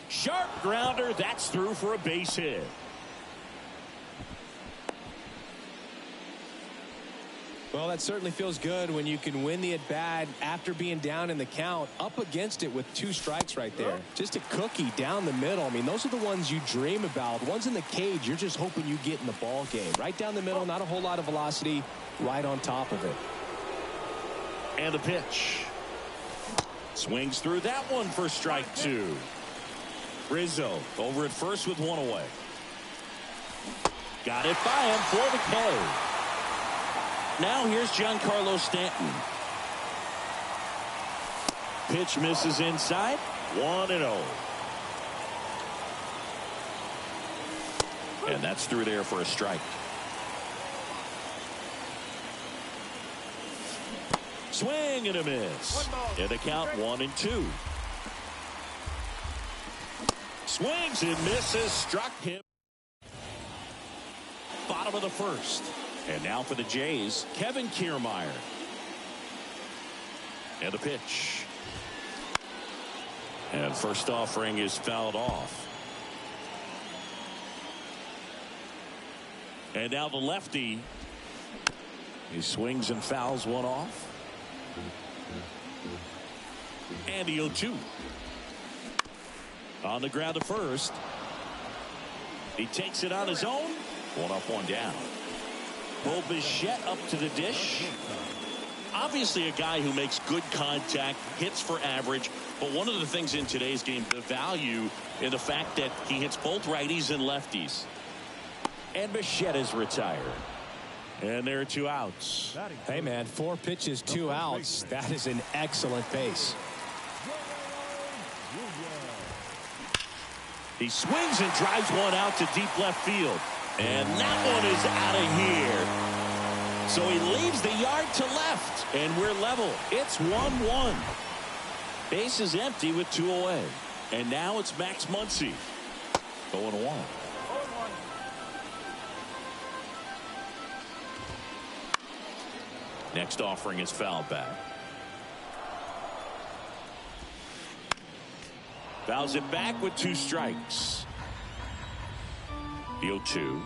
Sharp grounder. That's through for a base hit. Well, that certainly feels good when you can win the at-bat after being down in the count, up against it with 2 strikes right there. Just a cookie down the middle. I mean, those are the ones you dream about. The ones in the cage, you're just hoping you get in the ball game. Right down the middle, not a whole lot of velocity, right on top of it. And the pitch. Swings through that one for strike 2. Rizzo over at first with 1 away. Got it by him for the K. Now here's Giancarlo Stanton. Pitch misses inside. 1-0. And that's through there for a strike. Swing and a miss. And the count 1-2. Swings and misses. Struck him. Bottom of the first. And now for the Jays, Kevin Kiermaier. And the pitch. And first offering is fouled off. And now the lefty. He swings and fouls one off. And the 0-2. On the ground to first. He takes it on his own. 1 up, 1 down. Bo Bichette up to the dish. Obviously a guy who makes good contact, hits for average, but one of the things in today's game, the value in the fact that he hits both righties and lefties. And Bichette is retired. And there are 2 outs. Hey man, 4 pitches, 2 outs. That is an excellent pace. He swings and drives one out to deep left field. And that one is out of here. So he leaves the yard to left. And we're level. It's 1-1. Base is empty with 2 away. And now it's Max Muncy. 0-1. Next offering is fouled back. Fouls it back with 2 strikes. The 0-2.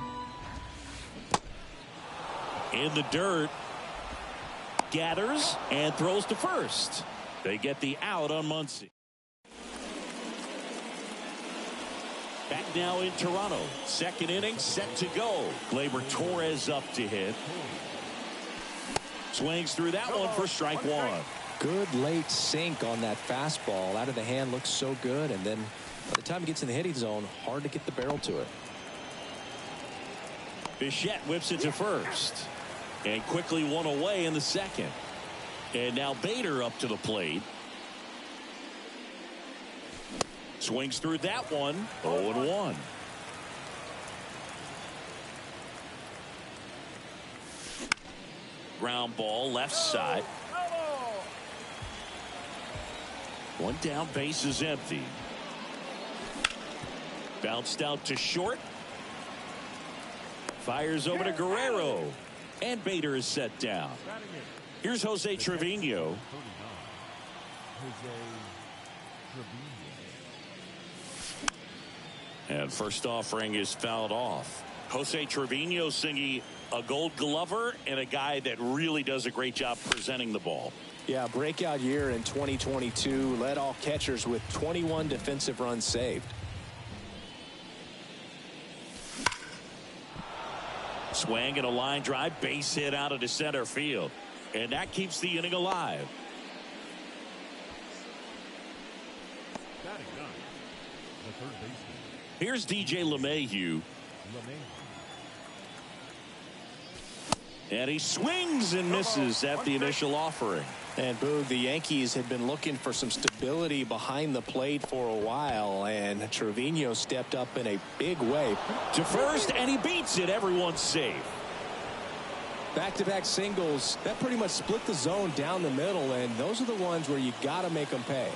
In the dirt. Gathers and throws to first. They get the out on Muncy. Back now in Toronto. Second inning set to go. Gleyber Torres up to hit. Swings through that one for strike 1. Good late sink on that fastball. Out of the hand, looks so good, and then by the time it gets in the hitting zone, hard to get the barrel to it. Bichette whips it to first. And quickly 1 away in the second. And now Bader up to the plate. Swings through that one. 0-1. Ground ball left side. One down, base is empty. Bounced out to short. Fires over to Guerrero. And Bader is set down. Here's Jose Trevino. And first offering is fouled off. Jose Trevino singing a Gold Glover and a guy that really does a great job presenting the ball. Yeah, breakout year in 2022. Led all catchers with 21 defensive runs saved. Swing and a line drive, base hit out of the center field. And that keeps the inning alive. The third baseman. Here's DJ LeMahieu. And he swings and misses at the initial offering. And Boog, the Yankees had been looking for some stability behind the plate for a while, and Trevino stepped up in a big way. To first, and he beats it. Everyone's safe. Back-to-back singles, that pretty much split the zone down the middle, and those are the ones where you got to make them pay.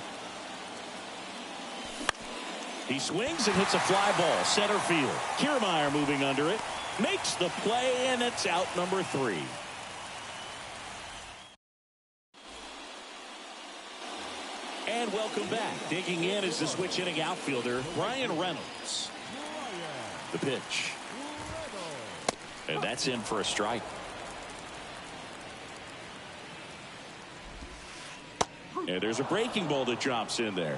He swings and hits a fly ball, center field. Kiermaier moving under it, makes the play, and it's out number 3. And welcome back. Digging in is the switch hitting outfielder, Brian Reynolds. The pitch. And that's in for a strike. And there's a breaking ball that drops in there.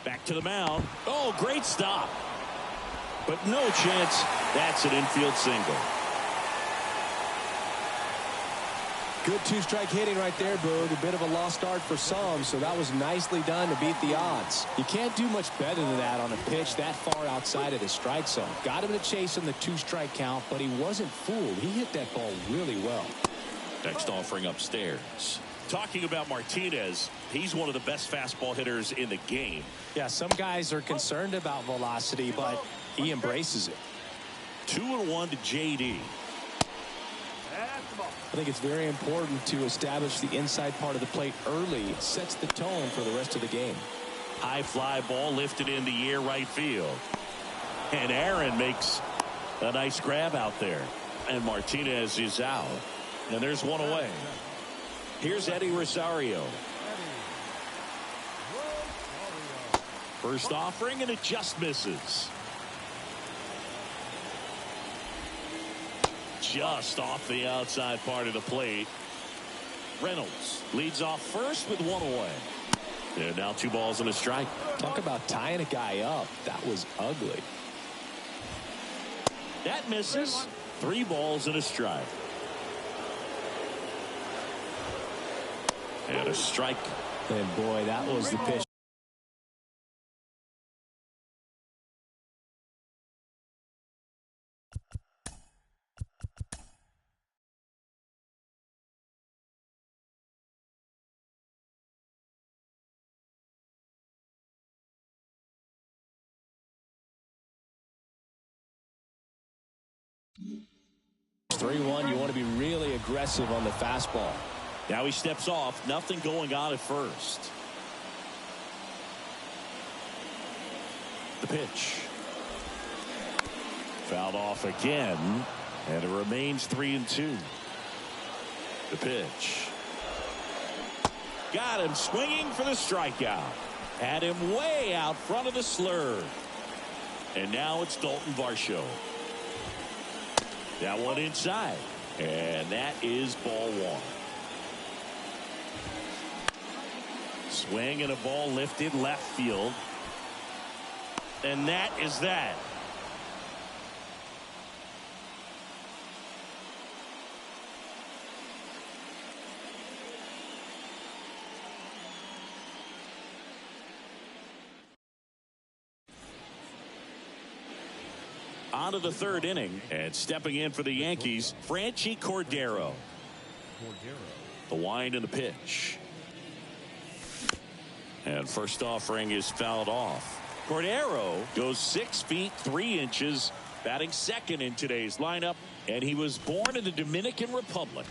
Back to the mound. Oh, great stop. But no chance. That's an infield single. Good two-strike hitting right there, Boog. A bit of a lost start for some, so that was nicely done to beat the odds. You can't do much better than that on a pitch that far outside of the strike zone. Got him to chase him the 2-strike count, but he wasn't fooled. He hit that ball really well. Next offering upstairs. Talking about Martinez, he's one of the best fastball hitters in the game. Yeah, some guys are concerned about velocity, but he embraces it. 2-1 to JD. I think it's very important to establish the inside part of the plate early. It sets the tone for the rest of the game. High fly ball lifted in the air right field. And Aaron makes a nice grab out there. And Martinez is out. And there's one away. Here's Eddie Rosario. First offering, and it just misses. Just off the outside part of the plate. Reynolds leads off first with one away. And now 2 balls and a strike. Talk about tying a guy up. That was ugly. That misses. 3 balls and a strike. And a strike. And boy, that was the pitch. Three-one, you want to be really aggressive on the fastball. Now he steps off. Nothing going on at first. The pitch. Fouled off again. And it remains 3-2. The pitch. Got him swinging for the strikeout. Had him way out front of the slur. And now it's Dalton Varsho. That one inside. And that is ball 1. Swing and a ball lifted left field. And that is that. On to the 3rd inning, and stepping in for the Yankees, Franchy Cordero. The wind and the pitch. And first offering is fouled off. Cordero goes 6 feet 3 inches Batting second in today's lineup, and he was born in the Dominican Republic.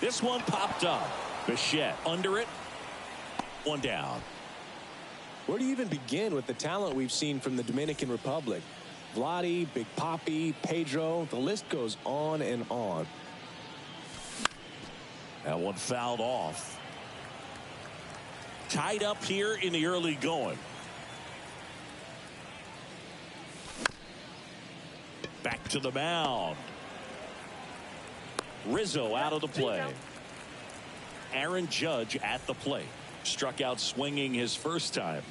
This one popped up. Bichette under it. One down. Where do you even begin with the talent we've seen from the Dominican Republic? Vladdy, Big Papi, Pedro, the list goes on and on. That one fouled off. Tied up here in the early going. Back to the mound. Rizzo out of the play. Aaron Judge at the plate. Struck out swinging his first time.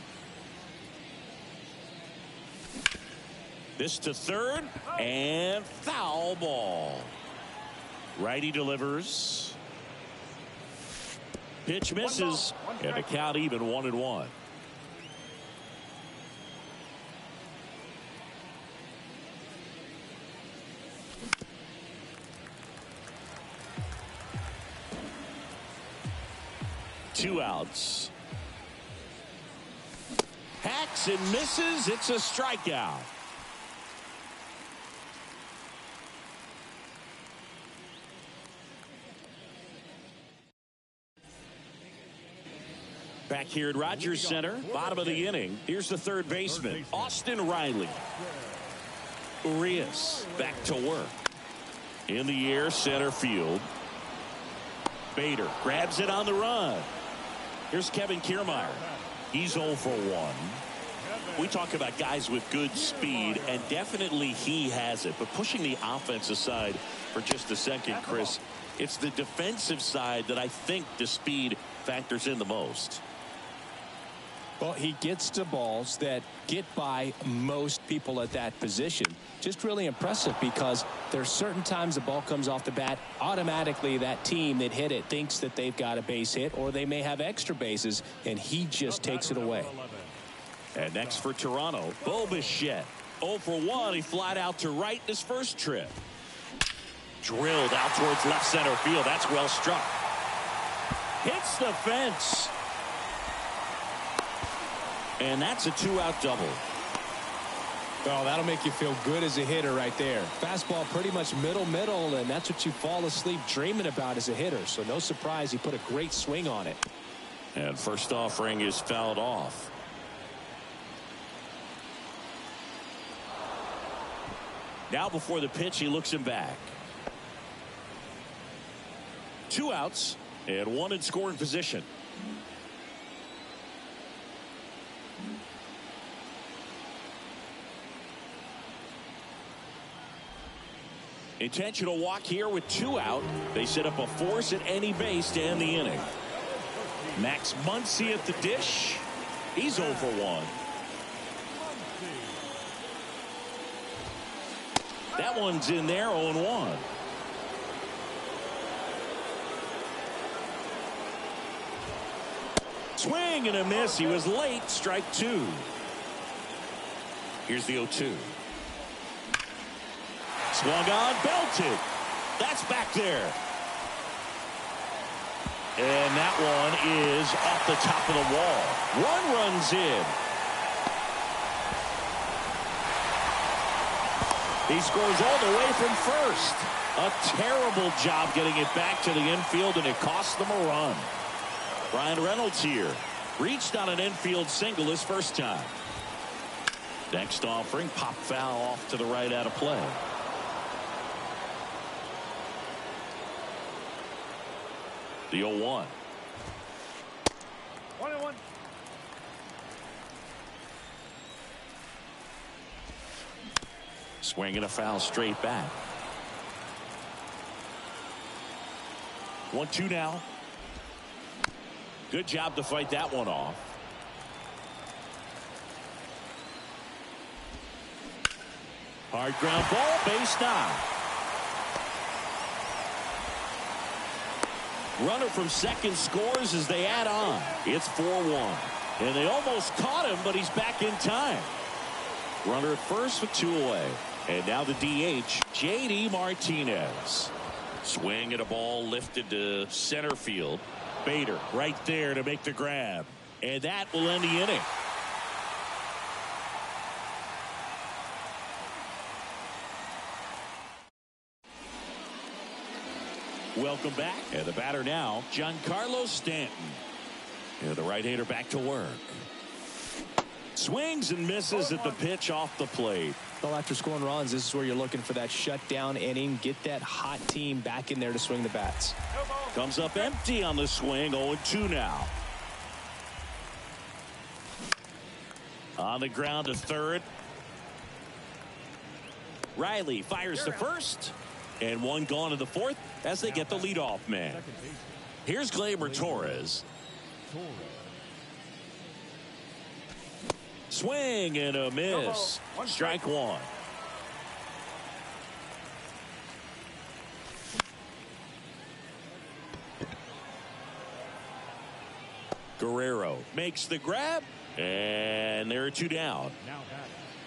This to third, and foul ball. Righty delivers. Pitch misses, and the count even 1-1. Two outs. Hacks and misses. It's a strikeout. Back here at Rogers Center, bottom of the inning. Here's the third baseman, Austin Riley. Urias back to work. In the air, center field. Bader grabs it on the run. Here's Kevin Kiermaier. He's 0 for 1. We talk about guys with good speed, and definitely he has it. But pushing the offense aside for just a second, Chris, it's the defensive side that I think the speed factors in the most. Well, he gets to balls that get by most people at that position. Just really impressive because there's certain times the ball comes off the bat, automatically that team that hit it thinks that they've got a base hit or they may have extra bases, and he just takes it away. And next for Toronto, Bo Bichette. 0 for 1. He flied out to right in his first trip. Drilled out towards left center field. That's well struck. Hits the fence. And that's a 2-out double. Well, that'll make you feel good as a hitter right there. Fastball pretty much middle, and that's what you fall asleep dreaming about as a hitter. So no surprise he put a great swing on it. And first offering is fouled off. Now before the pitch, he looks him back. 2 outs and 1 in scoring position. Intentional walk here with 2 out. They set up a force at any base to end the inning. Max Muncy at the dish. He's 0 for 1. That one's in there, 0-1. Swing and a miss. He was late. Strike 2. Here's the 0-2. Swung on, belted. That's back there. And that one is off the top of the wall. 1 run's in. He scores all the way from first. A terrible job getting it back to the infield, and it cost them a run. Brian Reynolds here. Reached on an infield single his first time. Next offering, pop foul off to the right out of play. The 0-1. 1-1. Swinging a foul straight back. 1-2 now. Good job to fight that one off. Hard ground ball, base knock. Runner from second scores as they add on. It's 4-1. And they almost caught him, but he's back in time. Runner at first with 2 away. And now the DH, J.D. Martinez. Swing at a ball lifted to center field. Bader right there to make the grab. And that will end the inning. Welcome back. And the batter now, Giancarlo Stanton. And the right-hander back to work. Swings and misses at the pitch off the plate. Well, after scoring runs, this is where you're looking for that shutdown inning. Get that hot team back in there to swing the bats. Comes up empty on the swing. 0-2 now. On the ground to third. Riley fires to first. And one gone to the fourth as they get the leadoff man. Here's Gleyber Torres. Swing and a miss. Strike one. Guerrero makes the grab. And there are two down.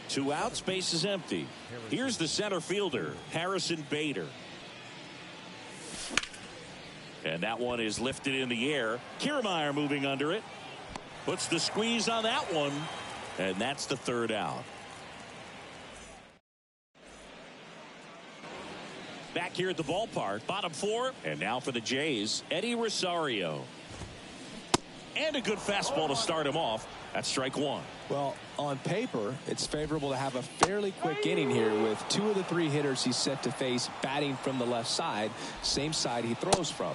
Two outs, base is empty. Here's the center fielder, Harrison Bader. And that one is lifted in the air. Kiermaier moving under it. Puts the squeeze on that one. And that's the third out. Back here at the ballpark, bottom four. And now for the Jays, Eddie Rosario. And a good fastball to start him off. That's strike one. Well, on paper, it's favorable to have a fairly quick inning here with two of the three hitters he's set to face batting from the left side, same side he throws from.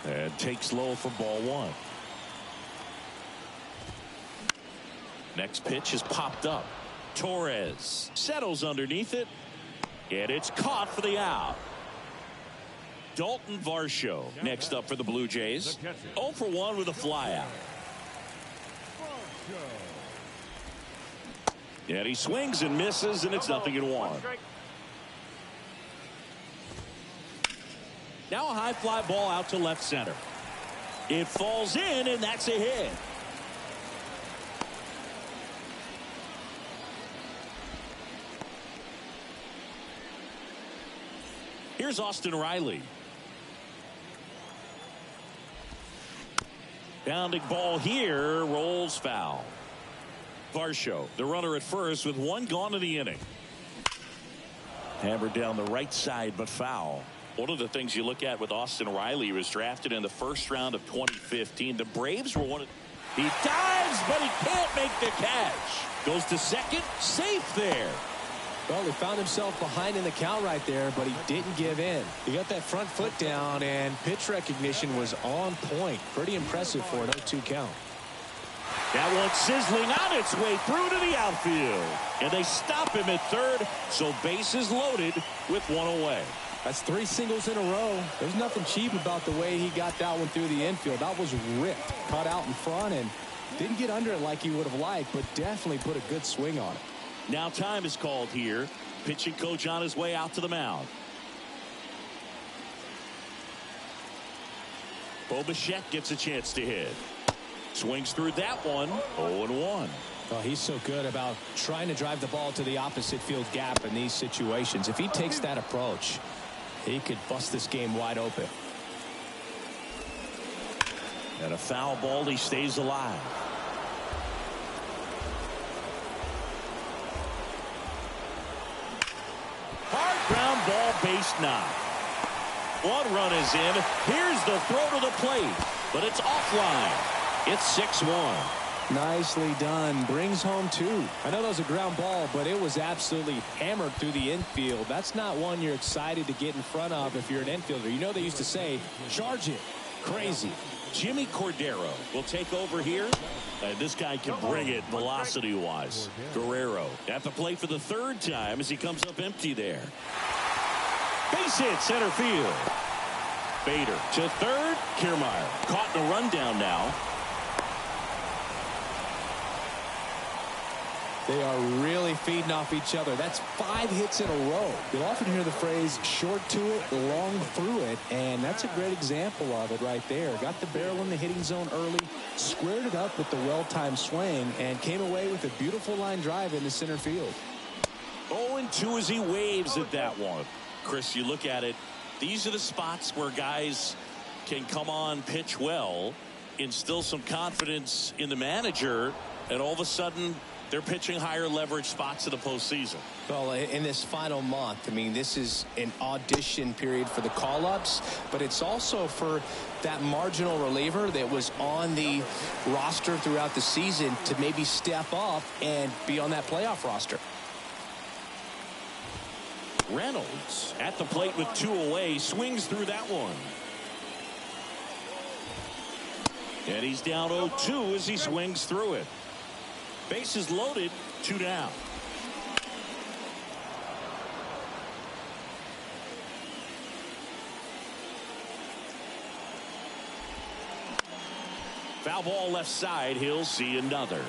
And takes low for ball one. Next pitch is popped up. Torres settles underneath it. And it's caught for the out. Dalton Varsho next up for the Blue Jays. 0 for 1 with a flyout. And he swings and misses, and it's 0-1. Now a high fly ball out to left center. It falls in, and that's a hit. Here's Austin Riley. Bounding ball here, rolls foul. Varsho, the runner at first with one gone in the inning. Hammered down the right side, but foul. One of the things you look at with Austin Riley, he was drafted in the first round of 2015. The Braves were one of... He dives, but he can't make the catch. Goes to second, safe there. Well, he found himself behind in the count right there, but he didn't give in. He got that front foot down, and pitch recognition was on point. Pretty impressive for an 0-2 count. That one's sizzling on its way through to the outfield. And they stop him at third, so bases loaded with one away. That's 3 singles in a row. There's nothing cheap about the way he got that one through the infield. That was ripped, caught out in front, and didn't get under it like he would have liked, but definitely put a good swing on it. Now time is called here. Pitching coach on his way out to the mound. Bo Bichette gets a chance to hit. Swings through that one. 0-1. Well, he's so good about trying to drive the ball to the opposite field gap in these situations. If he takes that approach, he could bust this game wide open. And a foul ball, he stays alive. Hard ground ball, base knock. One run is in. Here's the throw to the plate, but it's offline. It's 6-1. Nicely done. Brings home 2. I know that was a ground ball, but it was absolutely hammered through the infield. That's not one you're excited to get in front of if you're an infielder. You know they used to say, charge it. Crazy. Jimmy Cordero will take over here. And this guy can bring it velocity-wise. Guerrero at the plate for the third time as he comes up empty there. Base hit, center field. Bader to third. Kiermaier caught in a rundown now. They are really feeding off each other. That's 5 hits in a row. You'll often hear the phrase short to it, long through it, and that's a great example of it right there. Got the barrel in the hitting zone early, squared it up with the well-timed swing, and came away with a beautiful line drive into center field. 0-2 as he waves at that one. Chris, you look at it, these are the spots where guys can come on, pitch well, instill some confidence in the manager, and all of a sudden they're pitching higher leverage spots in the postseason. Well, in this final month, I mean, this is an audition period for the call-ups, but it's also for that marginal reliever that was on the roster throughout the season to maybe step up and be on that playoff roster. Reynolds at the plate with 2 away, swings through that one. And he's down 0-2 as he swings through it. Bases loaded, 2 down. Foul ball left side. He'll see another.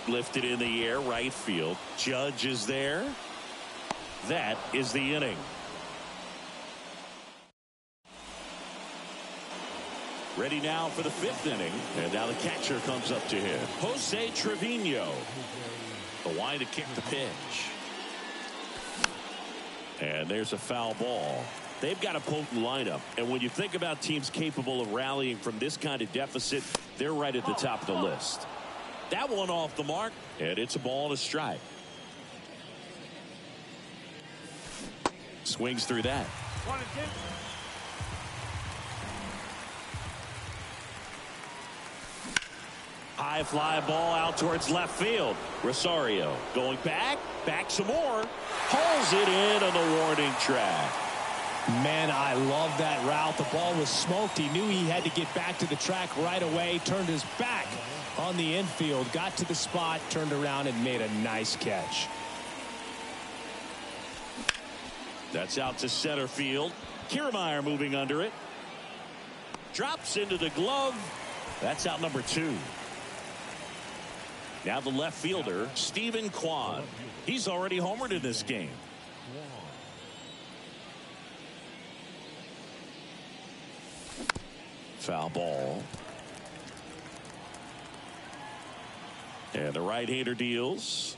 Lifted in the air, right field. Judge is there. That is the inning. Ready now for the 5th inning. And now the catcher comes up to him. Jose Trevino. The line to kick the pitch. And there's a foul ball. They've got a potent lineup. And when you think about teams capable of rallying from this kind of deficit, they're right at the top of the list. That one off the mark. And it's a ball and a strike. Swings through that. 1-2. High fly ball out towards left field. Rosario going back some more. Hauls it in on the warning track. Man, I love that route. The ball was smoked. He knew he had to get back to the track right away. Turned his back on the infield. Got to the spot, turned around, and made a nice catch. That's out to center field. Kiermaier moving under it. Drops into the glove. That's out number 2. Now the left fielder, Stephen Kwan. He's already homered in this game. Foul ball. And the right-hander deals.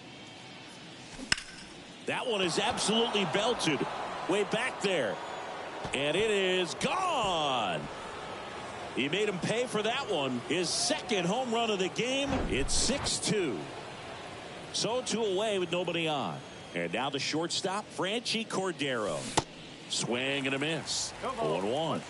That one is absolutely belted. Way back there. And it is gone. He made him pay for that one. His 2nd home run of the game. It's 6-2. So 2 away with nobody on. And now the shortstop, Franchi Cordero. Swing and a miss. 0-1.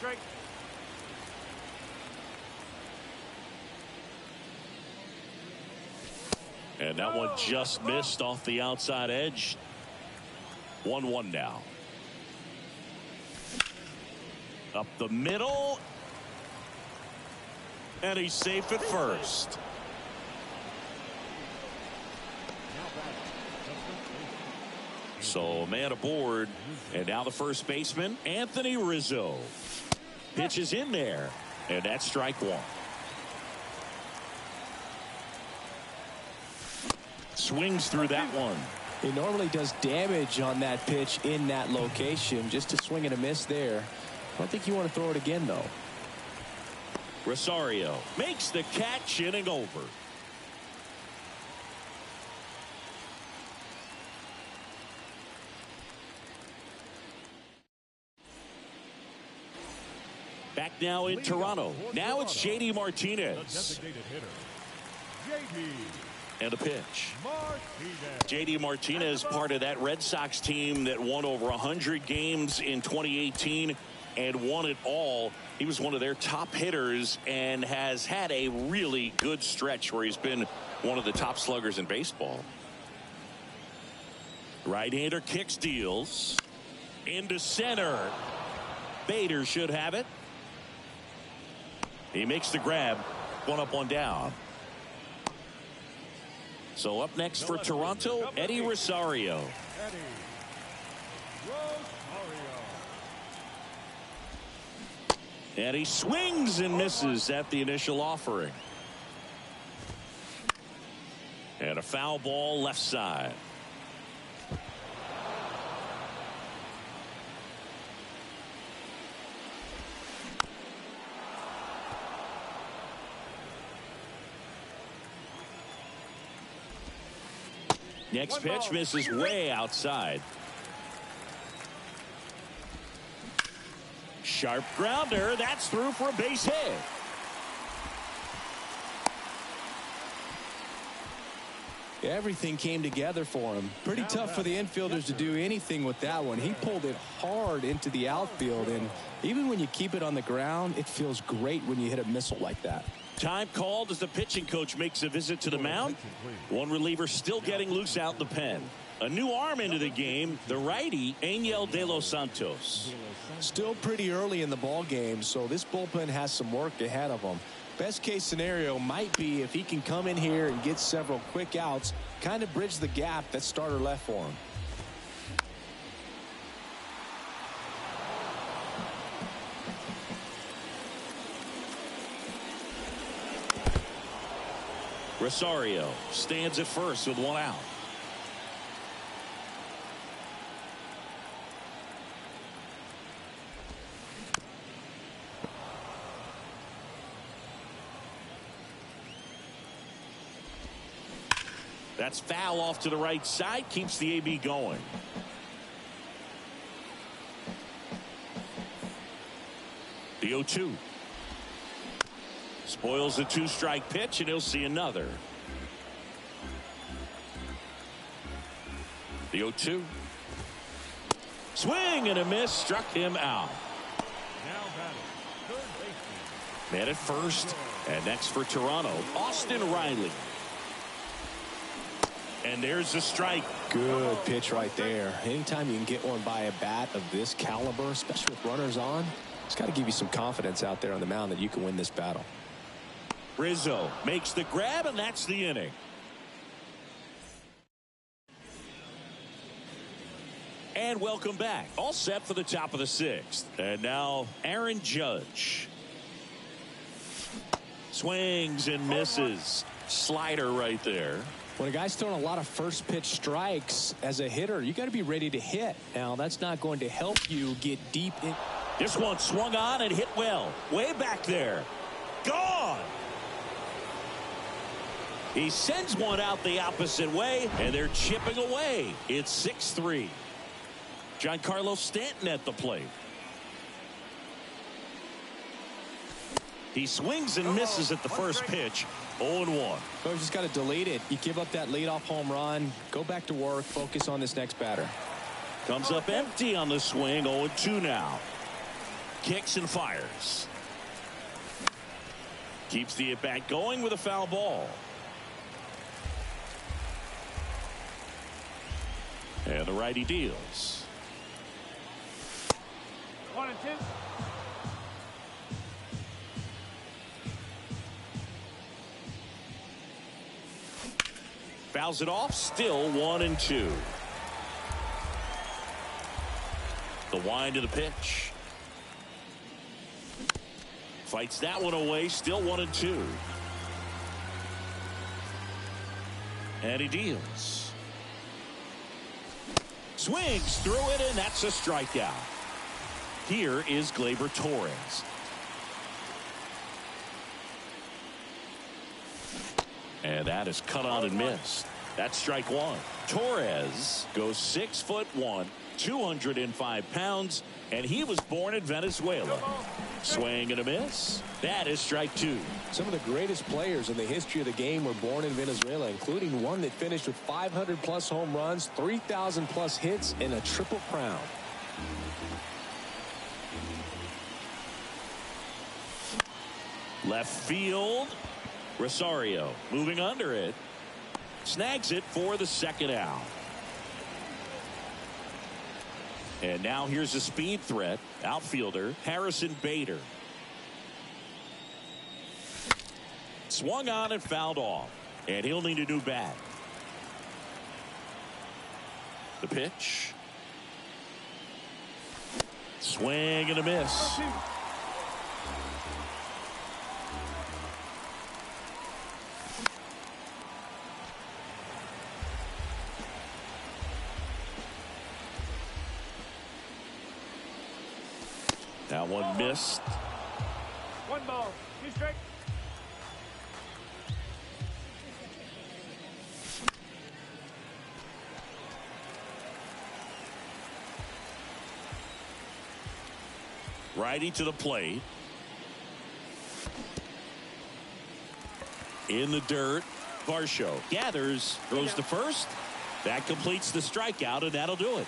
And that one just missed off the outside edge. 1-1 now. Up the middle. And he's safe at first. So man aboard. And now the first baseman, Anthony Rizzo. Pitches in there. And that's strike 1. Swings through that one. He normally does damage on that pitch in that location. Just a swing and a miss there. I don't think you want to throw it again, though. Rosario makes the catch, inning over. Back now in Toronto. Now it's J.D. Martinez. Designated hitter, J.D. And a pitch. Martinez. J.D. Martinez, part of that Red Sox team that won over 100 games in 2018 and won it all. He was one of their top hitters and has had a really good stretch where he's been one of the top sluggers in baseball. Right-hander kicks, deals into center. Bader should have it. He makes the grab. 1 up, 1 down. So up next for Toronto, Eddie Rosario. Eddie Rosario. And he swings and misses at the initial offering. And a foul ball left side. Next pitch misses way outside. Sharp grounder. That's through for a base hit. Everything came together for him. Pretty tough for the infielders to do anything with that one. He pulled it hard into the outfield, and even when you keep it on the ground, it feels great when you hit a missile like that. Time called as the pitching coach makes a visit to the mound. One reliever still getting loose out in the pen. A new arm into the game, the righty, Angel De Los Santos. Still pretty early in the ball game, so this bullpen has some work ahead of them. Best case scenario might be if he can come in here and get several quick outs, kind of bridge the gap that starter left for him. Rosario stands at first with one out. That's foul off to the right side. Keeps the AB going. The 0-2. Spoils the two-strike pitch, and he'll see another. The 0-2. Swing and a miss. Struck him out. Now batting, third baseman. Man at first. And next for Toronto, Austin Riley. And there's the strike. Good pitch right there. Anytime you can get one by a bat of this caliber, especially with runners on, it's got to give you some confidence out there on the mound that you can win this battle. Rizzo makes the grab, and that's the inning. And welcome back. All set for the top of the sixth. And now Aaron Judge. Swings and misses. Slider right there. When a guy's throwing a lot of first pitch strikes as a hitter, you got to be ready to hit. Now, that's not going to help you get deep in. This one swung on and hit well. Way back there. Gone. He sends one out the opposite way, and they're chipping away. It's 6-3. Giancarlo Stanton at the plate. He swings and misses at the first pitch. 0-1. Coach just got to delete it. You give up that leadoff home run. Go back to work. Focus on this next batter. Comes up empty on the swing. 0-2 now. Kicks and fires. Keeps the at-bat going with a foul ball. And the righty deals. 1-2. Fouls it off. Still 1-2. The wind of the pitch. Fights that one away. Still 1-2. And he deals. Swings through it, and that's a strikeout. Here is Gleyber Torres. And that is cut on and missed. That's strike one. Torres goes 6'1", 205 pounds, and he was born in Venezuela. Swing and a miss. That is strike two. Some of the greatest players in the history of the game were born in Venezuela, including one that finished with 500+ home runs, 3,000+ hits, and a triple crown. Left field. Rosario moving under it. Snags it for the second out. And now here's a speed threat. Outfielder Harrison Bader. Swung on and fouled off. And he'll need a new bat. The pitch. Swing and a miss. That one missed. 1 ball, 2 strikes. Righty to the plate. In the dirt. Varsho gathers, throws to first. That completes the strikeout, and that'll do it.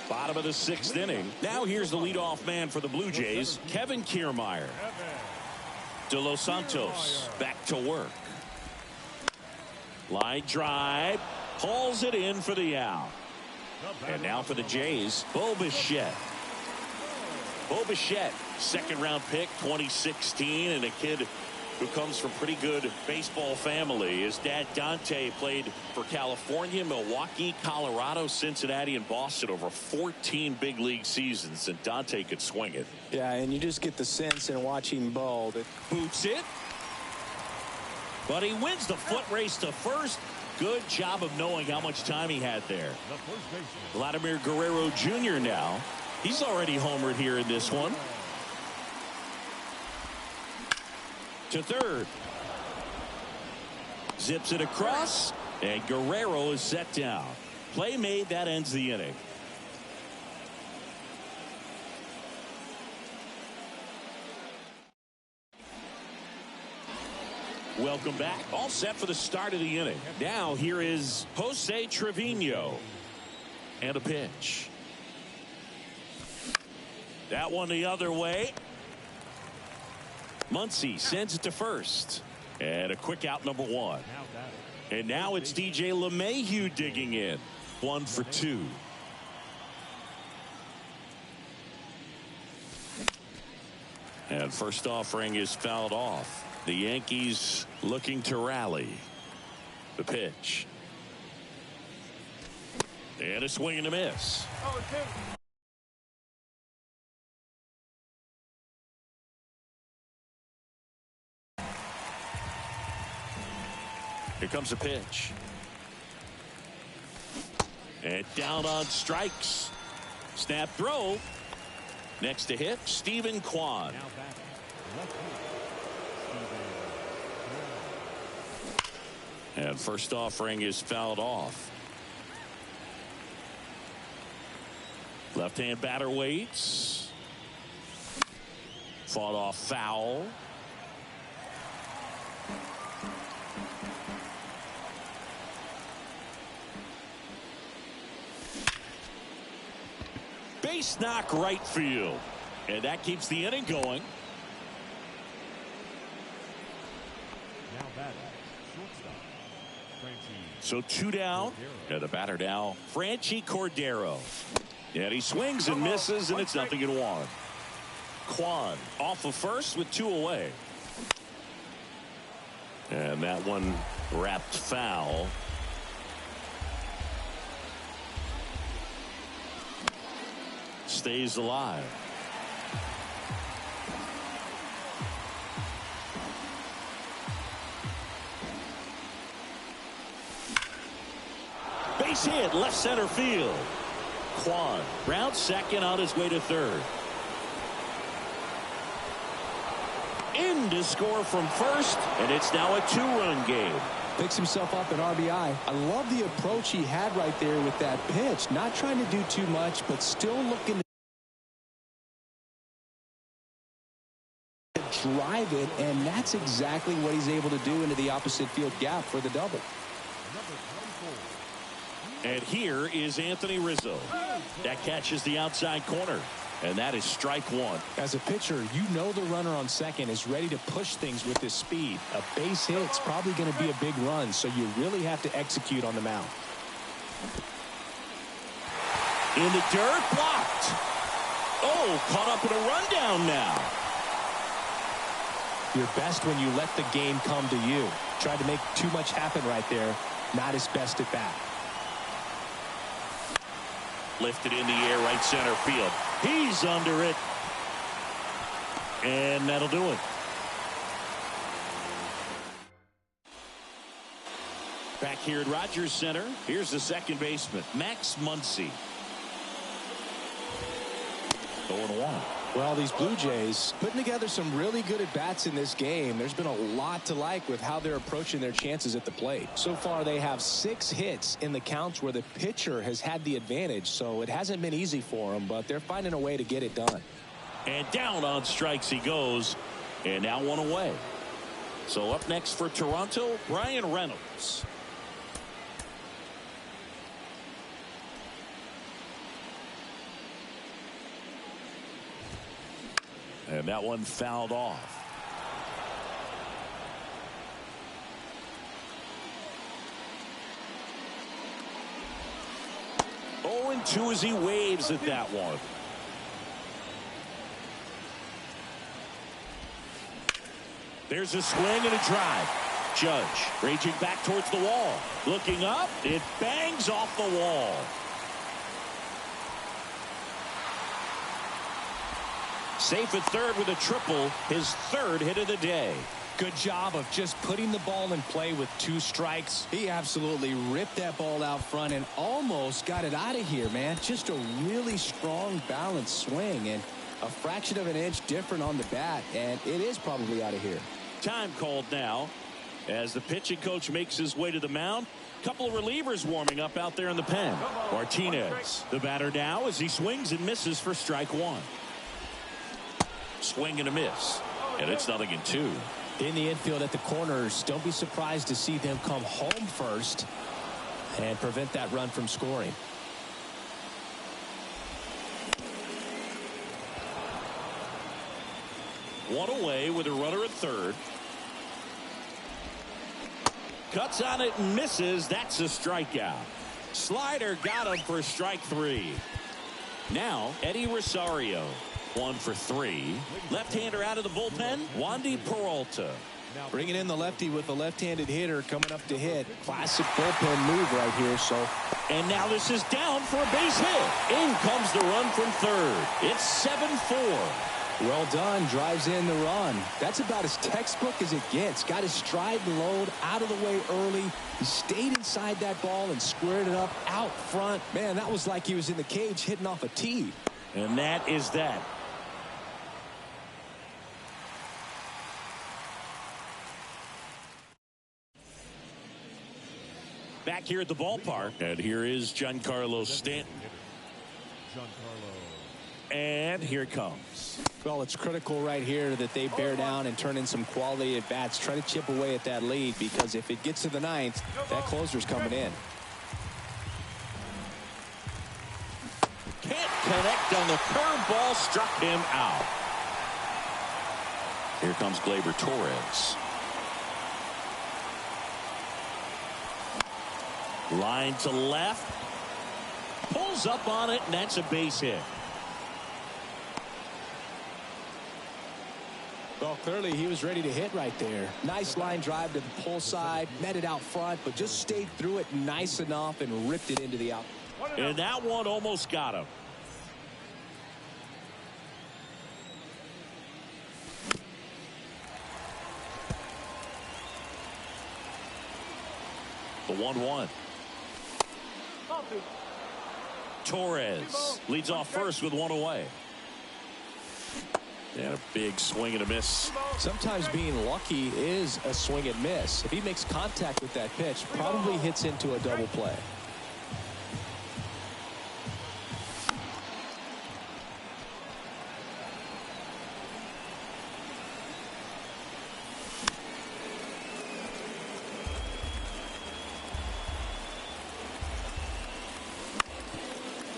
Bottom of the 6th inning. Now here's the leadoff man for the Blue Jays, Kevin Kiermaier. De Los Santos back to work. Line drive. Hauls it in for the out. And now for the Jays, Bo Bichette. Bo Bichette, 2nd-round pick, 2016, and a kid who comes from pretty good baseball family. His dad, Dante, played for California, Milwaukee, Colorado, Cincinnati, and Boston over 14 big league seasons, and Dante could swing it. Yeah, and you just get the sense in watching Bo that Boots it. But he wins the foot race to first. Good job of knowing how much time he had there. Vladimir Guerrero Jr. now. He's already homered here in this one. To third. Zips it across, and Guerrero is set down. Play made, that ends the inning. Welcome back. All set for the start of the inning. Now here is Jose Trevino. And a pitch. That one the other way. Muncy sends it to first. And a quick out, number 1. And now it's DJ LeMahieu digging in. 1 for 2. And first offering is fouled off. The Yankees looking to rally. The pitch. And a swing and a miss. Here comes a pitch. And down on strikes. Snap throw. Next to hit, Stephen Kwan. And first offering is fouled off. Left-hand batter waits. Fought off foul. Base knock right field. And that keeps the inning going. Now batting, shortstop, So 2 down. And the batter now, Franchi Cordero. And he swings and misses, and it's 0-1. Kwan off of first with 2 away. And that one wrapped foul. Stays alive. Base hit, left center field. Kwan round second, on his way to third. In to score from first, and it's now a 2-run game. picks himself up an RBI. I love the approach he had right there with that pitch. Not trying to do too much, but still looking to drive it, and that's exactly what he's able to do into the opposite field gap for the double. And here is Anthony Rizzo. That catches the outside corner. And that is strike one. As a pitcher, you know the runner on second is ready to push things with his speed. A base hit's probably going to be a big run, so you really have to execute on the mound. In the dirt, blocked. Oh, caught up in a rundown now. You're best when you let the game come to you. Tried to make too much happen right there. Not his best at bat. Lifted in the air, right center field. He's under it. And that'll do it. Back here at Rogers Center, here's the second baseman, Max Muncy. 0-1. Well, these Blue Jays putting together some really good at-bats in this game. There's been a lot to like with how they're approaching their chances at the plate. So far, they have 6 hits in the counts where the pitcher has had the advantage, so it hasn't been easy for them, but they're finding a way to get it done. And down on strikes he goes, and now 1 away. So up next for Toronto, Brian Reynolds. And that one fouled off. Oh, and 2 as he waves at that one. There's a swing and a drive. Judge raging back towards the wall. Looking up, it bangs off the wall. Safe at third with a triple, his 3rd hit of the day. Good job of just putting the ball in play with 2 strikes. He absolutely ripped that ball out front and almost got it out of here, man. Just a really strong, balanced swing, and a fraction of an inch different on the bat, and it is probably out of here. Time called now as the pitching coach makes his way to the mound. Couple of relievers warming up out there in the pen. Martinez, the batter now, as he swings and misses for strike 1. Swing and a miss, and it's 0-2. In the infield at the corners, don't be surprised to see them come home first and prevent that run from scoring. One away with a runner at third. Cuts on it and misses. That's a strikeout. Slider got him for strike 3. Now Eddie Rosario. 1 for 3. Left-hander out of the bullpen, Wandy Peralta. Bringing in the lefty with a left-handed hitter coming up to hit. Classic bullpen move right here. And now this is down for a base hit. In comes the run from third. It's 7-4. Well done. Drives in the run. That's about as textbook as it gets. Got his stride and load out of the way early. He stayed inside that ball and squared it up out front. Man, that was like he was in the cage hitting off a tee. And that is that. Back here at the ballpark, and here is Giancarlo Stanton. And here it comes. Well, it's critical right here that they bear down and turn in some quality at bats. Try to chip away at that lead, because if it gets to the 9th, that closer's coming in. Can't connect on the curveball, struck him out. Here comes Gleyber Torres. Line to left. Pulls up on it, and that's a base hit. Well, clearly he was ready to hit right there. Nice line drive to the pull side. Met it out front, but just stayed through it nice enough and ripped it into the out. And that one almost got him. The 1-1. Torres leads off first with 1 away. And a big swing and a miss. Sometimes being lucky is a swing and miss. If he makes contact with that pitch, probably hits into a double play.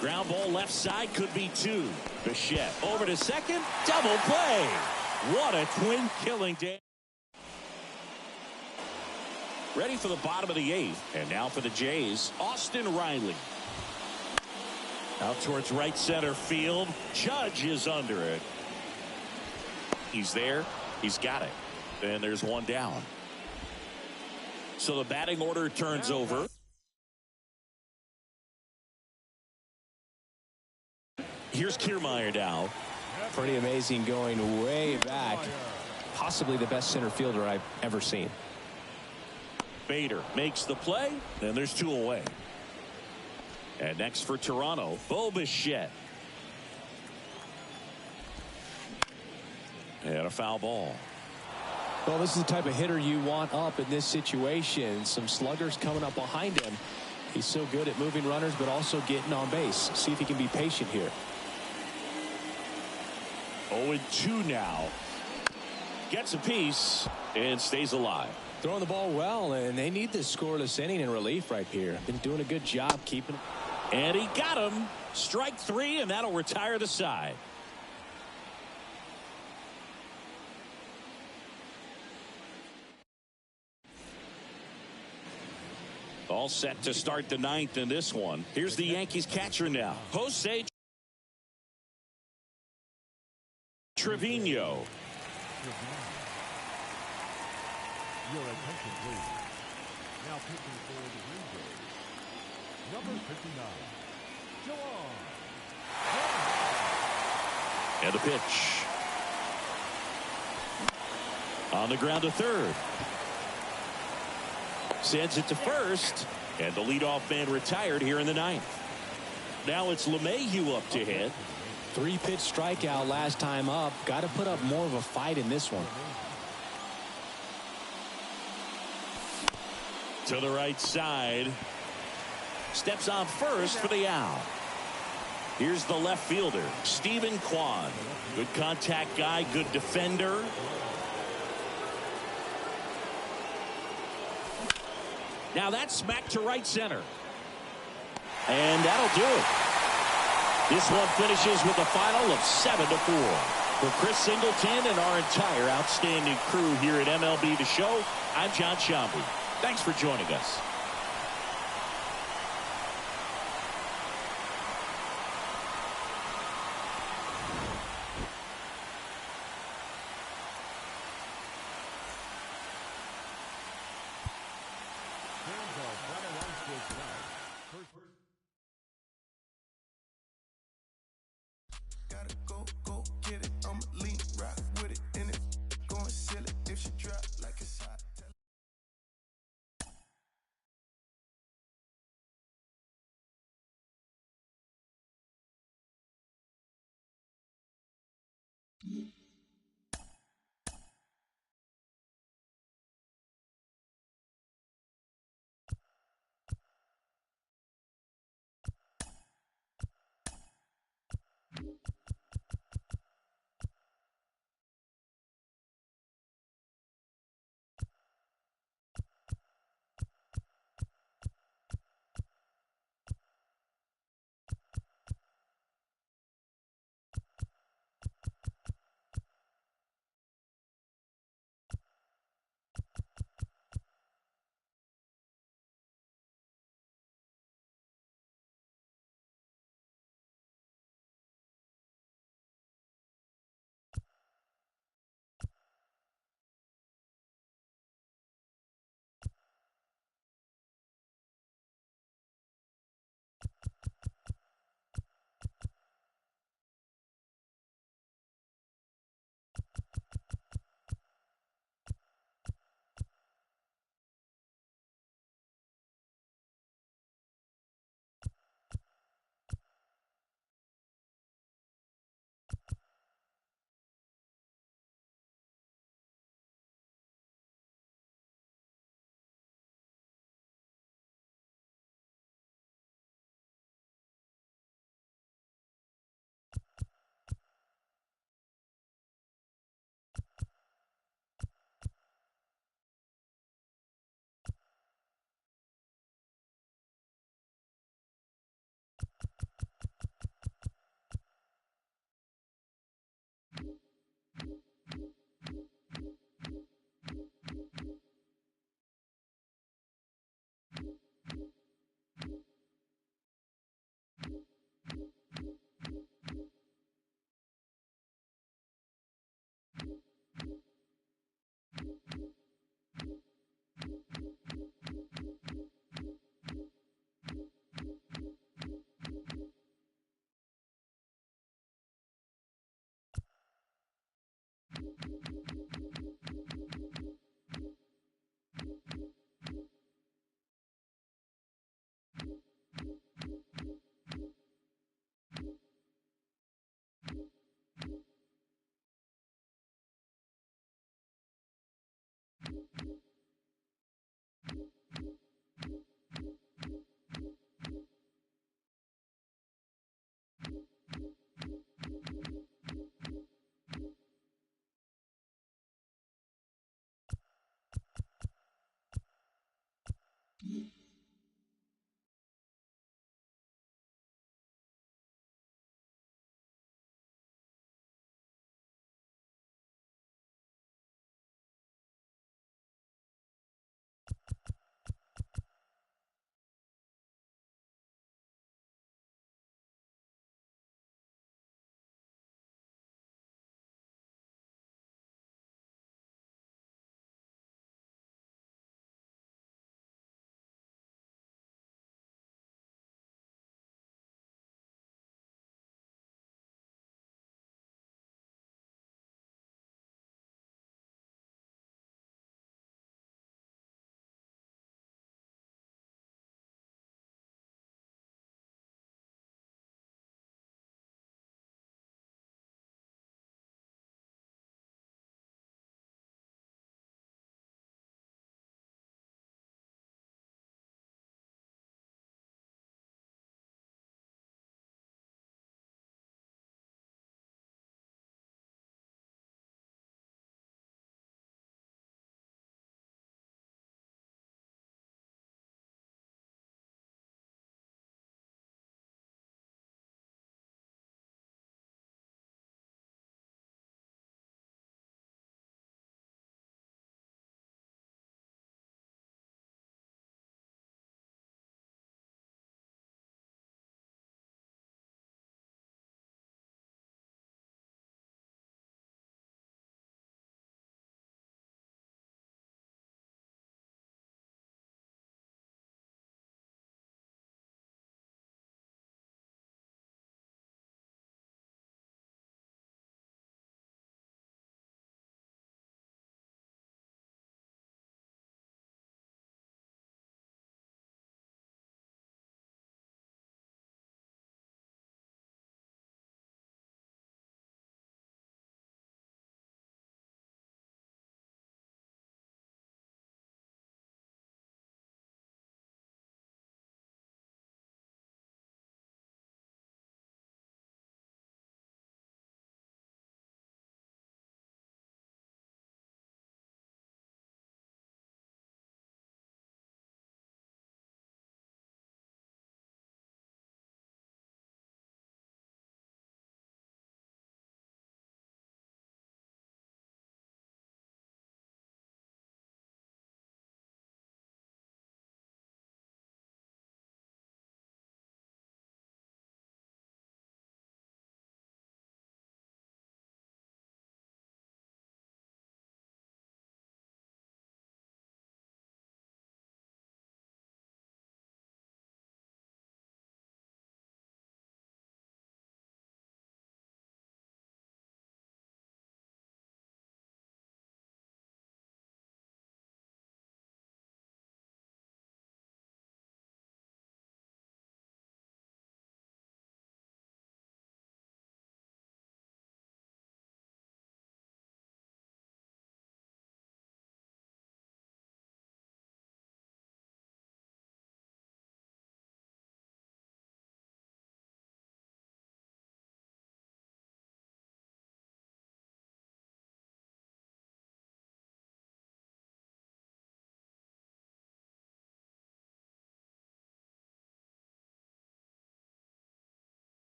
Ground ball left side, could be 2. Bichette over to second, double play. What a twin killing day. Ready for the bottom of the 8th. And now for the Jays, Austin Riley. Out towards right center field. Judge is under it. He's there. He's got it. And there's 1 down. So the batting order turns over. Here's Kiermaier now. Pretty amazing, going way back. Possibly the best center fielder I've ever seen. Bader makes the play, and there's 2 away. And next for Toronto, Bo Bichette. And a foul ball. Well, this is the type of hitter you want up in this situation. Some sluggers coming up behind him. He's so good at moving runners, but also getting on base. See if he can be patient here. 0-2 now. Gets a piece and stays alive. Throwing the ball well, and they need this scoreless inning in relief right here. Been doing a good job keeping. And he got him. Strike 3, and that'll retire the side. All set to start the 9th in this one. Here's the Yankees catcher now, Jose Trevino. Your attention, please. Now pitching for the Green Jays, number 59, Juwan. And the pitch. On the ground to third. Sends it to first. And the leadoff man retired here in the 9th. Now it's LeMahieu up to hit. 3-pitch strikeout last time up. Got to put up more of a fight in this one. To the right side. Steps on first for the out. Here's the left fielder, Stephen Kwan. Good contact guy, good defender. Now that's smacked to right center. And that'll do it. This one finishes with a final of 7-4. For Chris Singleton and our entire outstanding crew here at MLB The Show, I'm John Shambi. Thanks for joining us.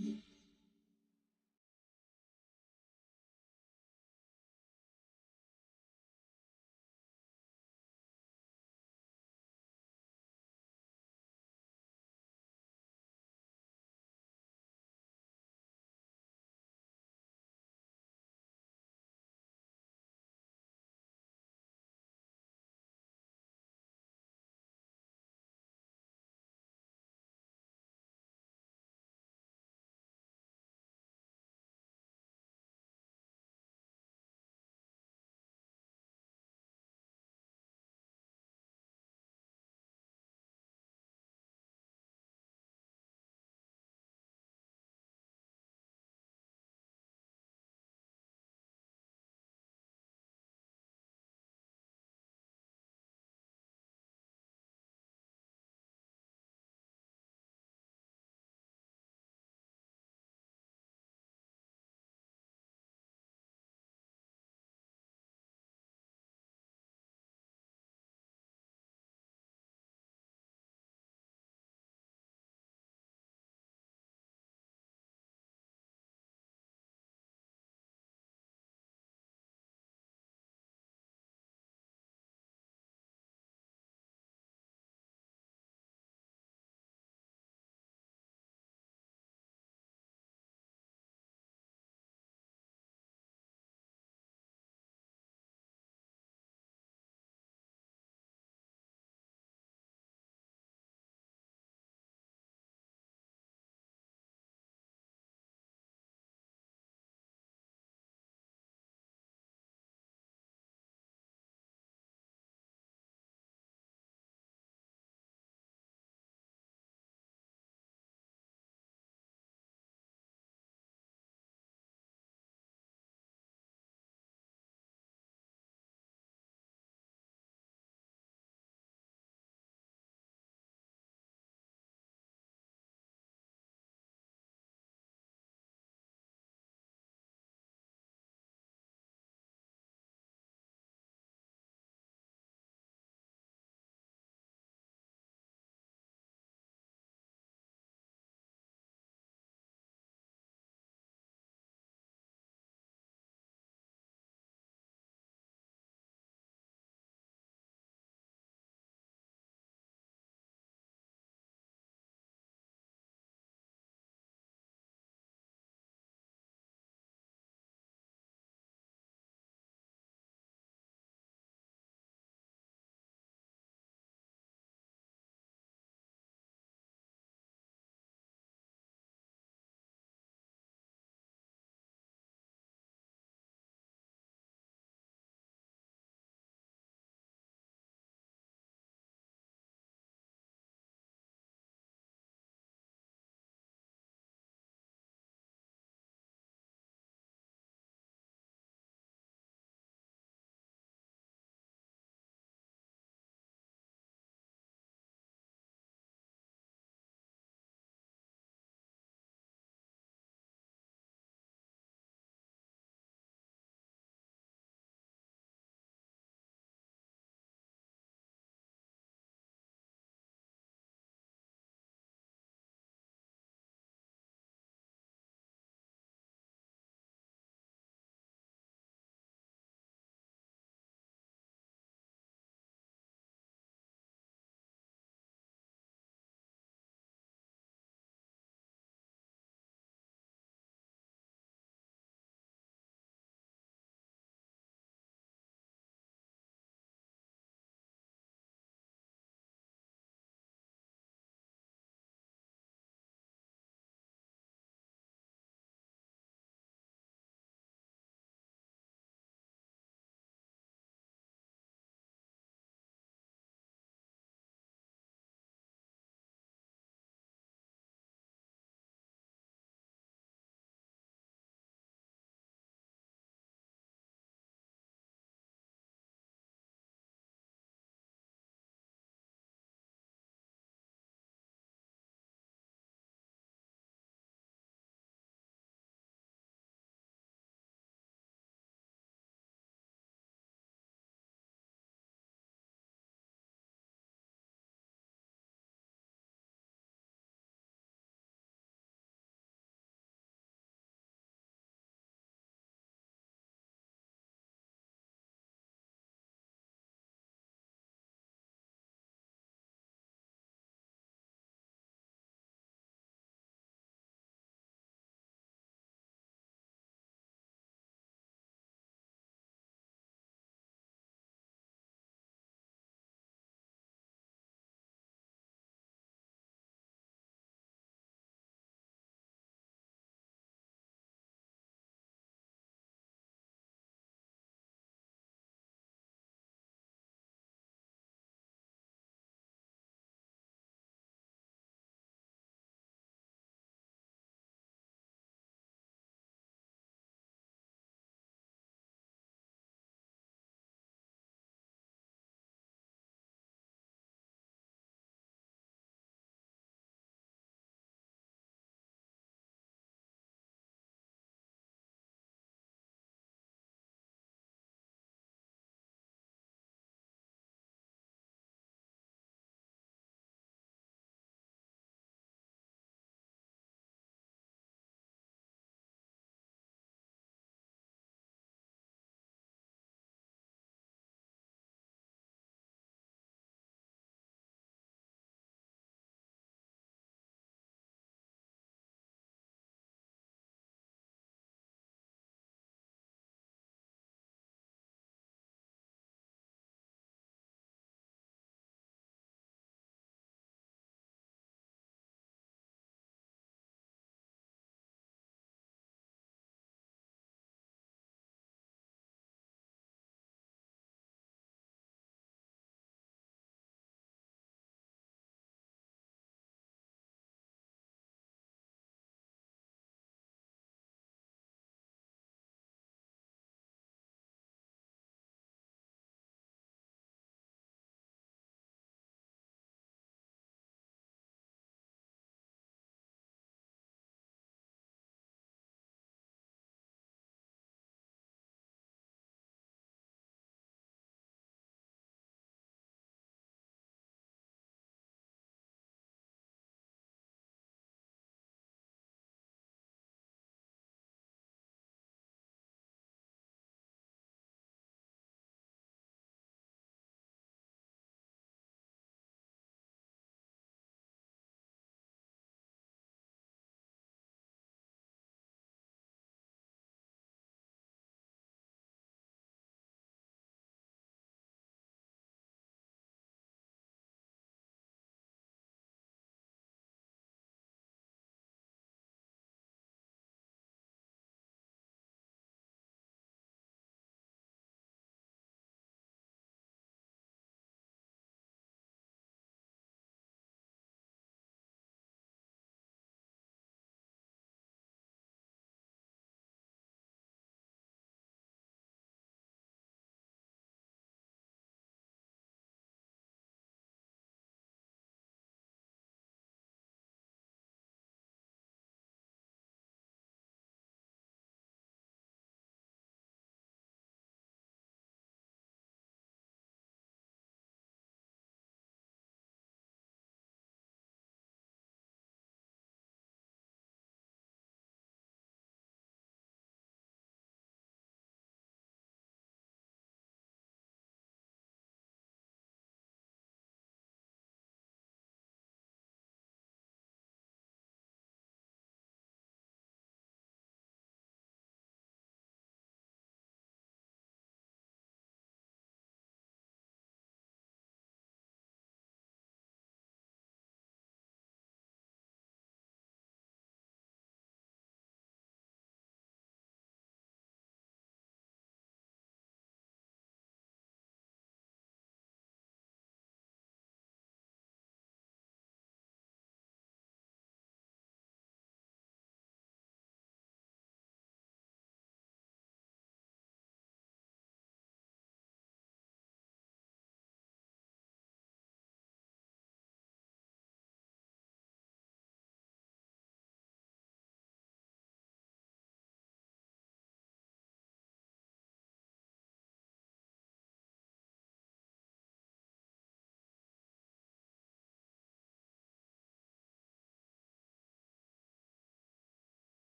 1.